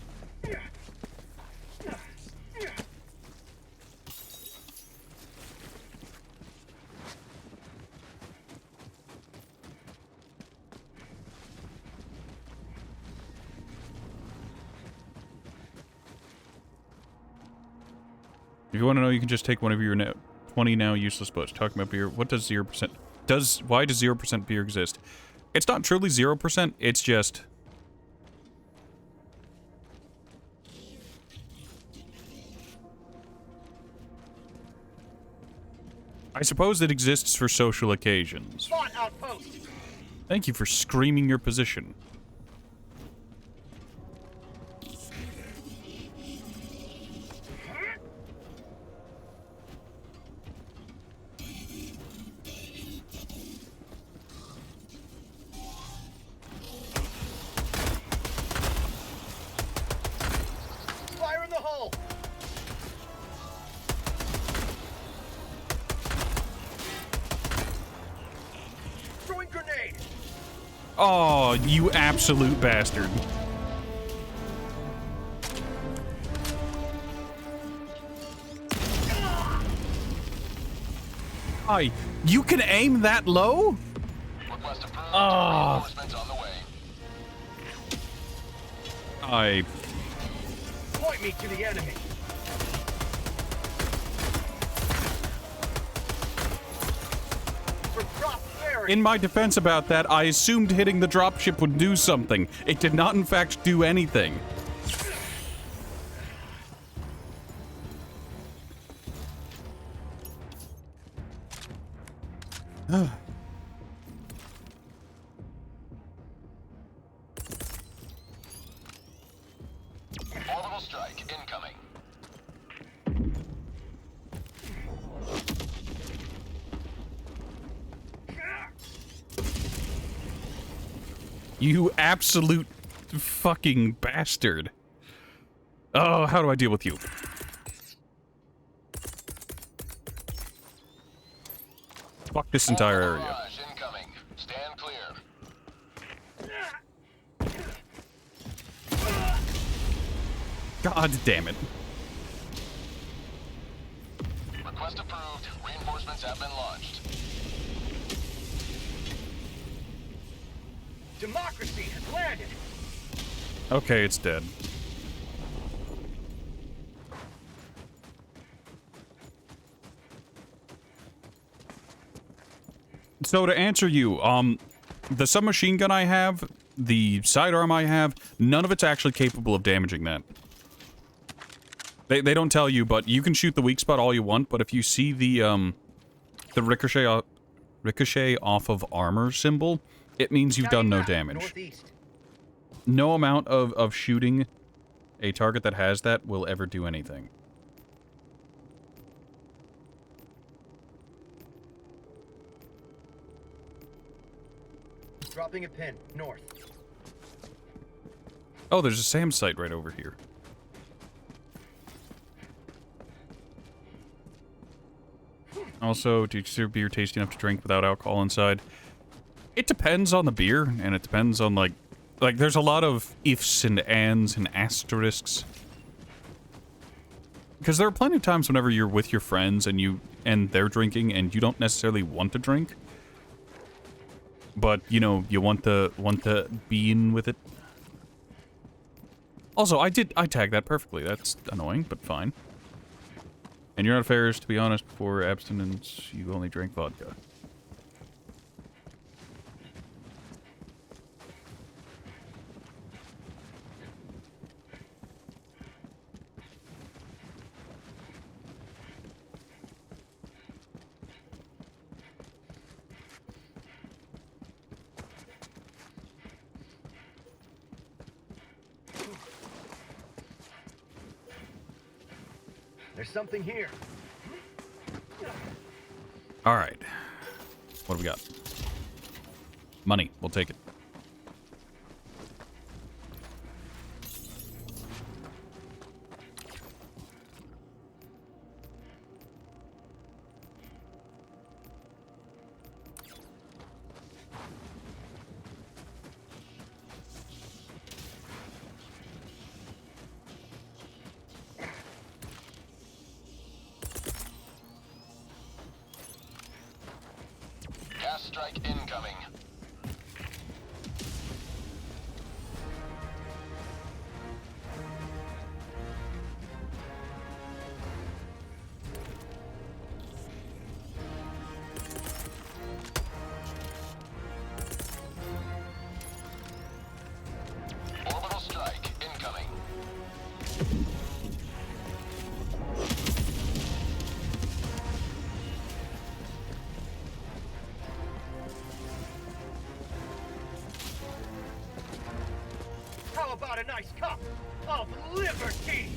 If you want to know, you can just take one of your 20 now useless boats. Talking about beer, what does 0%... Why does 0% beer exist? It's not truly 0%, it's just... I suppose it exists for social occasions. Spot outpost. Thank you for screaming your position. Fire in the hole. Throwing grenade. Oh, you absolute bastard. Hi, you can aim that low? Request approved. Oh. Reinforcements on the way. I... Point me to the enemy. For drop bearing. In my defense about that, I assumed hitting the dropship would do something. It did not, in fact, do anything. Orbital strike incoming. You absolute fucking bastard. Oh, how do I deal with you? Fuck this entire area. Barrage incoming. Stand clear. God damn it. Request approved. Reinforcements have been launched. Democracy has landed. Okay, it's dead. So to answer you, the submachine gun I have, the sidearm I have, none of it's actually capable of damaging that. They don't tell you, but you can shoot the weak spot all you want, but if you see the ricochet off of armor symbol, it means you've done no damage. Northeast. No amount of shooting a target that has that will ever do anything. Dropping a pin. North. Oh, there's a SAM site right over here. Also, do you consider beer tasty enough to drink without alcohol inside? It depends on the beer, and it depends on, like, there's a lot of ifs and ands and asterisks. Because there are plenty of times whenever you're with your friends and they're drinking and you don't necessarily want to drink. But, you know, you want to be in with it. Also, I tagged that perfectly. That's annoying, but fine. And you're not fair, to be honest, for abstinence, you only drink vodka. There's something here. Alright. What do we got? Money. We'll take it. Gas strike incoming. Orbital strike incoming. about a nice cup of liberty?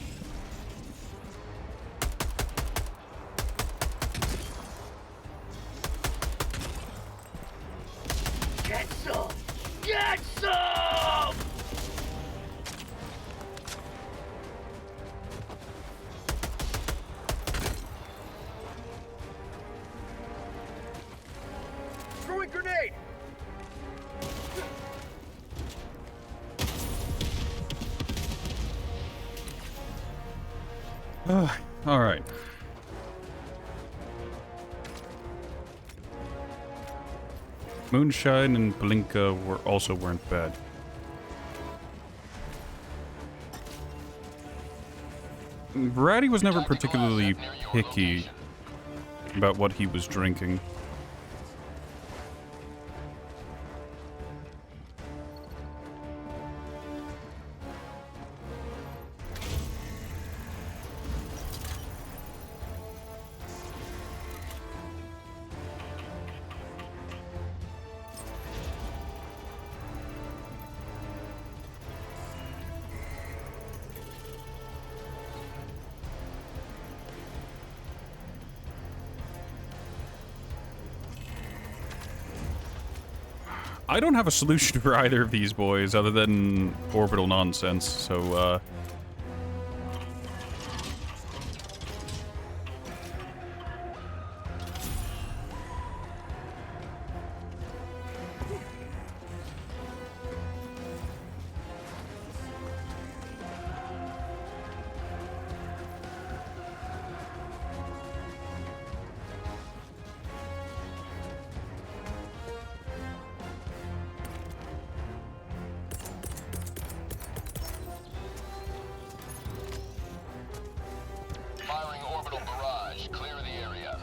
Get some! Get some! Throwing grenade! All right. Moonshine and Blinka weren't bad. Ratty was never particularly picky about what he was drinking. I don't have a solution for either of these boys other than orbital nonsense, so, Firing orbital barrage. Clear the area.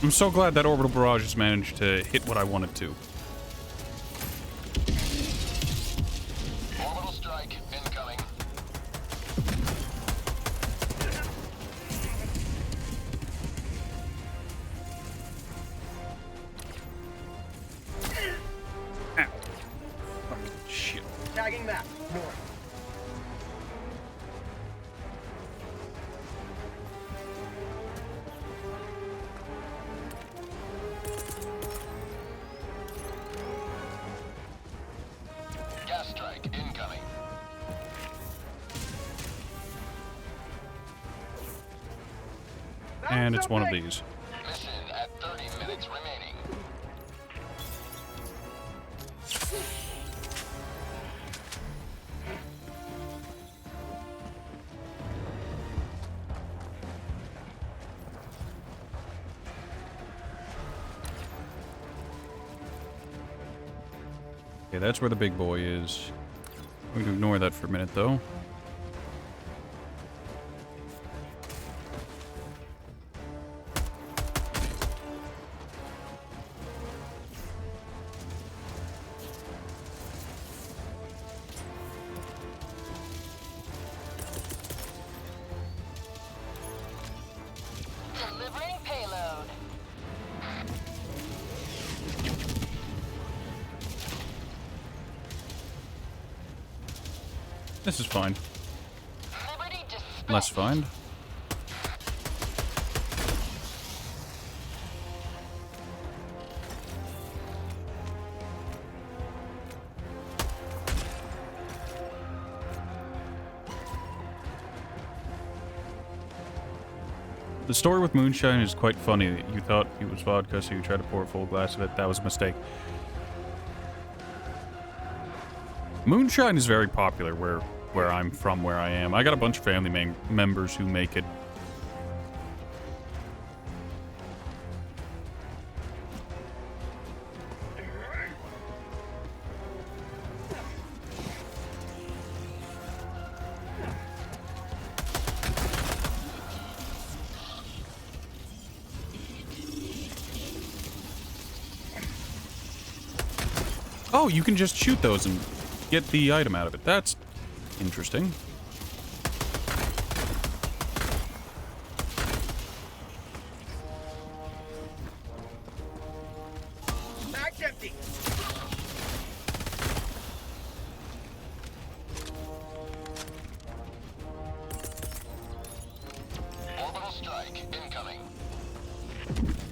I'm so glad that orbital barrage has managed to hit what I wanted to. Orbital strike incoming. Ow. Fucking shit. Tagging map, north. Gas strike incoming. And it's one of these. Mission at 30 minutes remaining. Okay, that's where the big boy is. I'm going to ignore that for a minute, though. Delivering payload. This is fine. Liberty dispatched. Less fine. The story with Moonshine is quite funny. You thought it was vodka, so you tried to pour a full glass of it. That was a mistake. Moonshine is very popular where I'm from, where I am. I got a bunch of family members who make it. Oh, you can just shoot those and get the item out of it. That's interesting. Mag's empty. Orbital strike incoming.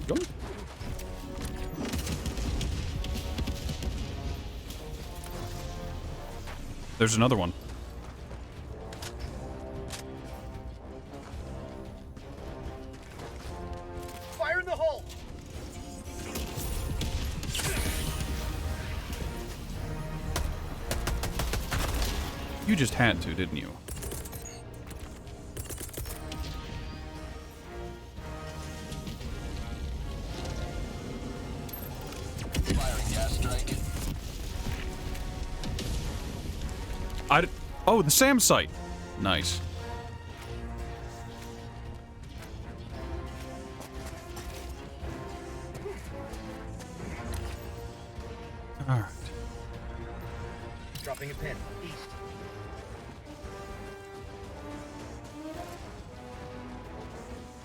Go. There's another one. Fire in the hole. You just had to, didn't you? Firing gas strike. Oh, the SAM site. Nice. All right. Dropping a pin. East.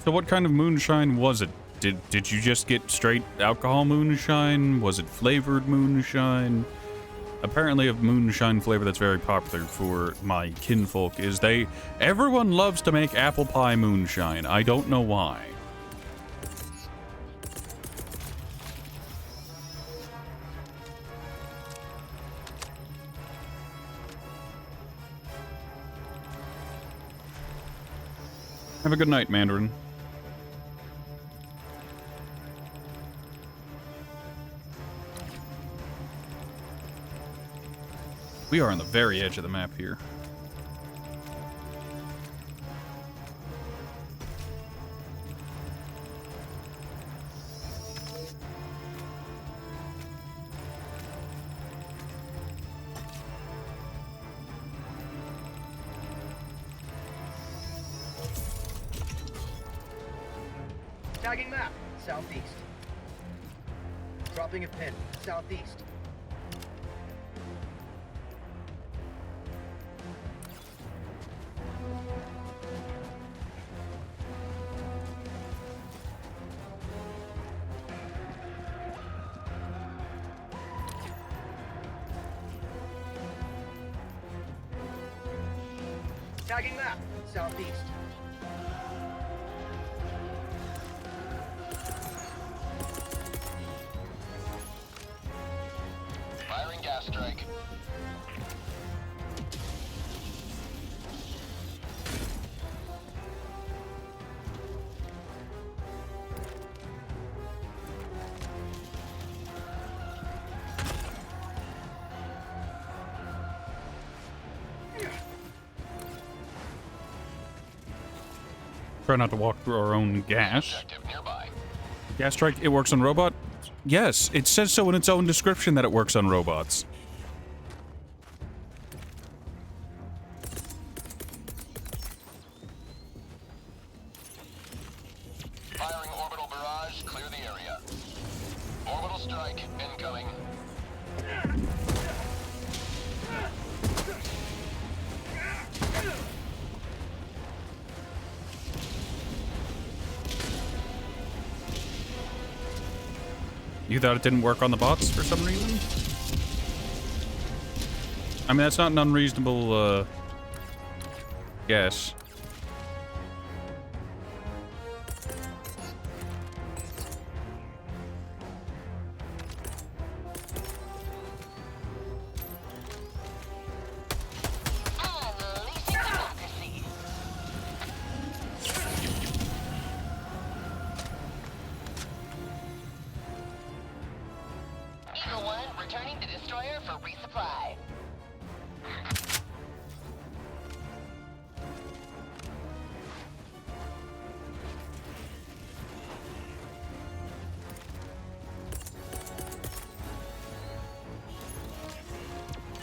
So what kind of moonshine was it? Did you just get straight alcohol moonshine? Was it flavored moonshine? Apparently a moonshine flavor that's very popular for my kinfolk is everyone loves to make apple pie moonshine. I don't know why. Have a good night, Mandarin. We are on the very edge of the map here. Tagging map. Southeast. Dropping a pin. Southeast. Tagging map. Southeast. Firing gas strike. Try not to walk through our own gas. Objective nearby. Gas strike, it works on robot? Yes, it says so in its own description that it works on robots. Firing orbital barrage. Clear the area. Orbital strike incoming. You thought it didn't work on the bots for some reason? I mean, that's not an unreasonable, guess. Unleashing democracy. Eagle 1 returning to destroyer for resupply.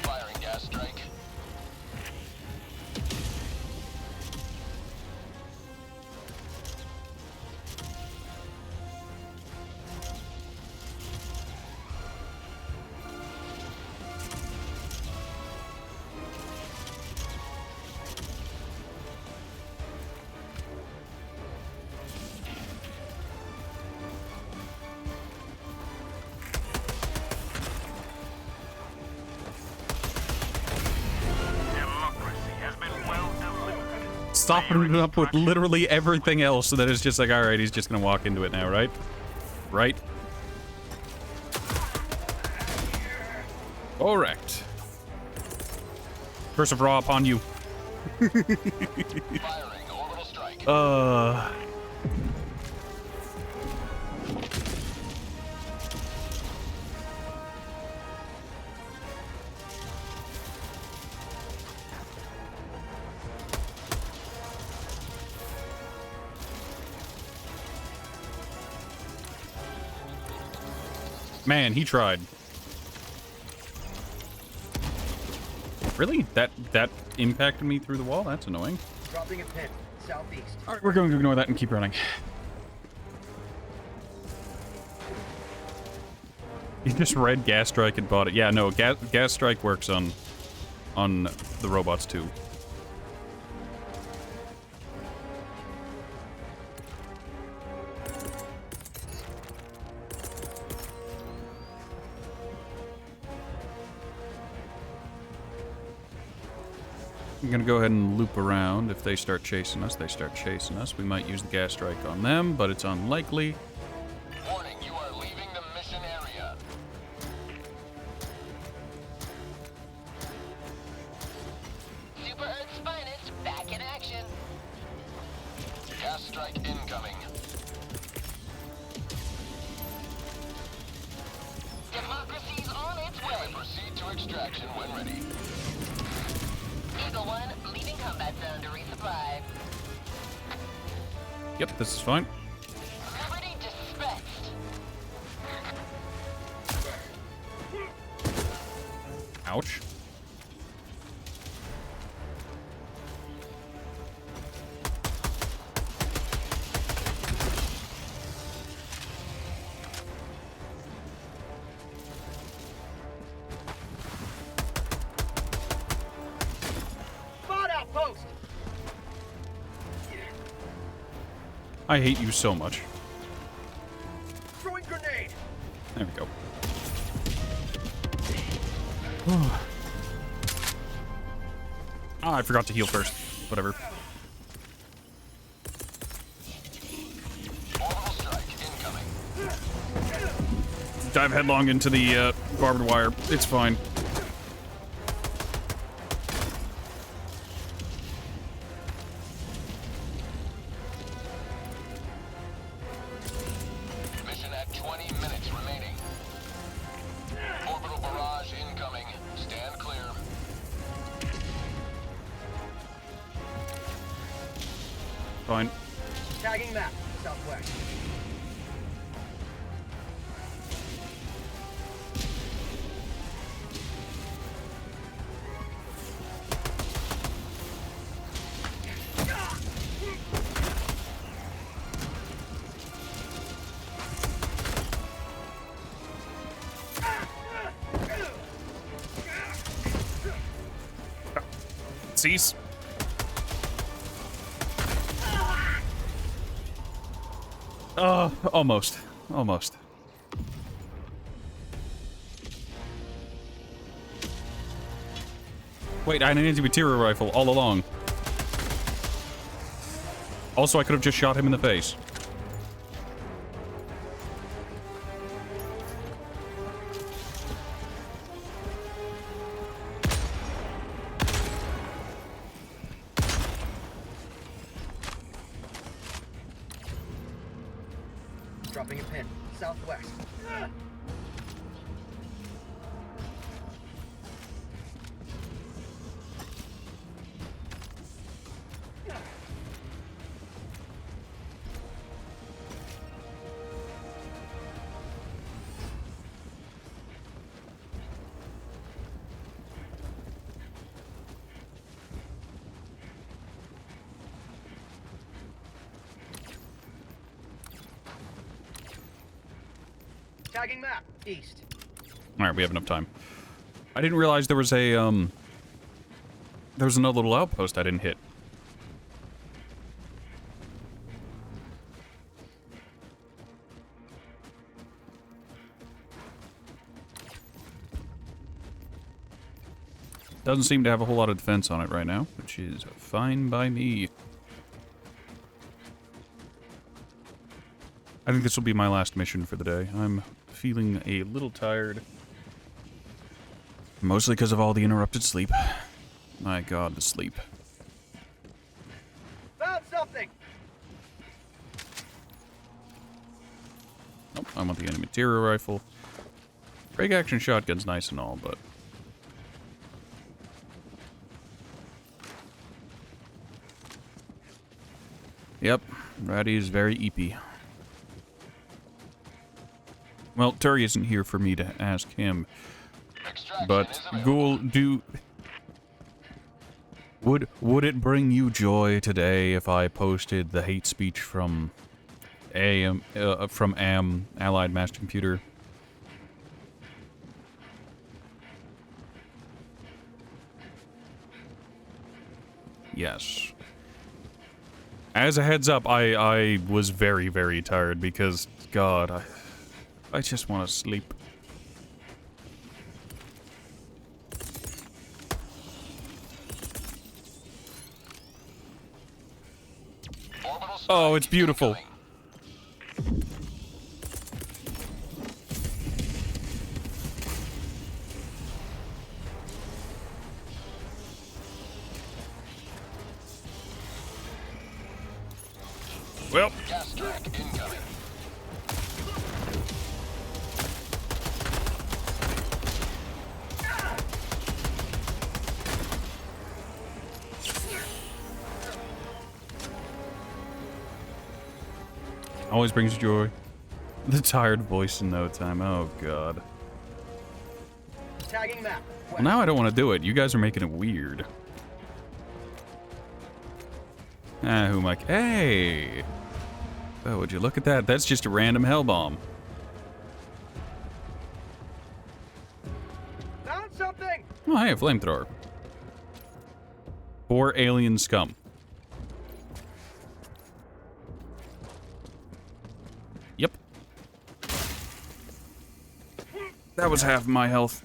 Firing gas strike. softening it up with literally everything else, so that it's just like, alright, he's just gonna walk into it now, right? Right? Correct. Curse of Ra upon you. Firing orbital strike. Man, he tried. Really? That impacted me through the wall? That's annoying. Dropping a pin. Southeast. Alright, we're going to ignore that and keep running. You just read Gas Strike and bought it. Yeah, no, Gas Strike works on the robots too. I'm gonna go ahead and loop around. If they start chasing us, they start chasing us. We might use the Gas Strike on them, but it's unlikely. Warning, you are leaving the mission area. Super Earth's finest back in action. Gas strike incoming. Democracy's on its way. Proceed to extraction when ready. Eagle 1, leaving combat zone to resupply. Yep, this is fine. Liberty dispatched. Ouch. Spot outpost. I hate you so much. Throwing grenade. There we go. Ah, I forgot to heal first. Whatever. Orbital strike incoming. Dive headlong into the barbed wire. It's fine. Mission at 20 minutes remaining. Orbital barrage incoming. Stand clear. Fine. Tagging map. Southwest. Cease. Almost. Almost. Wait, I had an anti-material rifle all along. Also, I could have just shot him in the face. Dropping a pin. Southwest. Tagging map. East. Alright, we have enough time. I didn't realize there was a, there was another little outpost I didn't hit. Doesn't seem to have a whole lot of defense on it right now, which is fine by me. I think this will be my last mission for the day. I'm feeling a little tired. Mostly because of all the interrupted sleep. My god, the sleep. Found something! Nope, I want the enemy material rifle. Break action shotgun's nice and all, but... Yep, Ratty is very eepy. Well, Turi isn't here for me to ask him. Extraction But, is available. Ghoul, would it bring you joy today if I posted the hate speech from AM, Allied Master Computer? Yes. As a heads up, I was very, very tired because, God, I just want to sleep. Orbital strike Oh, it's beautiful. incoming. Well, Gas track incoming. always brings joy. The tired voice in no time. Oh, God. Tagging map. Well, now I don't want to do it. You guys are making it weird. Ah, who am I? Hey! Oh, would you look at that? That's just a random hell bomb. Found something! Oh, hey, a flamethrower. Poor alien scum. Yep. That was half my health.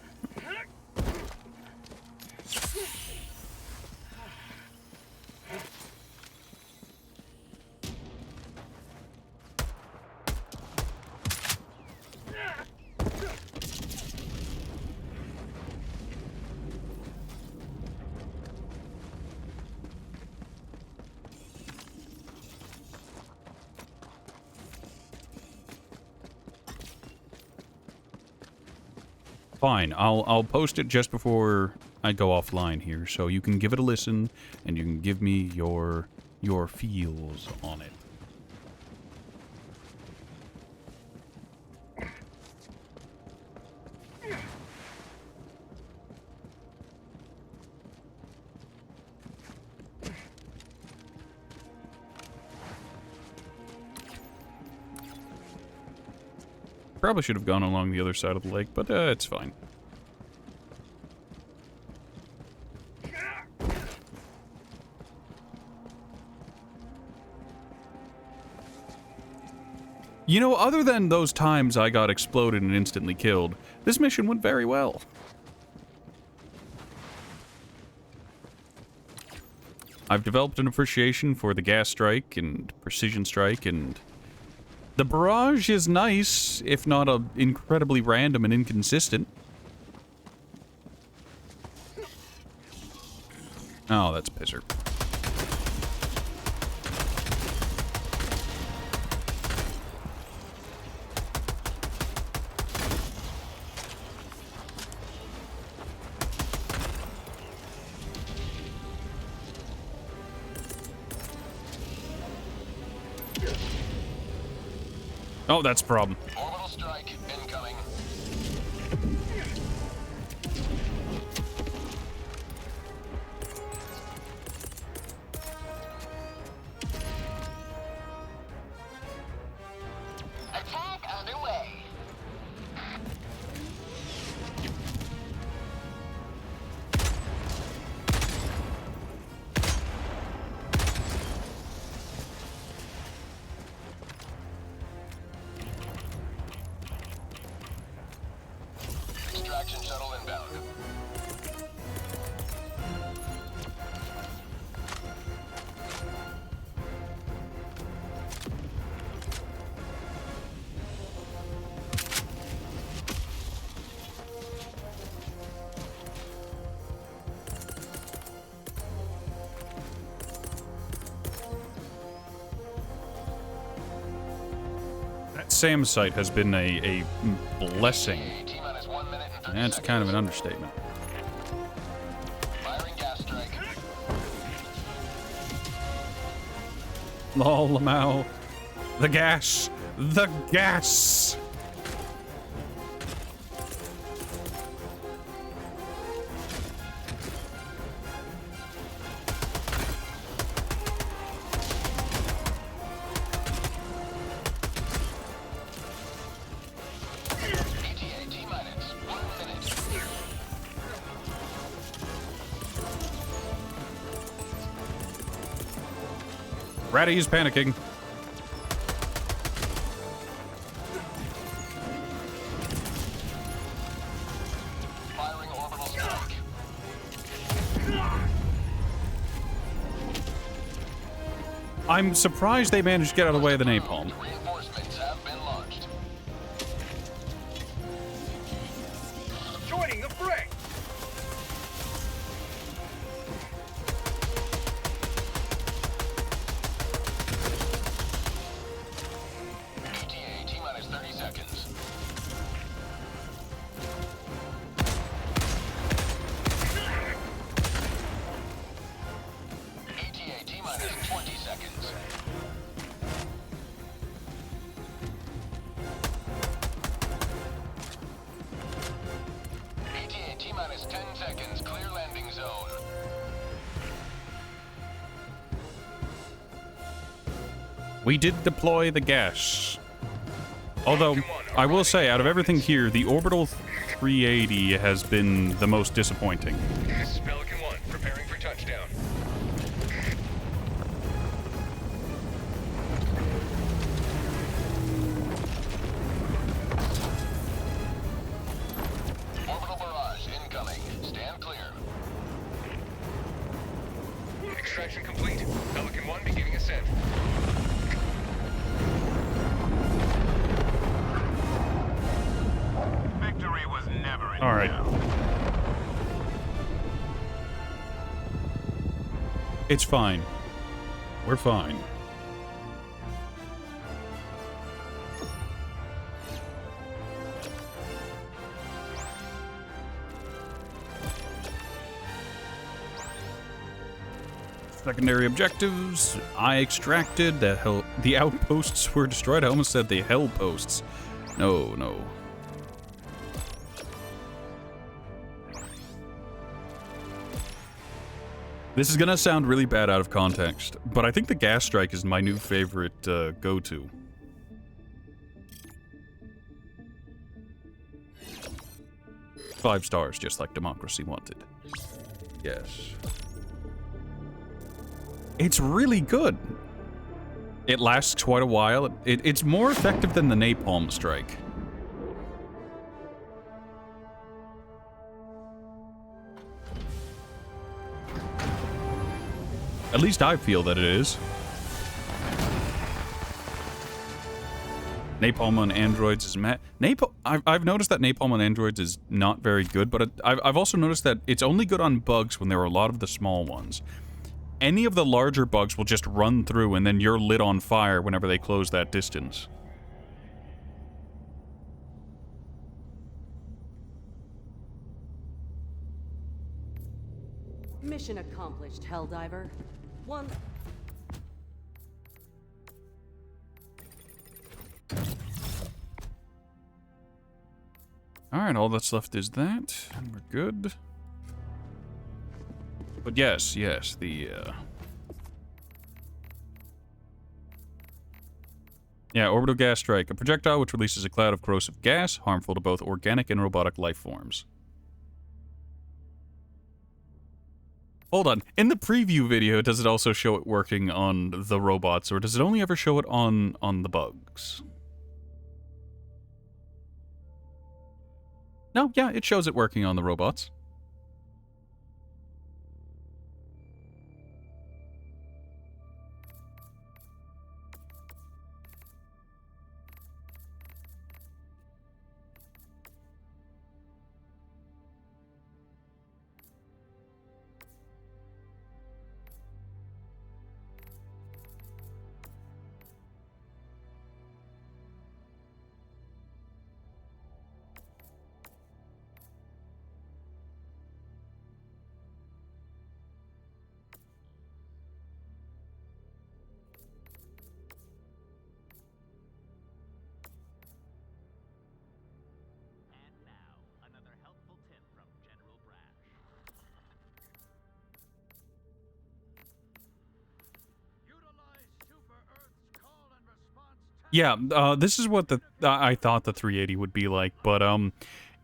Fine, I'll post it just before I go offline here, so you can give it a listen and you can give me your feels on it. Probably should have gone along the other side of the lake, but it's fine. You know, other than those times I got exploded and instantly killed, this mission went very well. I've developed an appreciation for the gas strike and precision strike, and the barrage is nice, if not incredibly random and inconsistent. Oh, that's a pisser. Oh, that's a problem. Orbital strike incoming. Attack underway. SAM site has been a blessing. T-minus 1 minute and 30 That's seconds. kind of an understatement. Firing gas strike. Lol, Lamau. The gas! The gas! ETA T-minus 1 minute. Ratty is panicking. Firing orbital strike. I'm surprised they managed to get out of the way of the napalm. Reinforcements have been launched. Joining the fray. ETA T-minus 30 seconds. ETA T-minus 20 seconds. ETA T-minus 10 seconds. Clear landing zone. We did deploy the gas. Although, I will say, out of everything here, the Orbital 380 has been the most disappointing. This is Pelican 1, preparing for touchdown. Orbital barrage incoming. Stand clear. Extraction complete. Pelican 1 beginning ascent. Victory was never in All right. doubt. It's fine. We're fine. Secondary objectives. I extracted. The outposts were destroyed. I almost said the hell posts. No, no. This is gonna sound really bad out of context, but I think the gas strike is my new favorite go-to. Five stars, just like democracy wanted. Yes. It's really good. It lasts quite a while. It's more effective than the napalm strike. At least I feel that it is. Napalm on androids is I've noticed that napalm on androids is not very good, but I've also noticed that it's only good on bugs when there are a lot of the small ones. Any of the larger bugs will just run through and then you're lit on fire whenever they close that distance. Mission accomplished, Helldiver. One. Alright, all that's left is that, and we're good. But yes, the, Yeah, orbital gas strike. A projectile which releases a cloud of corrosive gas, harmful to both organic and robotic life forms. Hold on. In the preview video, does it also show it working on the robots, or does it only ever show it on the bugs? No, yeah, it shows it working on the robots. Yeah, this is what I thought the 380 would be like, but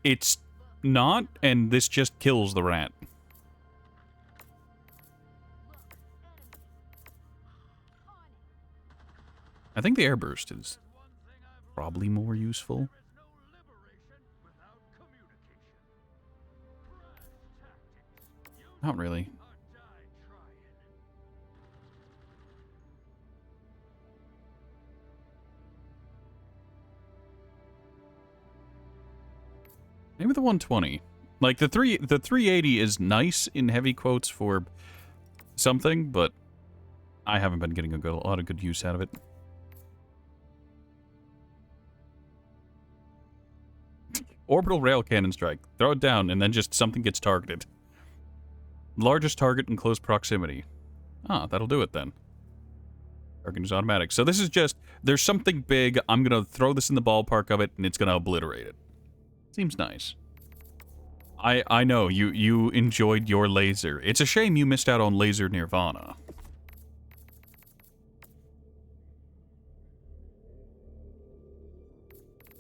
it's not, and this just kills the rat. I think the airburst is probably more useful. Not really. Maybe the 120. Like the 380 is nice in heavy quotes for something, but I haven't been getting a lot of good use out of it. Orbital rail cannon strike. Throw it down, and then just something gets targeted. Largest target in close proximity. Ah, that'll do it then. Target is automatic. So this is just, there's something big, I'm gonna throw this in the ballpark of it, and it's gonna obliterate it. Seems nice. I know, you enjoyed your laser. It's a shame you missed out on laser nirvana.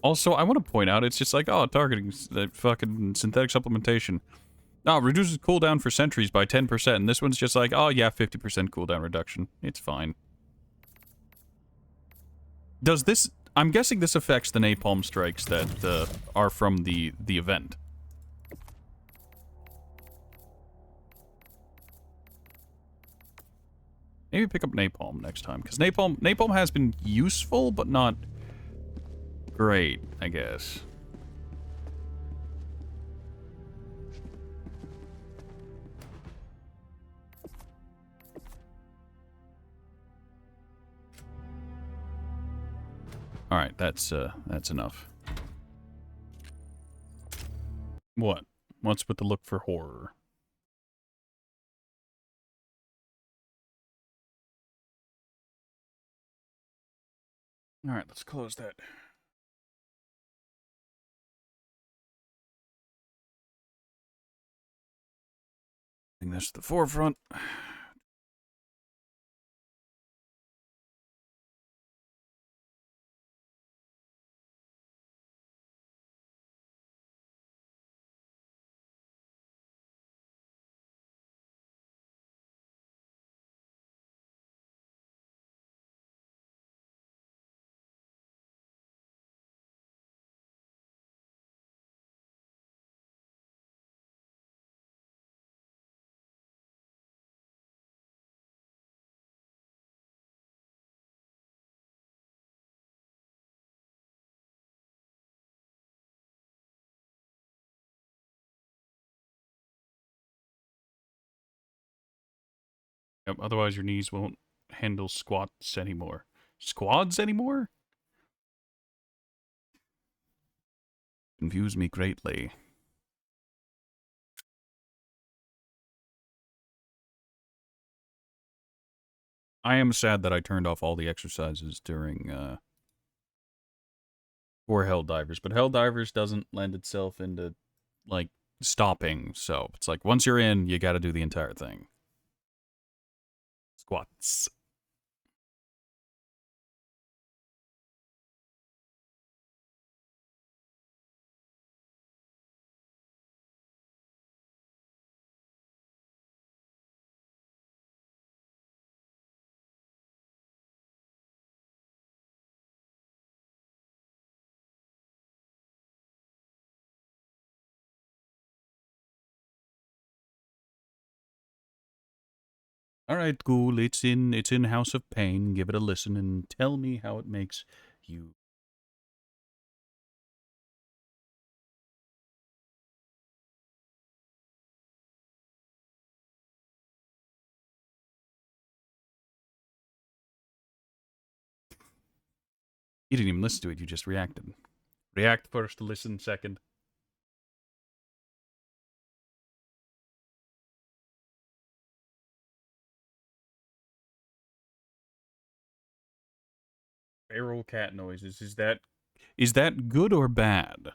Also, I want to point out, it's just like, oh, targeting, fucking synthetic supplementation. Oh, reduces cooldown for sentries by 10%, and this one's just like, oh yeah, 50% cooldown reduction. It's fine. Does this... I'm guessing this affects the napalm strikes that are from the event. Maybe pick up napalm next time, because napalm has been useful, but not great, I guess. Alright, that's enough. What? What's with the look for horror? Alright, let's close that. Bring this to the forefront. Yep, otherwise your knees won't handle squats anymore. Squads anymore? Confuse me greatly. I am sad that I turned off all the exercises during, for Helldivers, but Helldivers doesn't lend itself into, like, stopping, so it's like, once you're in, you gotta do the entire thing. Squats. Alright, Ghoul, it's in House of Pain. Give it a listen and tell me how it makes you. You didn't even listen to it, you just reacted. React first, listen second. Feral cat noises. Is that good or bad?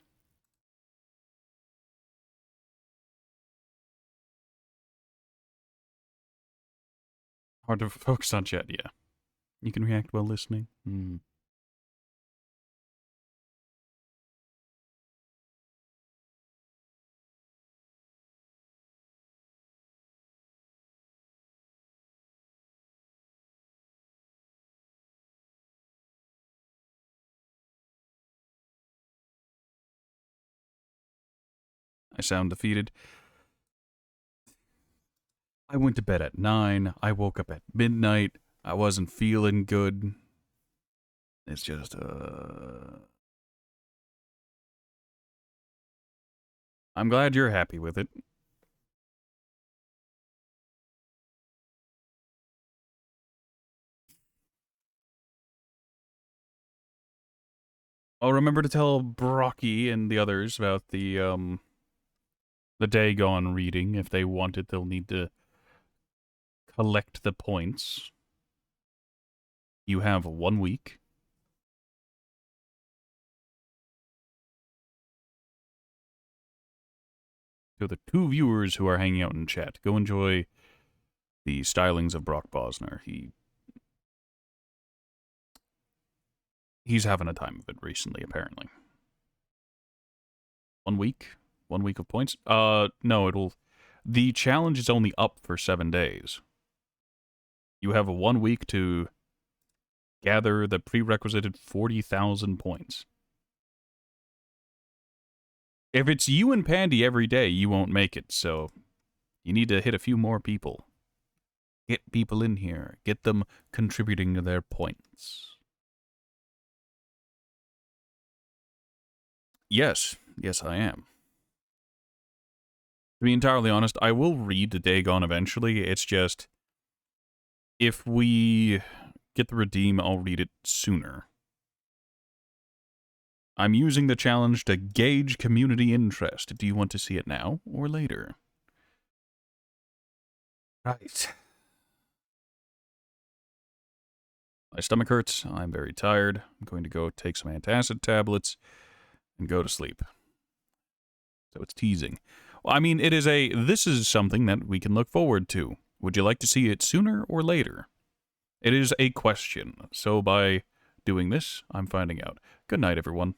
Hard to focus on chat, yeah. You can react while listening. sound defeated. I went to bed at 9. I woke up at midnight. I wasn't feeling good. It's just, I'm glad you're happy with it. I'll remember to tell Brocky and the others about the Dagon reading. If they want it, they'll need to collect the points. You have 1 week. To the 2 viewers who are hanging out in chat, go enjoy the stylings of Brock Bosner. He's having a time of it recently, apparently. 1 week? 1 week of points? No, the challenge is only up for 7 days. You have 1 week to gather the prerequisited 40,000 points. If it's you and Pandy every day, you won't make it, so you need to hit a few more people. Get people in here. Get them contributing their points. Yes, I am. To be entirely honest, I will read the Dagon eventually. It's just, if we get the redeem, I'll read it sooner. I'm using the challenge to gauge community interest. Do you want to see it now or later? Right. My stomach hurts. I'm very tired. I'm going to go take some antacid tablets and go to sleep. So it's teasing. Well, I mean, this is something that we can look forward to. Would you like to see it sooner or later? It is a question. So by doing this, I'm finding out. Good night, everyone.